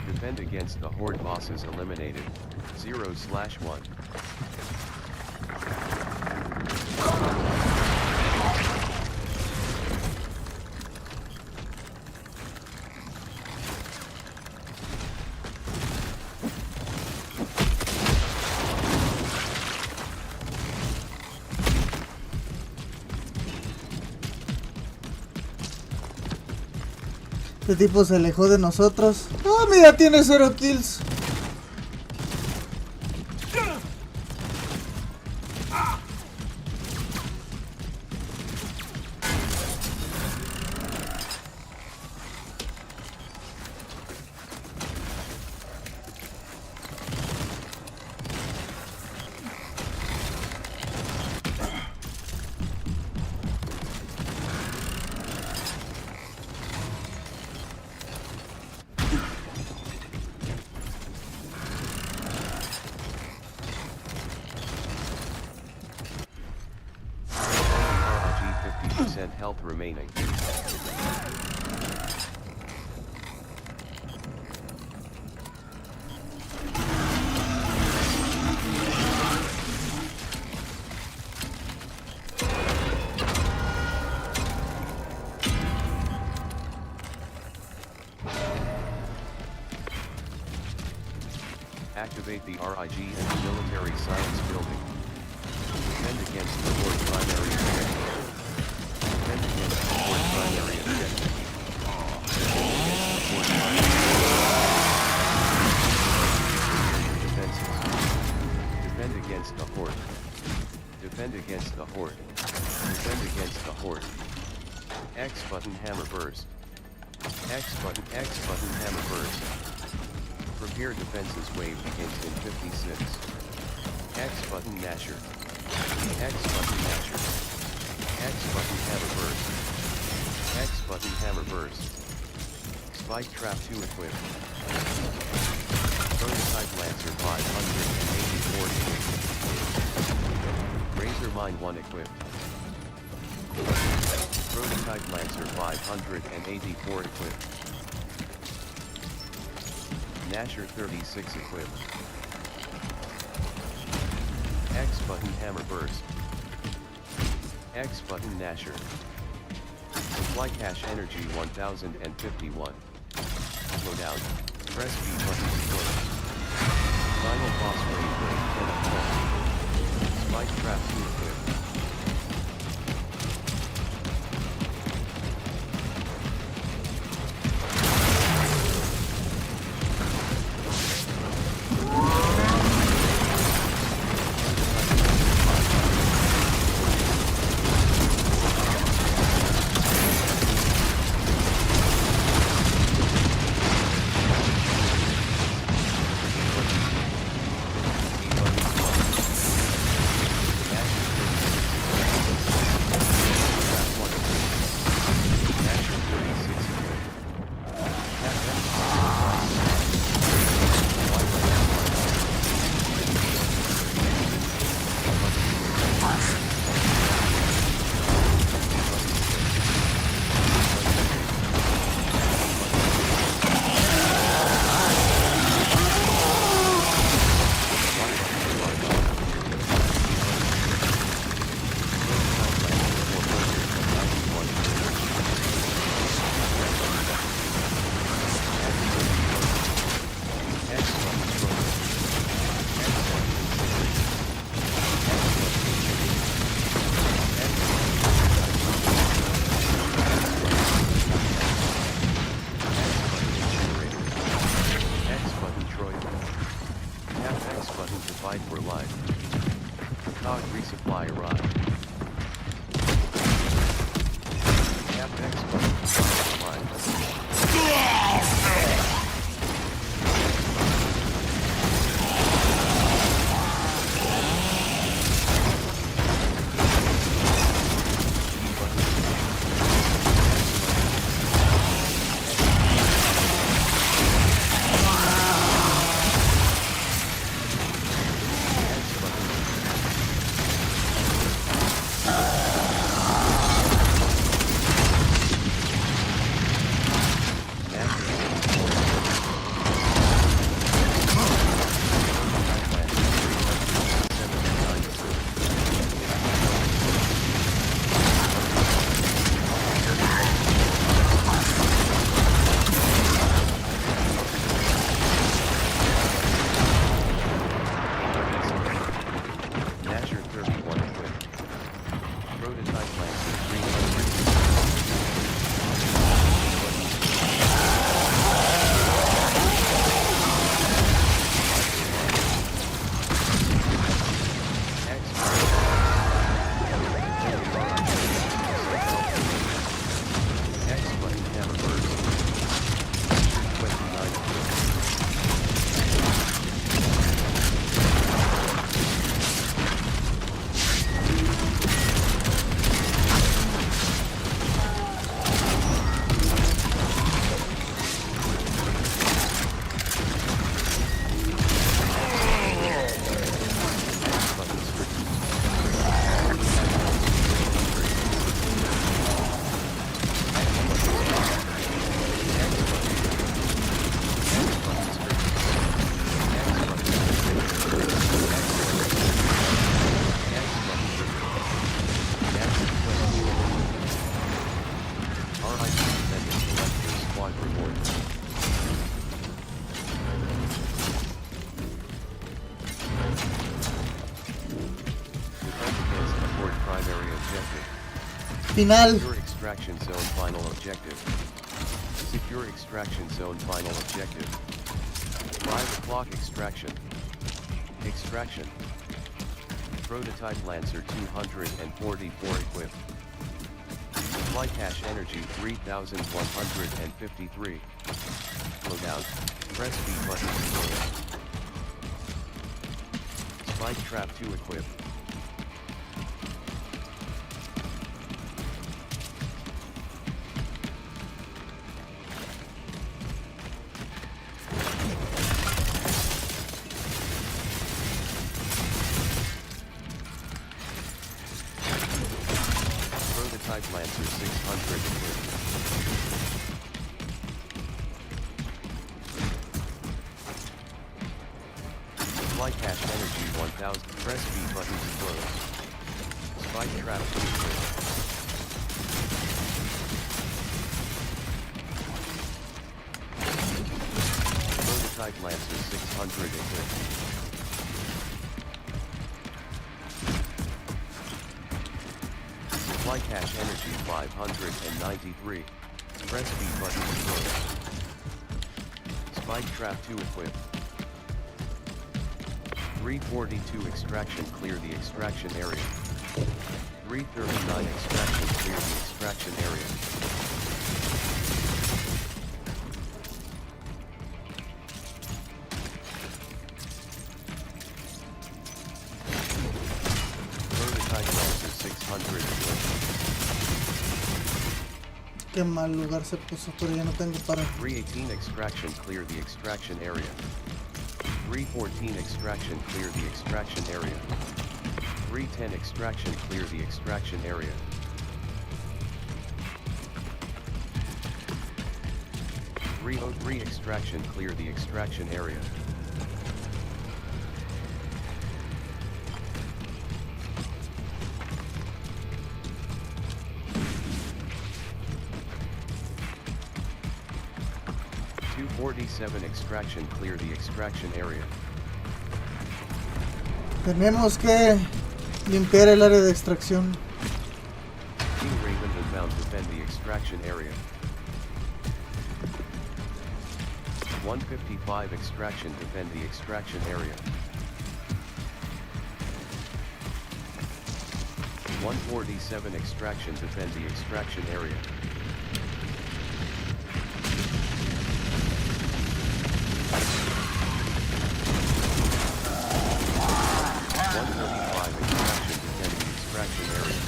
Defend against the horde bosses eliminated. 0/1. Este tipo se alejó de nosotros. ¡Ah, mira! Tiene 0 kills. Health remaining. Activate the RIG and the military science building. Defend against the horde primary objective. Defend against the horde primary objective. Defenses. Defend against the horde. Defend against the horde. Defend against the horde. X button hammer burst. X button hammer burst. Prepare defenses wave begins in 56. X button Nasher. X button Nasher. X button hammer burst. X button hammer burst. Spike trap 2 equipped. Prototype Lancer 584 equipped. Razor Mine 1 equipped. Prototype Lancer 584 equipped. Nasher 36 equipped. X button hammer burst. X button Nasher. Supply cache energy 1051. Loadout. Press B button to close. Final boss wave 10 of 10. Spike trap 2 equipped. For life. Cog resupply arrived. Tap X button to supply. Final. Secure extraction zone final objective. Secure extraction zone final objective. 5 o'clock extraction. Extraction. Prototype Lancer 244 equipped. Flight Hash Energy 3153. Loadout, press B button to load. Spike Trap 2 equipped. Prototype Lancer 600 equipped. Flight Hash Energy 1000, press B button to close. Spike Trap 2 equipped. Prototype Lancer 600 equipped. Flight Hash Energy 593. Press B button to close. Spike Trap 2 equipped. 342 Extraction, clear the extraction area. 339 Extraction, clear the extraction area. Prototype Lancer 600 equipped. Qué mal lugar se puso, pero ya no tengo para. 318 Extraction, clear the extraction area. 314 Extraction, clear the extraction area. 310 Extraction, clear the extraction area. 303 Extraction, clear the extraction area. .247 Extraction, clear the extraction area. Tenemos que limpiar el área de extracción. King Raven inbound, defend the extraction area. 155 Extraction, defend the extraction area. 147 Extraction, defend the extraction area. 145 Extraction, defend the extraction area.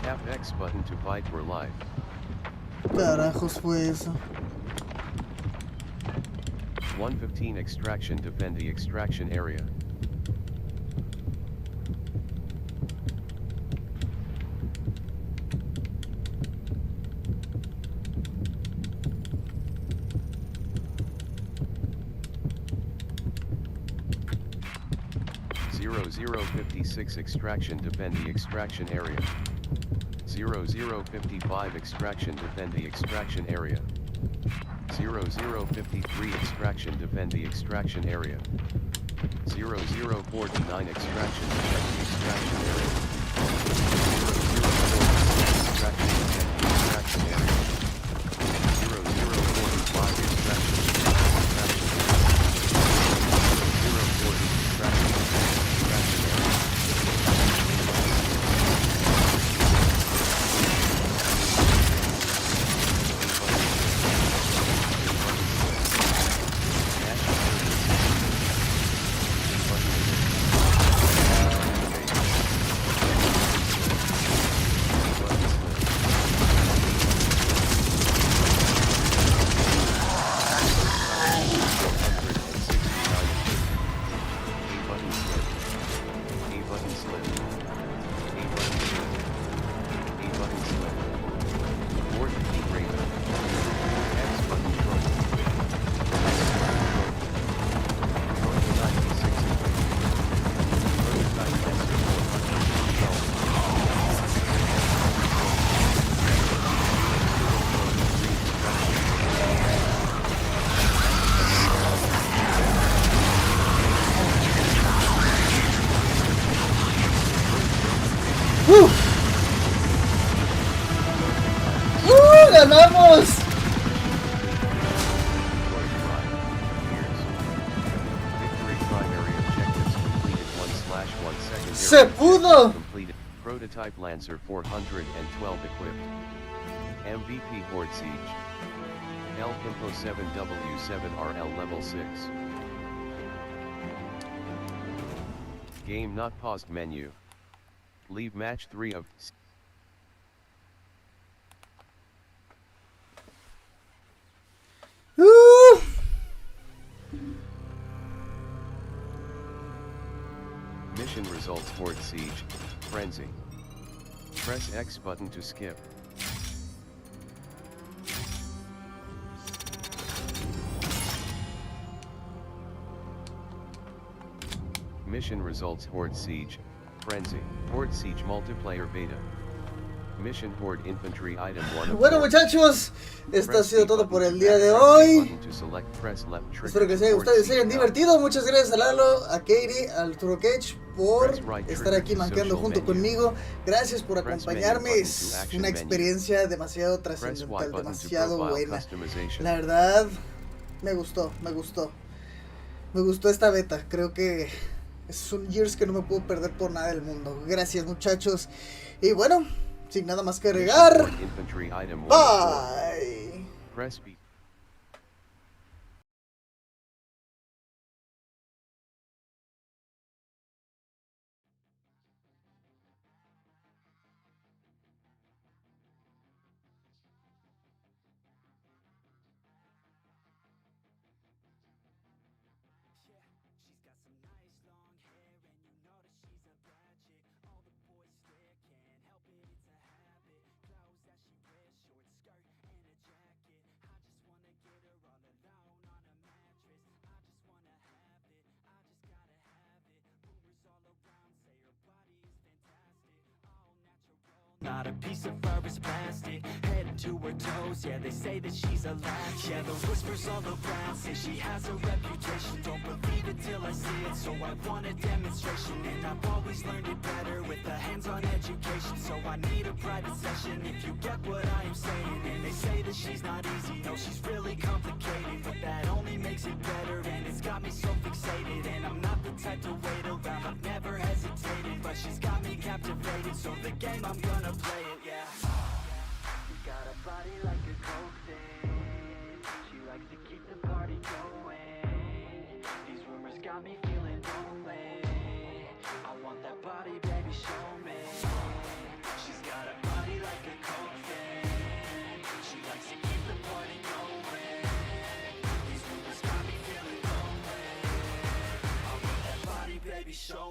Tap X button to fight for life. Carajos fue eso. 115 Extraction, defend the extraction area. Zero 56 Extraction, defend the extraction area. 0055 Extraction, defend the extraction area. 0053 Extraction, defend the extraction area. 0049 Extraction, defend the extraction area. 0046 Extraction, defend the extraction area. 0045 Extraction, defend the extraction area. 040 Extraction, defend the extraction area. ¡Ganamos! Prototype Lancer 412 equipped. MVP Horde Siege. El Pimpo 7W7RL level 6. Game not paused menu. Leave match 3 of... Mission results Horde Siege, Frenzy. Press X button to skip. Mission results Horde Siege, Frenzy, Horde Siege Multiplayer Beta. Mission Horde Infantry Item 1. Bueno muchachos, esto ha sido todo por el día de hoy. Espero que ustedes se hayan divertido. Muchas gracias a Lalo, a Katie, al Turo Cage por estar aquí manqueando junto conmigo. Gracias por acompañarme. Es una experiencia demasiado trascendental, demasiado buena. La verdad, me gustó esta beta. Creo que es un Years que no me puedo perder por nada del mundo. Gracias muchachos. Y bueno, sin nada más que agregar, bye. Not a piece of fur is plastic. Head to her toes, yeah, they say that she's a latch. Yeah, the whispers all around say she has a reputation. Don't believe it till I see it, so I want a demonstration. And I've always learned it better with a hands-on education. So I need a private session if you get what I am saying. And they say that she's not easy, no, she's really complicated. But that only makes it better, and it's got me so fixated. And I'm not the type to wait around, I've never hesitated. But she's got me captivated, so the game I'm gonna play it, yeah. She got a body like a coke thing. She likes to keep the party going. These rumors got me feeling lonely. I want that body, baby, show me. She's got a body like a coke thing. She likes to keep the party going. These rumors got me feeling lonely. I want that body, baby, show me.